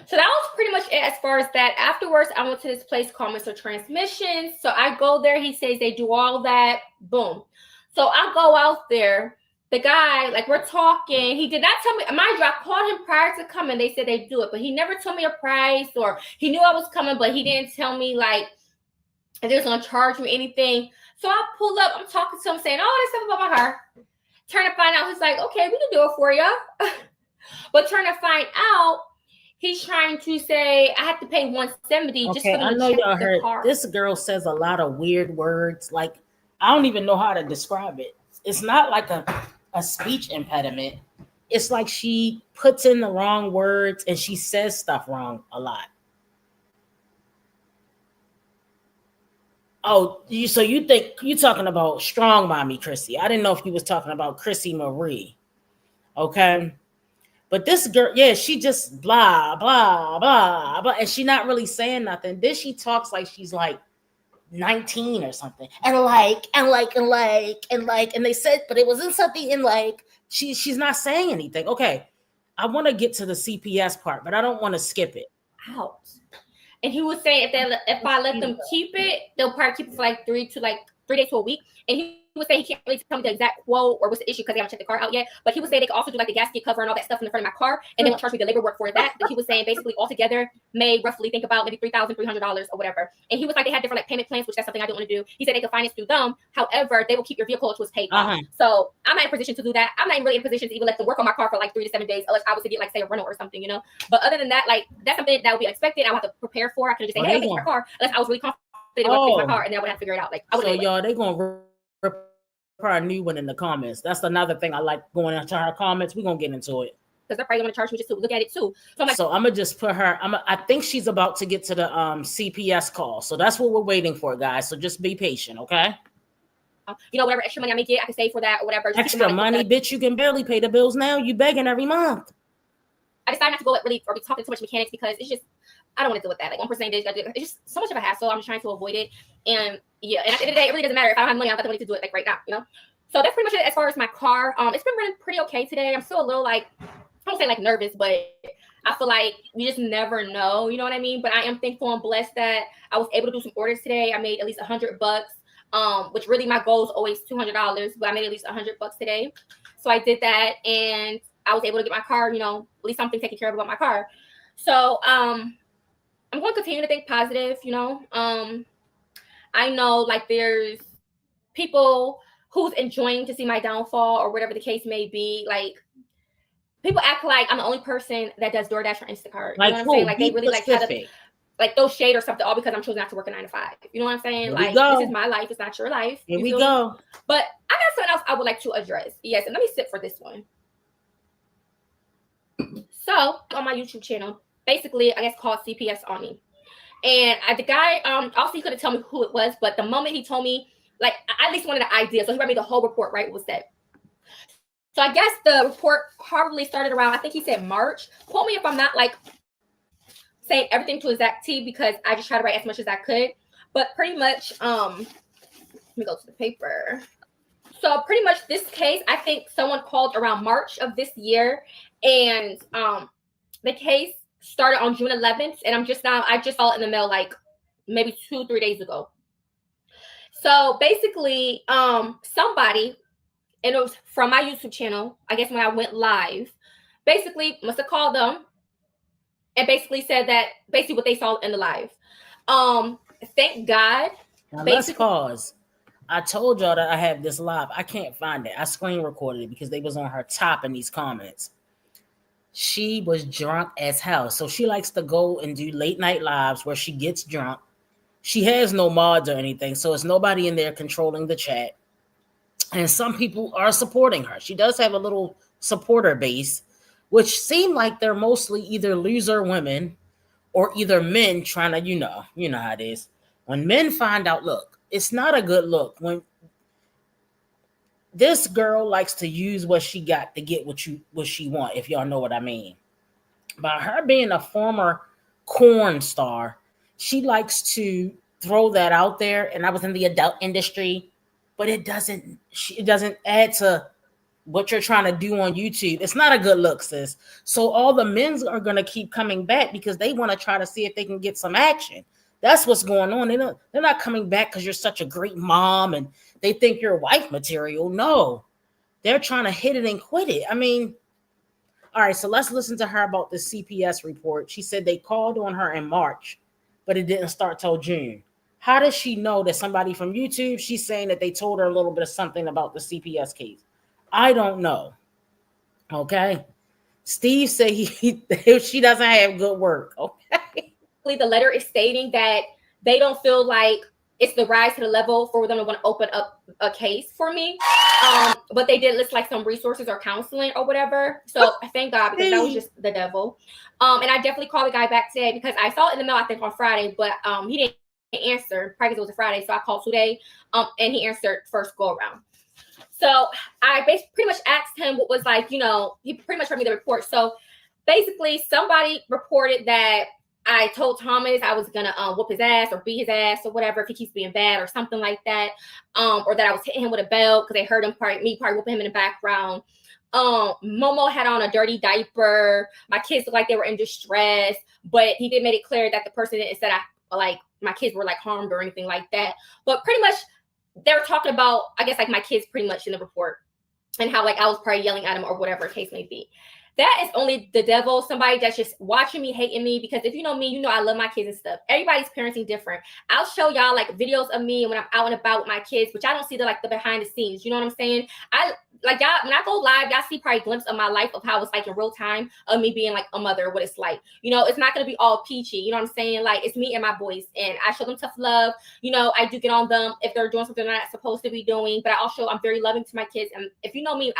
So that was pretty much it as far as that. Afterwards, I went to this place called Mr. Transmissions. So I go there. He says they do all that. Boom. So I go out there. The guy, like we're talking, he did not tell me, mind you, I called him prior to coming. They said they do it, but he never told me a price or he knew I was coming, but he didn't tell me like if they was going to charge me anything. So I pull up, I'm talking to him saying all this stuff about my car. Turn to find out, he's like, okay, we can do it for you. But turn to find out, he's trying to say I have to pay $170 just for them I to know check y'all the heard car. this girl says a lot of weird words. Like I don't even know how to describe it. It's not like a speech impediment. It's like she puts in the wrong words and she says stuff wrong a lot. Oh, so you think you're talking about Strong Mommy Chrissy? I didn't know if you was talking about Chrissy Marie. Okay. But this girl, yeah, she just blah, blah, blah, blah. And she not really saying nothing. Then she talks like she's like 19 or something. And they said, but it wasn't something in like, she's not saying anything. Okay. I want to get to the CPS part, but I don't want to skip it. Out. And he was saying if I let them keep it, they'll probably keep it for like 3 days to a week. And he was saying he can't really tell me the exact quote or what's the issue because they haven't checked the car out yet. But he was saying they could also do like the gasket cover and all that stuff in the front of my car, and they won't charge me the labor work for that. But he was saying basically altogether may roughly think about maybe $3,300 or whatever. And he was like they had different like payment plans, which that's something I didn't want to do. He said they could finance through them. However, they will keep your vehicle to its paid off. So I'm not in a position to do that. I'm not even really in a position to even let them work on my car for like 3 to 7 days, unless I was to get like say a rental or something, But other than that, like that's something that would be expected. I would have to prepare for. I could just say, hey, I'll take your car, unless I was really confident they would fix my car, and then I would have to figure it out. Like I would. So y'all, they gonna rip her a new one in the comments. That's another thing I like going into her comments. We're gonna get into it. Because they're probably gonna charge me just to look at it too. So I'm gonna just put her. I think she's about to get to the CPS call. So that's what we're waiting for, guys. So just be patient, okay? Whatever extra money I may get, I can save for that or whatever. Extra money, bitch. You can barely pay the bills now. You begging every month. I decided not to go really or be talking too much mechanics because it's just I don't want to deal with that. Like 1%, it's just so much of a hassle. I'm just trying to avoid it. And yeah, and at the end of the day, it really doesn't matter if I don't have money. I've got the money to do it like right now, So that's pretty much it as far as my car. It's been running pretty okay today. I'm still a little like I don't say like nervous, but I feel like you just never know. You know what I mean? But I am thankful and blessed that I was able to do some orders today. I made at least $100. Which really my goal is always $200, but I made at least $100 today. So I did that, and I was able to get my car, at least something taken care of about my car. So I'm going to continue to think positive, I know like there's people who's enjoying to see my downfall or whatever the case may be. Like people act like I'm the only person that does DoorDash or Instacart. Like you know what I'm saying? Like Be they really specific. like throw shade or something all because I'm choosing not to work a 9 to 5. You know what I'm saying? Here like this is my life. It's not your life. Here you we feel go. Me? But I got something else I would like to address. Yes, and let me sit for this one. So on my YouTube channel, basically, I guess called CPS on me. And the guy, also he couldn't tell me who it was, but the moment he told me, like, I at least wanted an idea. So he read me the whole report, right? What was said. So I guess the report probably started around, I think he said March. Quote me if I'm not like saying everything to exact T, because I just try to write as much as I could. But pretty much, let me go to the paper. So pretty much this case, I think someone called around March of this year, and the case started on June 11th, and I just saw it in the mail like maybe 2-3 days ago. So basically, somebody, and it was from my YouTube channel, I guess when I went live, basically must have called them and basically said that basically what they saw in the live. Thank God. Now let's pause. I told y'all that I have this live. I can't find it. I screen recorded it because they was on her top in these comments. She was drunk as hell. So she likes to go and do late night lives where she gets drunk. She has no mods or anything, so it's nobody in there controlling the chat. And some people are supporting her. She does have a little supporter base, which seem like they're mostly either loser women or either men trying to, you know how it is. When men find out, look, it's not a good look when this girl likes to use what she got to get what she want, if y'all know what I mean. By her being a former corn star, she likes to throw that out there. And I was in the adult industry, but it doesn't add to what you're trying to do on YouTube. It's not a good look, sis. So all the men are going to keep coming back because they want to try to see if they can get some action. That's what's going on. They're not coming back because you're such a great mom and they think you're wife material. No, they're trying to hit it and quit it. I mean, all right, so let's listen to her about the CPS report. She said they called on her in March, but it didn't start till June. How does she know that somebody from YouTube, she's saying that they told her a little bit of something about the CPS case? I don't know. Okay. Steve said she doesn't have good work. Okay. The letter is stating that they don't feel like it's the rise to the level for them to want to open up a case for me. But they did list like some resources or counseling or whatever. So thank God, because that was just the devil. And I definitely called the guy back today because I saw it in the mail, I think on Friday, but he didn't answer probably because it was a Friday. So I called today and he answered first go around. So I pretty much asked him what was like, he pretty much read me the report. So basically somebody reported that I told Thomas I was gonna whoop his ass or beat his ass or whatever if he keeps being bad or something like that, or that I was hitting him with a belt because they heard him probably whooping him in the background. Momo had on a dirty diaper. My kids looked like they were in distress, but he did make it clear that the person didn't said my kids were like harmed or anything like that. But pretty much they were talking about, I guess, like my kids pretty much in the report and how like I was probably yelling at him or whatever the case may be. That is only the devil, somebody that's just watching me, hating me, because if you know me, you know I love my kids and stuff. Everybody's parenting different. I'll show y'all like videos of me when I'm out and about with my kids, which I don't see the behind the scenes. You know what I'm saying? Like y'all, when I go live, y'all see probably a glimpse of my life of how it's like in real time of me being like a mother, what it's like. It's not gonna be all peachy. You know what I'm saying? Like it's me and my boys, and I show them tough love. I do get on them if they're doing something they're not supposed to be doing, but I'm very loving to my kids. And if you know me,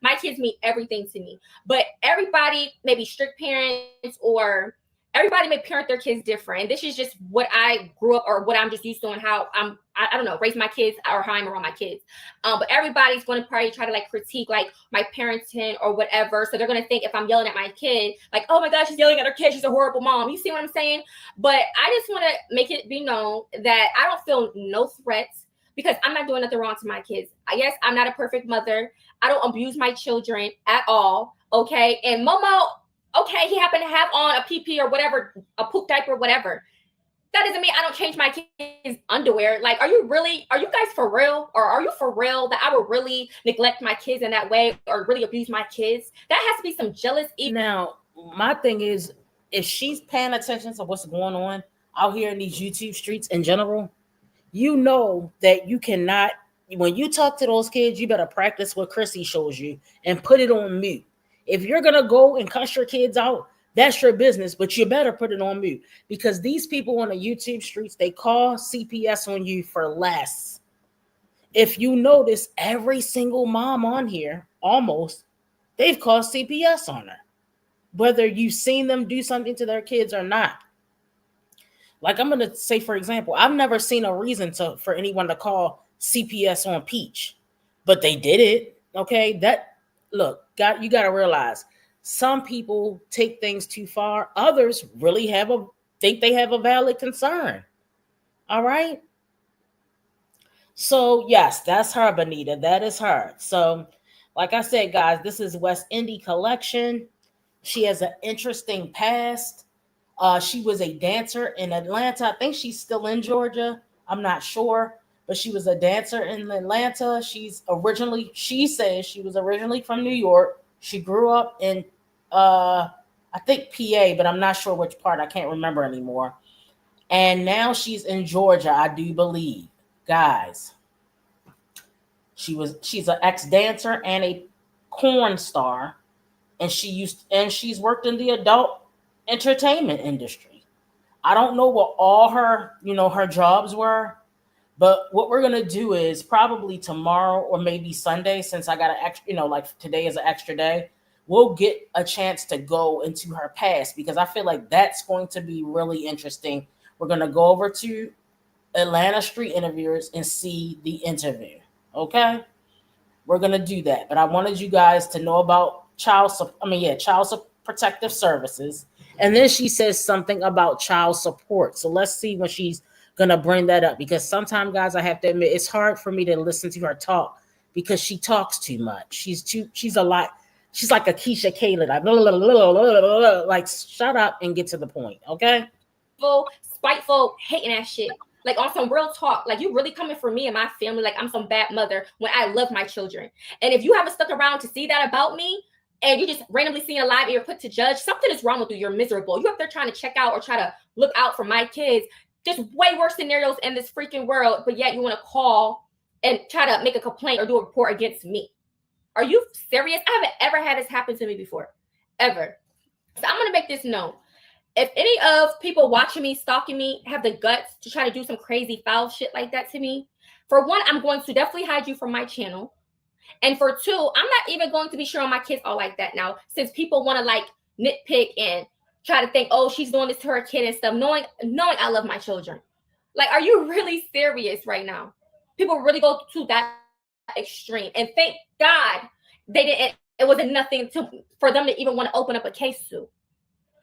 my kids mean everything to me. But everybody may be strict parents or everybody may parent their kids different. And this is just what I grew up or what I'm just used to and how I don't know, raise my kids or how I'm around my kids. But everybody's going to probably try to like critique like my parenting or whatever. So they're going to think if I'm yelling at my kid, like, oh my gosh, she's yelling at her kid. She's a horrible mom. You see what I'm saying? But I just want to make it be known that I don't feel no threats because I'm not doing nothing wrong to my kids. Yes, I'm not a perfect mother. I don't abuse my children at all. Okay. And Momo, okay, he happened to have on a PP or whatever, a poop diaper, whatever. That doesn't mean I don't change my kids' underwear. Like, are you guys for real? Or are you for real that I would really neglect my kids in that way or really abuse my kids? That has to be some jealous. Now, my thing is, if she's paying attention to what's going on out here in these YouTube streets in general, you know that you cannot, when you talk to those kids, you better practice what Chrissy shows you and put it on mute. If you're going to go and cuss your kids out, That's your business, but you better put it on mute because these people on the YouTube streets, they call CPS on you for less. If you notice, every single mom on here, almost, they've called CPS on her, whether you've seen them do something to their kids or not. Like I'm going to say, for example, I've never seen a reason for anyone to call CPS on Peach, but they did it. Okay, you got to realize some people take things too far. Others really think they have a valid concern. All right. So yes, that's her, Benita. That is her. So, like I said, guys, this is West Indie Collection. She has an interesting past. She was a dancer in Atlanta. I think she's still in Georgia. I'm not sure, but she was a dancer in Atlanta. She says she was originally from New York. She grew up in, I think PA, but I'm not sure which part. I can't remember anymore. And now she's in Georgia, I do believe. Guys, she's an ex-dancer and a porn star, and she's worked in the adult entertainment industry. I don't know what all her jobs were, but what we're gonna do is probably tomorrow or maybe Sunday, since I got an extra, like today is an extra day, we'll get a chance to go into her past because I feel like that's going to be really interesting. We're gonna go over to Atlanta Street Interviewers and see the interview. Okay, we're gonna do that. But I wanted you guys to know about child protective services, and then she says something about child support. So let's see when she's gonna bring that up because sometimes, guys, I have to admit it's hard for me to listen to her talk because she talks too much. She's a lot. She's like a Keisha Kaler, like blah, blah, blah, blah, blah, blah. Like shut up and get to the point. Okay. Spiteful, hating that shit. Like on some real talk, like you really coming for me and my family, like I'm some bad mother when I love my children. And if you haven't stuck around to see that about me and you just randomly seeing a live and you're put to judge, something is wrong with you. You're miserable. You're up there trying to check out or try to look out for my kids. Just way worse scenarios in this freaking world, but yet you want to call and try to make a complaint or do a report against me. Are you serious? I haven't ever had this happen to me before, ever. So I'm going to make this known. If any of people watching me, stalking me, have the guts to try to do some crazy foul shit like that to me, for one, I'm going to definitely hide you from my channel. And for two, I'm not even going to be showing my kids all like that now, since people want to like nitpick and try to think, oh, she's doing this to her kid and stuff, knowing I love my children. Like, are you really serious right now? People really go to that extreme. And thank God they didn't. It wasn't nothing for them to even want to open up a case to.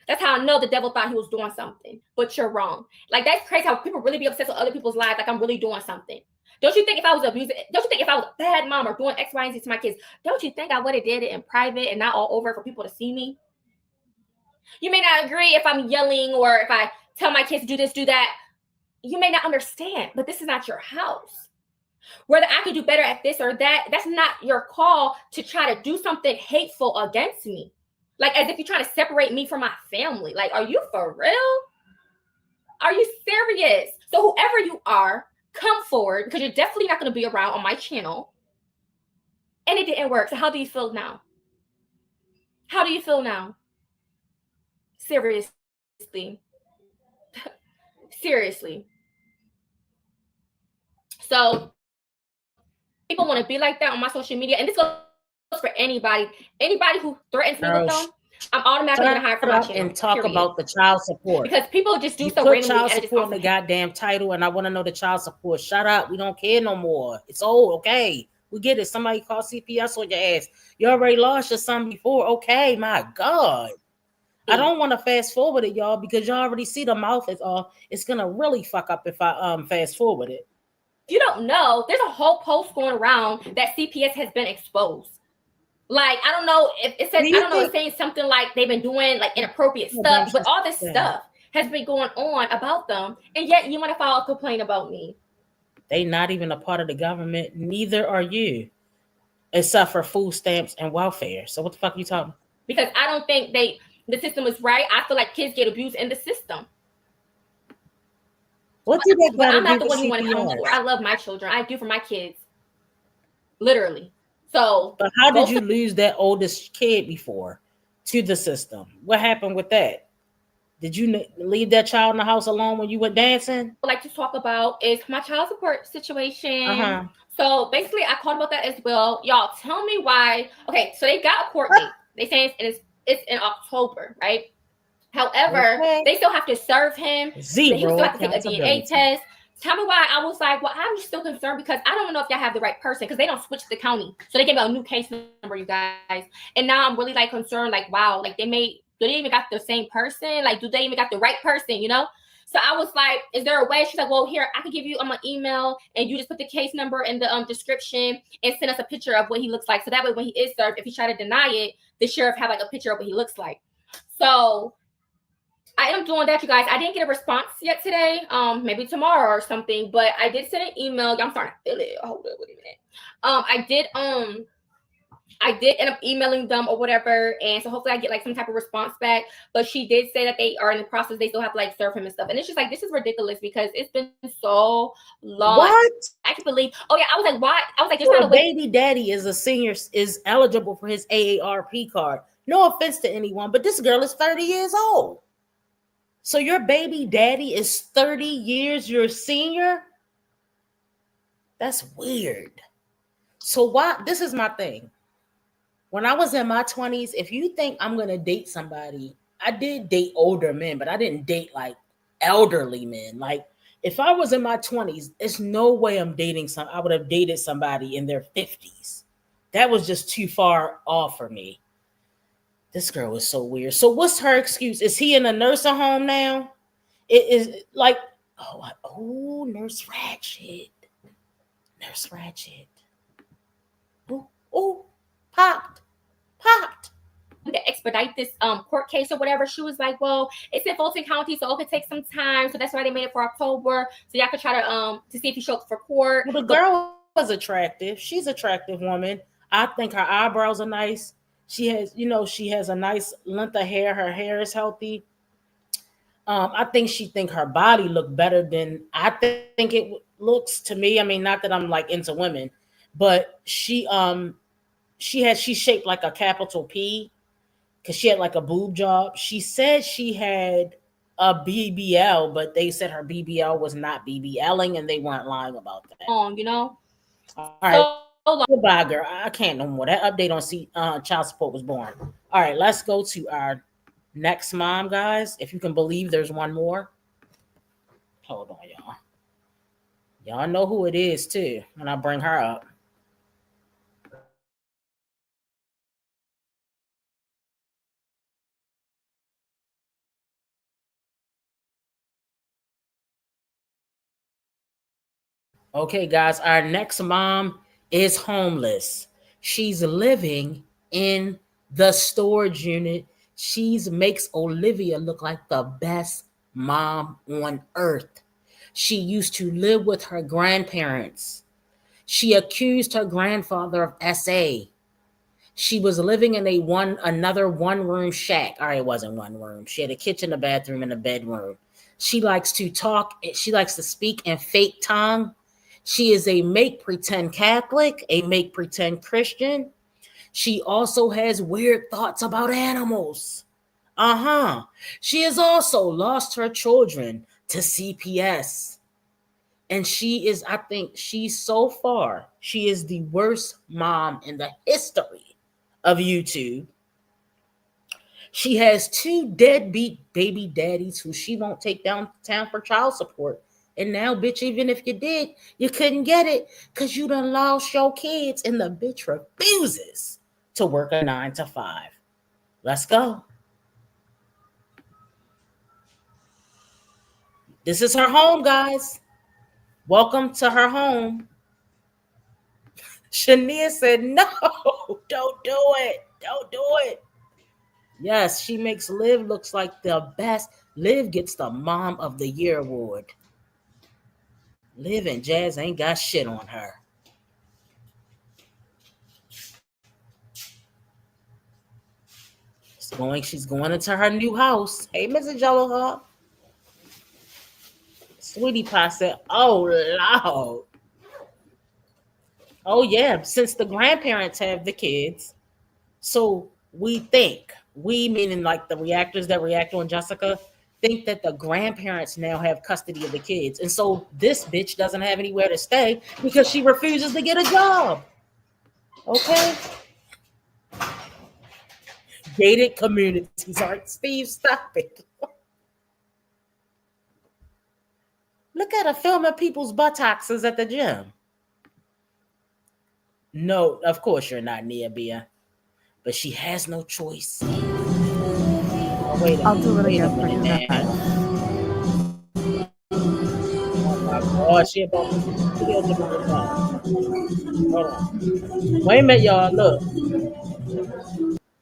That's how I know the devil thought he was doing something, but you're wrong. Like, that's crazy how people really be obsessed with other people's lives. Like I'm really doing something. Don't you think if I was abusing, don't you think if I was a bad mom or doing X, Y, and Z to my kids, don't you think I would have did it in private and not all over for people to see me? You may not agree if I'm yelling or if I tell my kids to do this, do that. You may not understand, but this is not your house. Whether I could do better at this or that, that's not your call to try to do something hateful against me. Like as if you're trying to separate me from my family. Like, are you for real? Are you serious? So whoever you are, come forward because you're definitely not going to be around on my channel. And it didn't work. So how do you feel now? How do you feel now? Seriously. Seriously. So people want to be like that on my social media. And this goes for anybody who threatens me with them. I'm automatically gonna hire for my channel. And talk about the child support because people just do you so put randomly. Child support in the goddamn title, and I want to know the child support. Shut up, we don't care no more. It's old, okay? We get it. Somebody call CPS on your ass. You already lost your son before, okay? My God, I don't want to fast forward it, y'all, because y'all already see the mouth is off. It's gonna really fuck up if I fast forward it. If you don't know, there's a whole post going around that CPS has been exposed. Like, I don't know if it says, I don't know, it's saying something like they've been doing like inappropriate stuff, but all this stuff has been going on about them. And yet you want to file a complaint about me. They not even a part of the government. Neither are you, except for food stamps and welfare. So what the fuck are you talking? Because I don't think the system is right. I feel like kids get abused in the system. What did that but I'm not the one you want to come for. I love my children. I do for my kids. Literally. So, but how did you lose that oldest kid before? to the system. What happened with that? Did you leave that child in the house alone when you went dancing? I'd like to talk about is my child support situation. Uh-huh. So basically, I called about that as well. Y'all, tell me why. Okay, so they got a court date. They say it's in October, right? However, they still have to serve him. Zero He still have to take a accountability. DNA test. Tell me why. I was like, well, I'm still concerned because I don't know if y'all have the right person because they don't switch the county. So they gave me a new case number, you guys. And now I'm really like concerned, like, wow, like do they even got the same person? Like, do they even got the right person, you know? So I was like, is there a way? She's like, well, here, I can give you an email and you just put the case number in the description and send us a picture of what he looks like. So that way when he is served, if he try to deny it, the sheriff have like a picture of what he looks like. So I am doing that, you guys. I didn't get a response yet today. Maybe tomorrow or something. But I did send an email. I'm starting to feel it. Hold up, wait a minute. I did end up emailing them or whatever, and so hopefully I get like some type of response back. But she did say that they are in the process. They still have to like serve him and stuff. And it's just like, this is ridiculous because it's been so long. What? I can believe. Oh yeah, I was like, why? I was like, just Your trying to baby daddy is a senior, is eligible for his AARP card. No offense to anyone, but this girl is 30 years old. So your baby daddy is 30 years your senior? That's weird. So why? This is my thing. When I was in my 20s, if you think I'm going to date somebody, I did date older men, but I didn't date like elderly men. Like if I was in my 20s, there's no way I'm dating I would have dated somebody in their 50s. That was just too far off for me. This girl was so weird. So what's her excuse? Is he in a nursing home now? It is like, Nurse Ratchet. Nurse Ratchet. Oh, popped. To expedite this court case or whatever. She was like, well, it's in Fulton County, so it could take some time. So that's why they made it for October. So y'all could try to see if he shows up for court. Well, the girl was attractive. She's an attractive woman. I think her eyebrows are nice. She has a nice length of hair. Her hair is healthy. I think she think her body looked better than I think it looks to me. I mean, not that I'm like into women, but she's shaped like a capital P because she had like a boob job. She said she had a BBL, but they said her BBL was not BBLing and they weren't lying about that. You know? All right. Goodbye, girl. I can't no more. That update on child support was boring. All right, let's go to our next mom, guys. If you can believe there's one more. Hold on, y'all. Y'all know who it is, too, when I bring her up. Okay, guys, our next mom is homeless. She's living in the storage unit. She makes Olivia look like the best mom on earth. She used to live with her grandparents. She accused her grandfather of SA. She was living in another one-room shack. All right, it wasn't one room. She had a kitchen, a bathroom, and a bedroom. She likes to talk. She likes to speak in fake tongue. She is a make-pretend Catholic, a make-pretend Christian. She also has weird thoughts about animals. She has also lost her children to CPS. And she is so far, she is the worst mom in the history of YouTube. She has 2 deadbeat baby daddies who she won't take downtown for child support. And now, bitch, even if you did, you couldn't get it because you done lost your kids and the bitch refuses to work a 9 to 5. Let's go. This is her home, guys. Welcome to her home. Shania said, no, don't do it. Don't do it. Yes, she makes Liv looks like the best. Liv gets the Mom of the Year award. Liv and Jazz ain't got shit on her. She's going into her new house. Hey, Mrs. Jello. Sweetie Pie said, oh, Lord. Oh, yeah, since the grandparents have the kids, so we think we meaning like the reactors that react on Jessica, think that the grandparents now have custody of the kids. And so this bitch doesn't have anywhere to stay because she refuses to get a job. Okay? Gated communities. All right, Steve, stop it. Look at her filming people's buttocks at the gym. No, of course you're not Nia Bia, but she has no choice. Oh, wait a I'll minute, do it wait a again for you minute guys. now. Oh my God, she about to video the whole time. Hold on. Wait a minute, y'all. Look,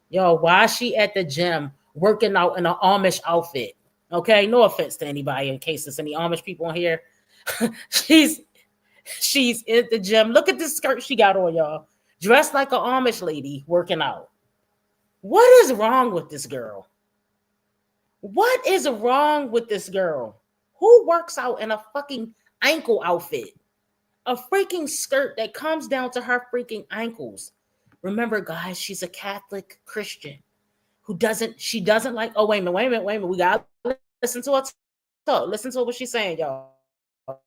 yo, why is she at the gym working out in an Amish outfit? Okay, no offense to anybody in case there's any Amish people in here. she's in the gym. Look at this skirt she got on, y'all. Dressed like an Amish lady working out. What is wrong with this girl? What is wrong with this girl? Who works out in a fucking ankle outfit? A freaking skirt that comes down to her freaking ankles. Remember, guys, she's a Catholic Christian she doesn't like, oh, wait a minute. We got to listen to her talk. Listen to what she's saying, y'all. I'm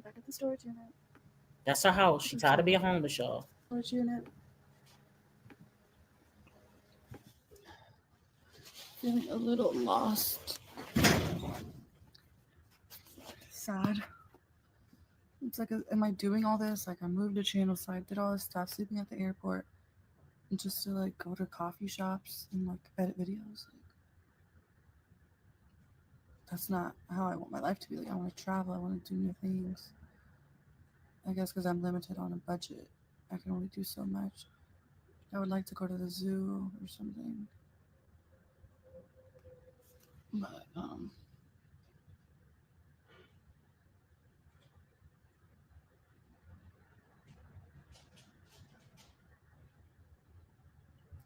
back at the storage unit. That's her house. She's tired of being homeless, y'all. Storage unit. Feeling a little lost. Sad. It's like, am I doing all this? Like, I moved to Channelside, did all this stuff, sleeping at the airport, and just to like go to coffee shops and like edit videos. Like, that's not how I want my life to be. Like, I want to travel. I want to do new things. I guess because I'm limited on a budget, I can only do so much. I would like to go to the zoo or something. But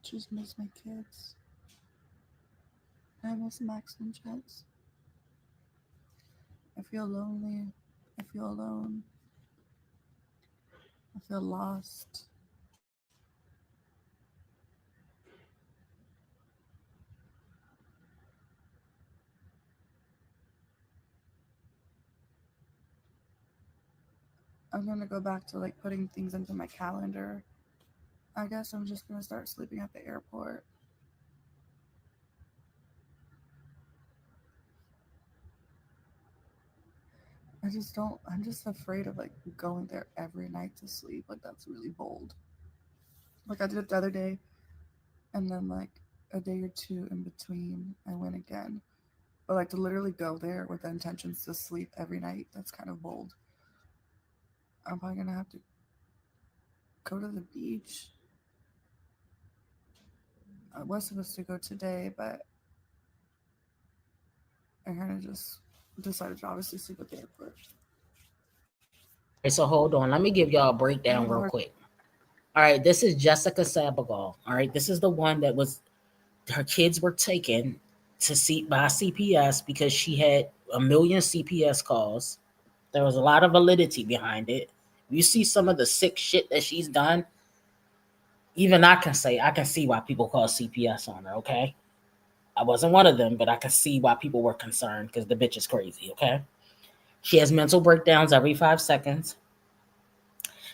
just miss my kids. I miss Max and Jets. I feel lonely. I feel alone. I feel lost. I'm gonna go back to like putting things into my calendar. I guess I'm just gonna start sleeping at the airport. I'm just afraid of like going there every night to sleep. Like, that's really bold. Like, I did it the other day, and then like a day or two in between, I went again. But like to literally go there with the intentions to sleep every night, that's kind of bold. I'm probably gonna have to go to the beach. I was supposed to go today, but I kind of just decided to obviously sleep at the airport. Okay, so hold on. Let me give y'all a breakdown real quick. All right, this is Jessica Sabagal. All right, this is the one that was, her kids were taken to see by CPS because she had a million CPS calls. There was a lot of validity behind it. You see some of the sick shit that she's done. Even I can see why people call CPS on her, okay? I wasn't one of them, but I can see why people were concerned because the bitch is crazy, okay? She has mental breakdowns every 5 seconds.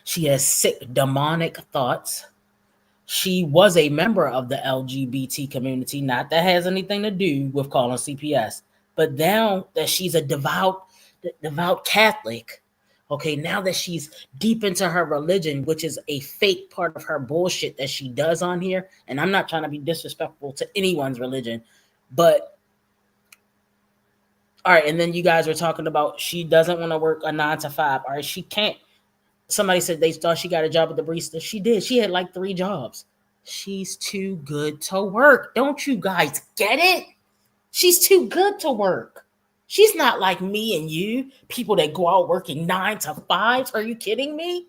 She has sick, demonic thoughts. She was a member of the LGBT community, not that has anything to do with calling CPS, but now that she's a devout Catholic, okay, now that she's deep into her religion, which is a fake part of her bullshit that she does on here, and I'm not trying to be disrespectful to anyone's religion, but all right, and then you guys were talking about she doesn't want to work a 9 to 5. All right, she can't. Somebody said they thought she got a job at the barista. She did. She had like 3 jobs. She's too good to work. Don't you guys get it? She's too good to work. She's not like me and you, people that go out working 9 to 5s. Are you kidding me?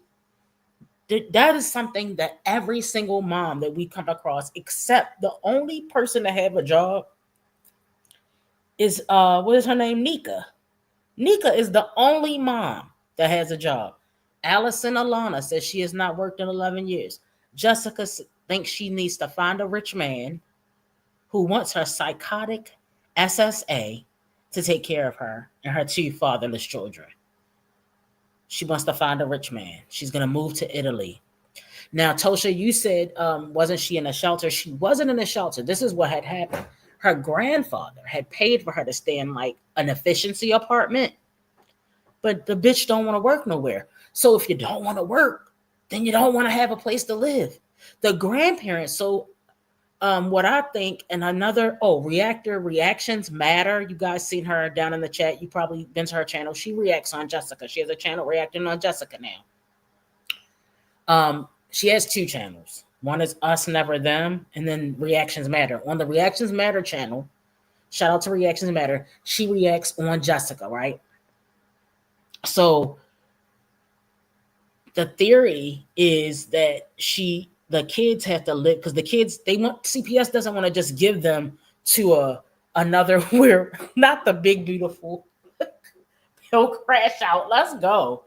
That is something that every single mom that we come across, except the only person to have a job is, what is her name? Nika. Nika is the only mom that has a job. Allison Alana says she has not worked in 11 years. Jessica thinks she needs to find a rich man who wants her psychotic SSA to take care of her and her 2 fatherless children. She wants to find a rich man. She's going to move to Italy. Now, Tosha, you said, wasn't she in a shelter? She wasn't in a shelter. This is what had happened. Her grandfather had paid for her to stay in like an efficiency apartment, but the bitch don't want to work nowhere. So if you don't want to work, then you don't want to have a place to live. The grandparents, so what I think, and another, reactions matter. You guys seen her down in the chat. You probably been to her channel. She reacts on Jessica. She has a channel reacting on Jessica now. She has 2 channels. One is Us Never Them, and then Reactions Matter. On the Reactions Matter channel, shout out to Reactions Matter, she reacts on Jessica, right? So the theory is that the kids have to live, because the kids, CPS doesn't want to just give them to another where, not the big beautiful he'll crash out. Let's go.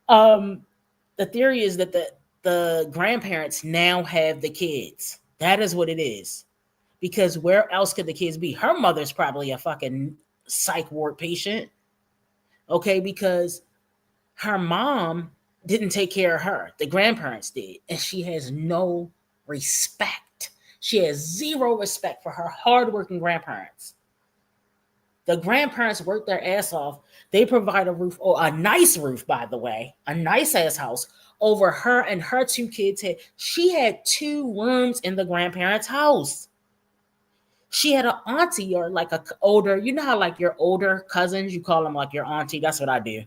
The theory is that the grandparents now have the kids. That is what it is. Because where else could the kids be? Her mother's probably a fucking psych ward patient. Okay, because her mom didn't take care of her. The grandparents did. And she has no respect. She has 0 respect for her hardworking grandparents. The grandparents work their ass off. They provide a roof, or a nice roof, by the way, a nice ass house over her and her 2 kids' head. She had 2 rooms in the grandparents' house. She had an auntie, or like a older, you know how like your older cousins, you call them like your auntie. That's what I do.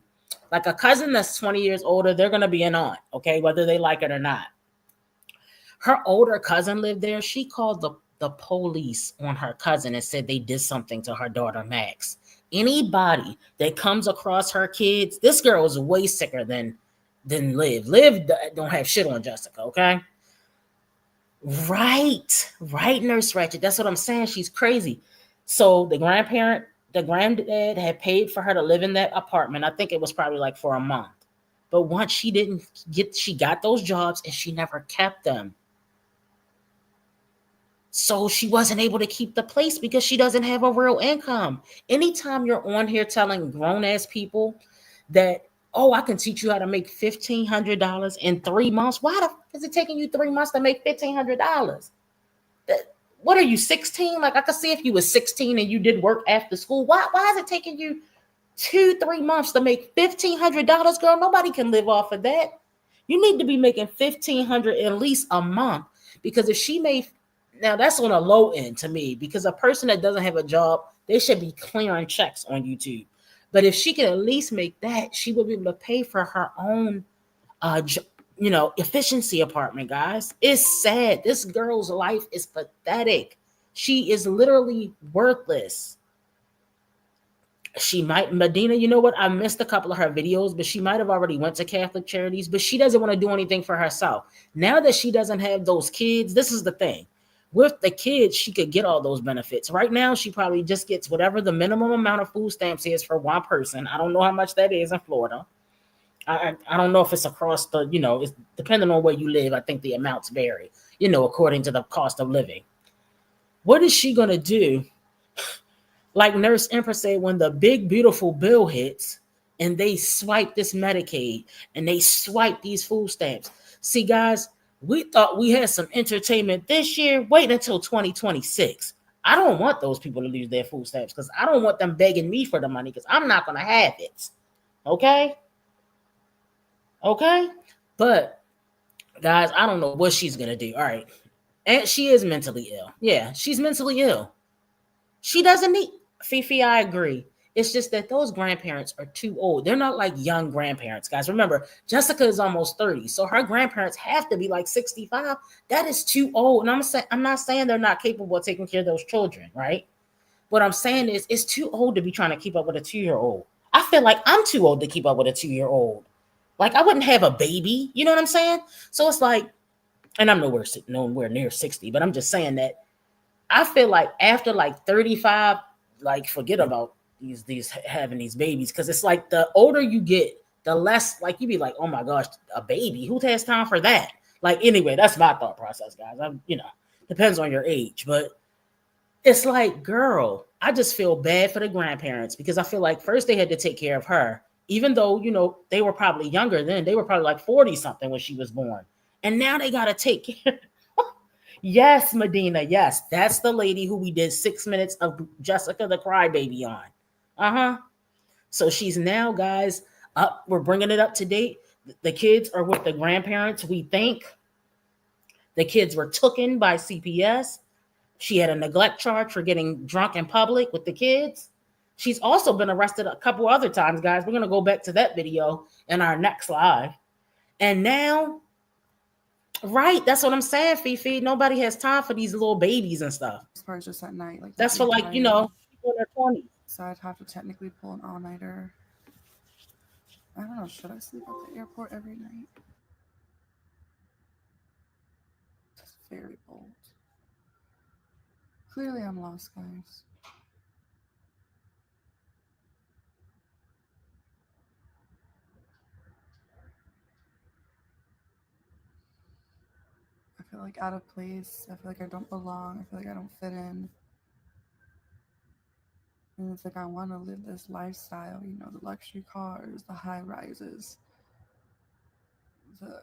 Like a cousin that's 20 years older, they're going to be an aunt, okay, whether they like it or not. Her older cousin lived there. She called the police on her cousin and said they did something to her daughter, Max. Anybody that comes across her kids, this girl is way sicker than Liv. Liv don't have shit on Jessica, okay? Right, Nurse Ratchet. That's what I'm saying. She's crazy. So the granddad had paid for her to live in that apartment. I think it was probably like for a month. But once she got those jobs and she never kept them. So she wasn't able to keep the place because she doesn't have a real income. Anytime you're on here telling grown-ass people that, oh, I can teach you how to make $1,500 in 3 months. Why the fuck is it taking you 3 months to make $1,500? What are you, 16? Like, I could see if you were 16 and you did work after school. Why is it taking you 2-3 months to make $1,500, girl? Nobody can live off of that. You need to be making $1,500 at least a month, because if she made, now that's on a low end to me, because a person that doesn't have a job, they should be clearing checks on YouTube. But if she could at least make that, she would be able to pay for her own, efficiency apartment, guys. It's sad. This girl's life is pathetic. She is literally worthless. She might, Medina, you know what? I missed a couple of her videos, but she might have already went to Catholic Charities, but she doesn't want to do anything for herself. Now that she doesn't have those kids, this is the thing. With the kids, she could get all those benefits. Right now, she probably just gets whatever the minimum amount of food stamps is for one person. I don't know how much that is in Florida. I don't know if it's across the, it's depending on where you live. I think the amounts vary, according to the cost of living. What is she going to do? Like Nurse Empress said, when the big, beautiful bill hits and they swipe this Medicaid and they swipe these food stamps. See, guys, we thought we had some entertainment this year. Wait until 2026. I don't want those people to lose their food stamps because I don't want them begging me for the money because I'm not going to have it. Okay? But, guys, I don't know what she's going to do. All right. And she is mentally ill. Yeah, she's mentally ill. She doesn't need... Fifi, I agree. It's just that those grandparents are too old. They're not like young grandparents, guys. Remember, Jessica is almost 30, so her grandparents have to be like 65. That is too old. And I'm not saying they're not capable of taking care of those children, right? What I'm saying is it's too old to be trying to keep up with a 2-year-old. I feel like I'm too old to keep up with a 2-year-old. Like, I wouldn't have a baby. You know what I'm saying? So it's like, and I'm nowhere near 60, but I'm just saying that I feel like after like 35, like forget about these having these babies, because it's like the older you get, the less like you be like, oh my gosh, a baby, who has time for that? Like, anyway, that's my thought process, guys. I'm, depends on your age, but it's like, girl, I just feel bad for the grandparents because I feel like first they had to take care of her, even though, they were probably younger then. They were probably like 40 something when she was born. And now they got to take care. Yes, Medina. Yes. That's the lady who we did 6 minutes of Jessica the Crybaby on. Uh-huh. So she's now, guys, up. We're bringing it up to date. The kids are with the grandparents, we think. The kids were taken by CPS. She had a neglect charge for getting drunk in public with the kids. She's also been arrested a couple other times, guys. We're going to go back to that video in our next live. And now, right, that's what I'm saying, Fifi. Nobody has time for these little babies and stuff. As far as just at night. Like that's for like, people in their 20s. So I'd have to technically pull an all-nighter. I don't know, should I sleep at the airport every night? That's very bold. Clearly I'm lost, guys. I feel like out of place. I feel like I don't belong. I feel like I don't fit in. And it's like I want to live this lifestyle, the luxury cars, the high rises, the,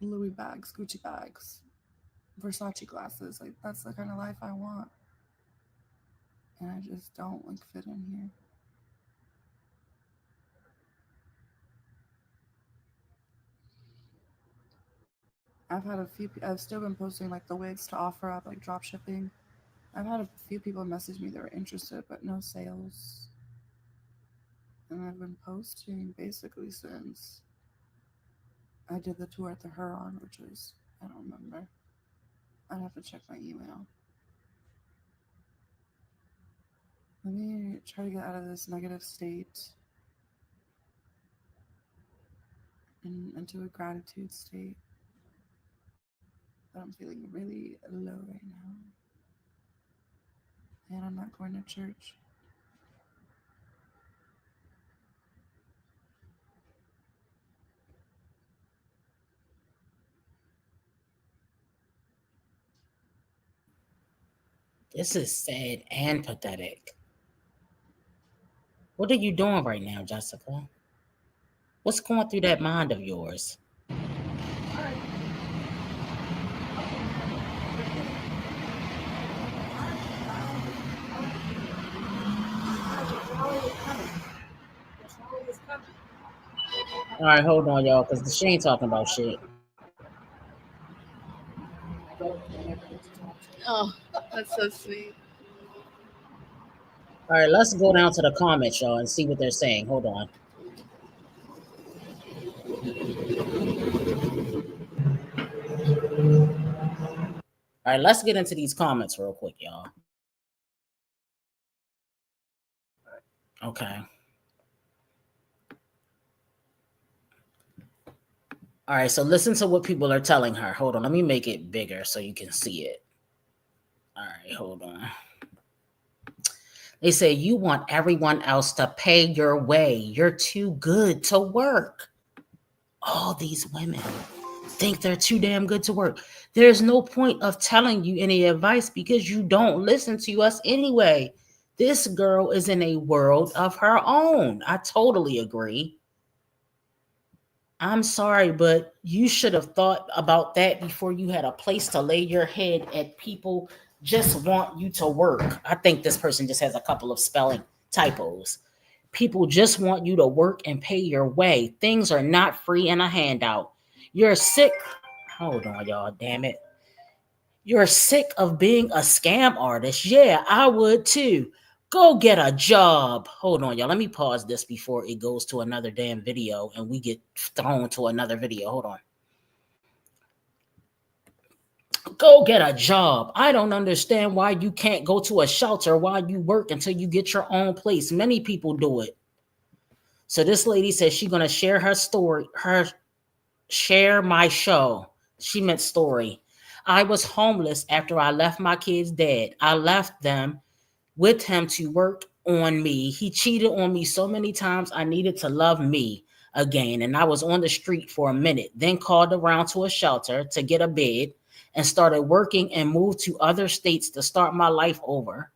Louis bags, Gucci bags, Versace glasses. Like, that's the kind of life I want. And I just don't fit in here. I've still been posting like the wigs to offer up, like drop shipping. I've had a few people message me that were interested, but no sales. And I've been posting basically since I did the tour at the Huron, which was, I don't remember. I'd have to check my email. Let me try to get out of this negative state and into a gratitude state. But I'm feeling really low right now. And I'm not going to church. This is sad and pathetic. What are you doing right now, Jessica? What's going through that mind of yours? All right, hold on, y'all, because she ain't talking about shit. Oh, that's so sweet. All right, let's go down to the comments, y'all, and see what they're saying. Hold on. All right, let's get into these comments real quick, y'all. Okay. All right, so listen to what people are telling her. Hold on, let me make it bigger so you can see it. All right, hold on. They say, you want everyone else to pay your way. You're too good to work. All these women think they're too damn good to work. There's no point of telling you any advice because you don't listen to us anyway. This girl is in a world of her own. I totally agree. I'm sorry, but you should have thought about that before you had a place to lay your head at. People just want you to work. I think this person just has a couple of spelling typos. People just want you to work and pay your way. Things are not free in a handout. You're sick. Hold on, y'all. Damn it. You're sick of being a scam artist. Yeah, I would too. Go get a job. Hold on, y'all. Let me pause this before it goes to another damn video and we get thrown to another video. Hold on. Go get a job. I don't understand why you can't go to a shelter while you work until you get your own place. Many people do it. So this lady says she's going to share her story, share my show. She meant story. I was homeless after I left my kid's dad. I left them with him to work on me. He cheated on me so many times. I needed to love me. again, and I was on the street for a minute, then called around to a shelter to get a bed and started working and moved to other states to start my life over.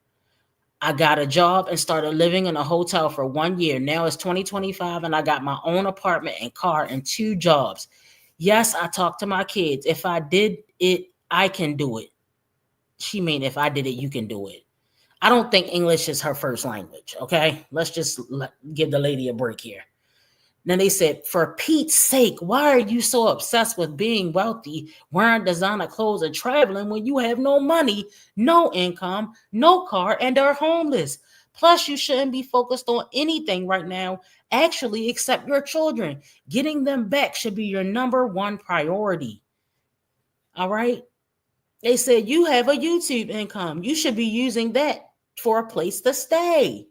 I got a job and started living in a hotel for 1 year. Now it's 2025 and I got my own apartment and car and 2 jobs. Yes, I talk to my kids. If I did it, I can do it. She mean if I did it, you can do it. I don't think English is her first language, okay? Let's just give the lady a break here. Then they said, for Pete's sake, why are you so obsessed with being wealthy, wearing designer clothes and traveling when you have no money, no income, no car, and are homeless? Plus, you shouldn't be focused on anything right now, actually, except your children. Getting them back should be your number 1 priority. All right? They said, you have a YouTube income. You should be using that for a place to stay.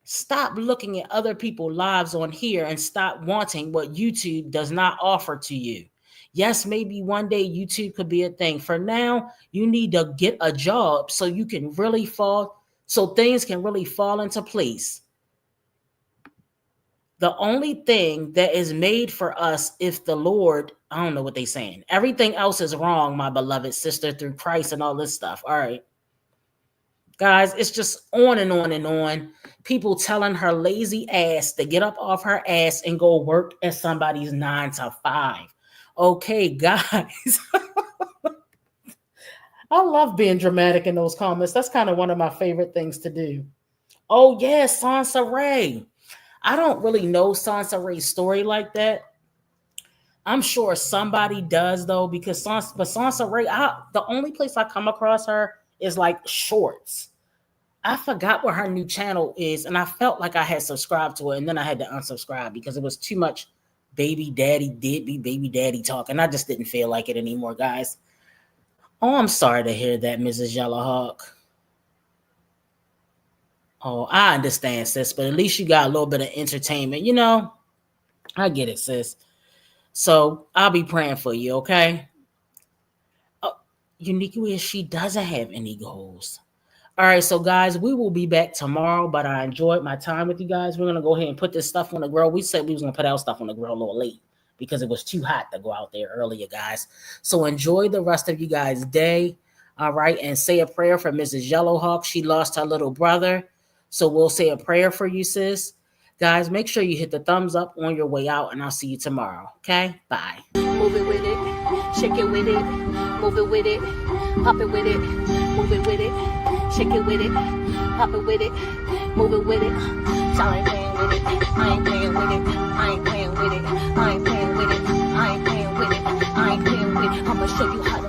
Stop looking at other people's lives on here and stop wanting what YouTube does not offer to you. Yes, maybe one day YouTube could be a thing. For now, you need to get a job so you can really so things can really fall into place. The only thing that is made for us if the Lord, I don't know what they're saying. Everything else is wrong, my beloved sister, through Christ and all this stuff. All right. Guys, it's just on and on and on. People telling her lazy ass to get up off her ass and go work at somebody's 9 to 5. Okay, guys. I love being dramatic in those comments. That's kind of one of my favorite things to do. Oh, yeah, Sansa Ray. I don't really know Sansa Ray's story like that. I'm sure somebody does, though, because Sansa Ray, the only place I come across her is like shorts. I forgot what her new channel is, and I felt like I had subscribed to it, and then I had to unsubscribe because it was too much baby daddy talk, and I just didn't feel like it anymore, guys. Oh, I'm sorry to hear that, Mrs. Yellowhawk. Oh, I understand, sis, but at least you got a little bit of entertainment. You know, I get it, sis. So I'll be praying for you, okay? Uniquely, she doesn't have any goals. All right, so guys, we will be back tomorrow, but I enjoyed my time with you guys. We're going to go ahead and put this stuff on the grill. We said we was going to put our stuff on the grill a little late because it was too hot to go out there earlier, guys. So enjoy the rest of you guys' day, all right? And say a prayer for Mrs. Yellowhawk. She lost her little brother, so we'll say a prayer for you, sis. Guys, make sure you hit the thumbs up on your way out, and I'll see you tomorrow, okay? Bye. Move it with it, shake it with it, move it with it, pop it with it, move it with it, shake it with it, pop it with it, move it with it. So I ain't playing with it, I ain't playing with it, I ain't playing with it, I ain't playing with it, I ain't playing with it, I ain't playing with it. I'ma show you how to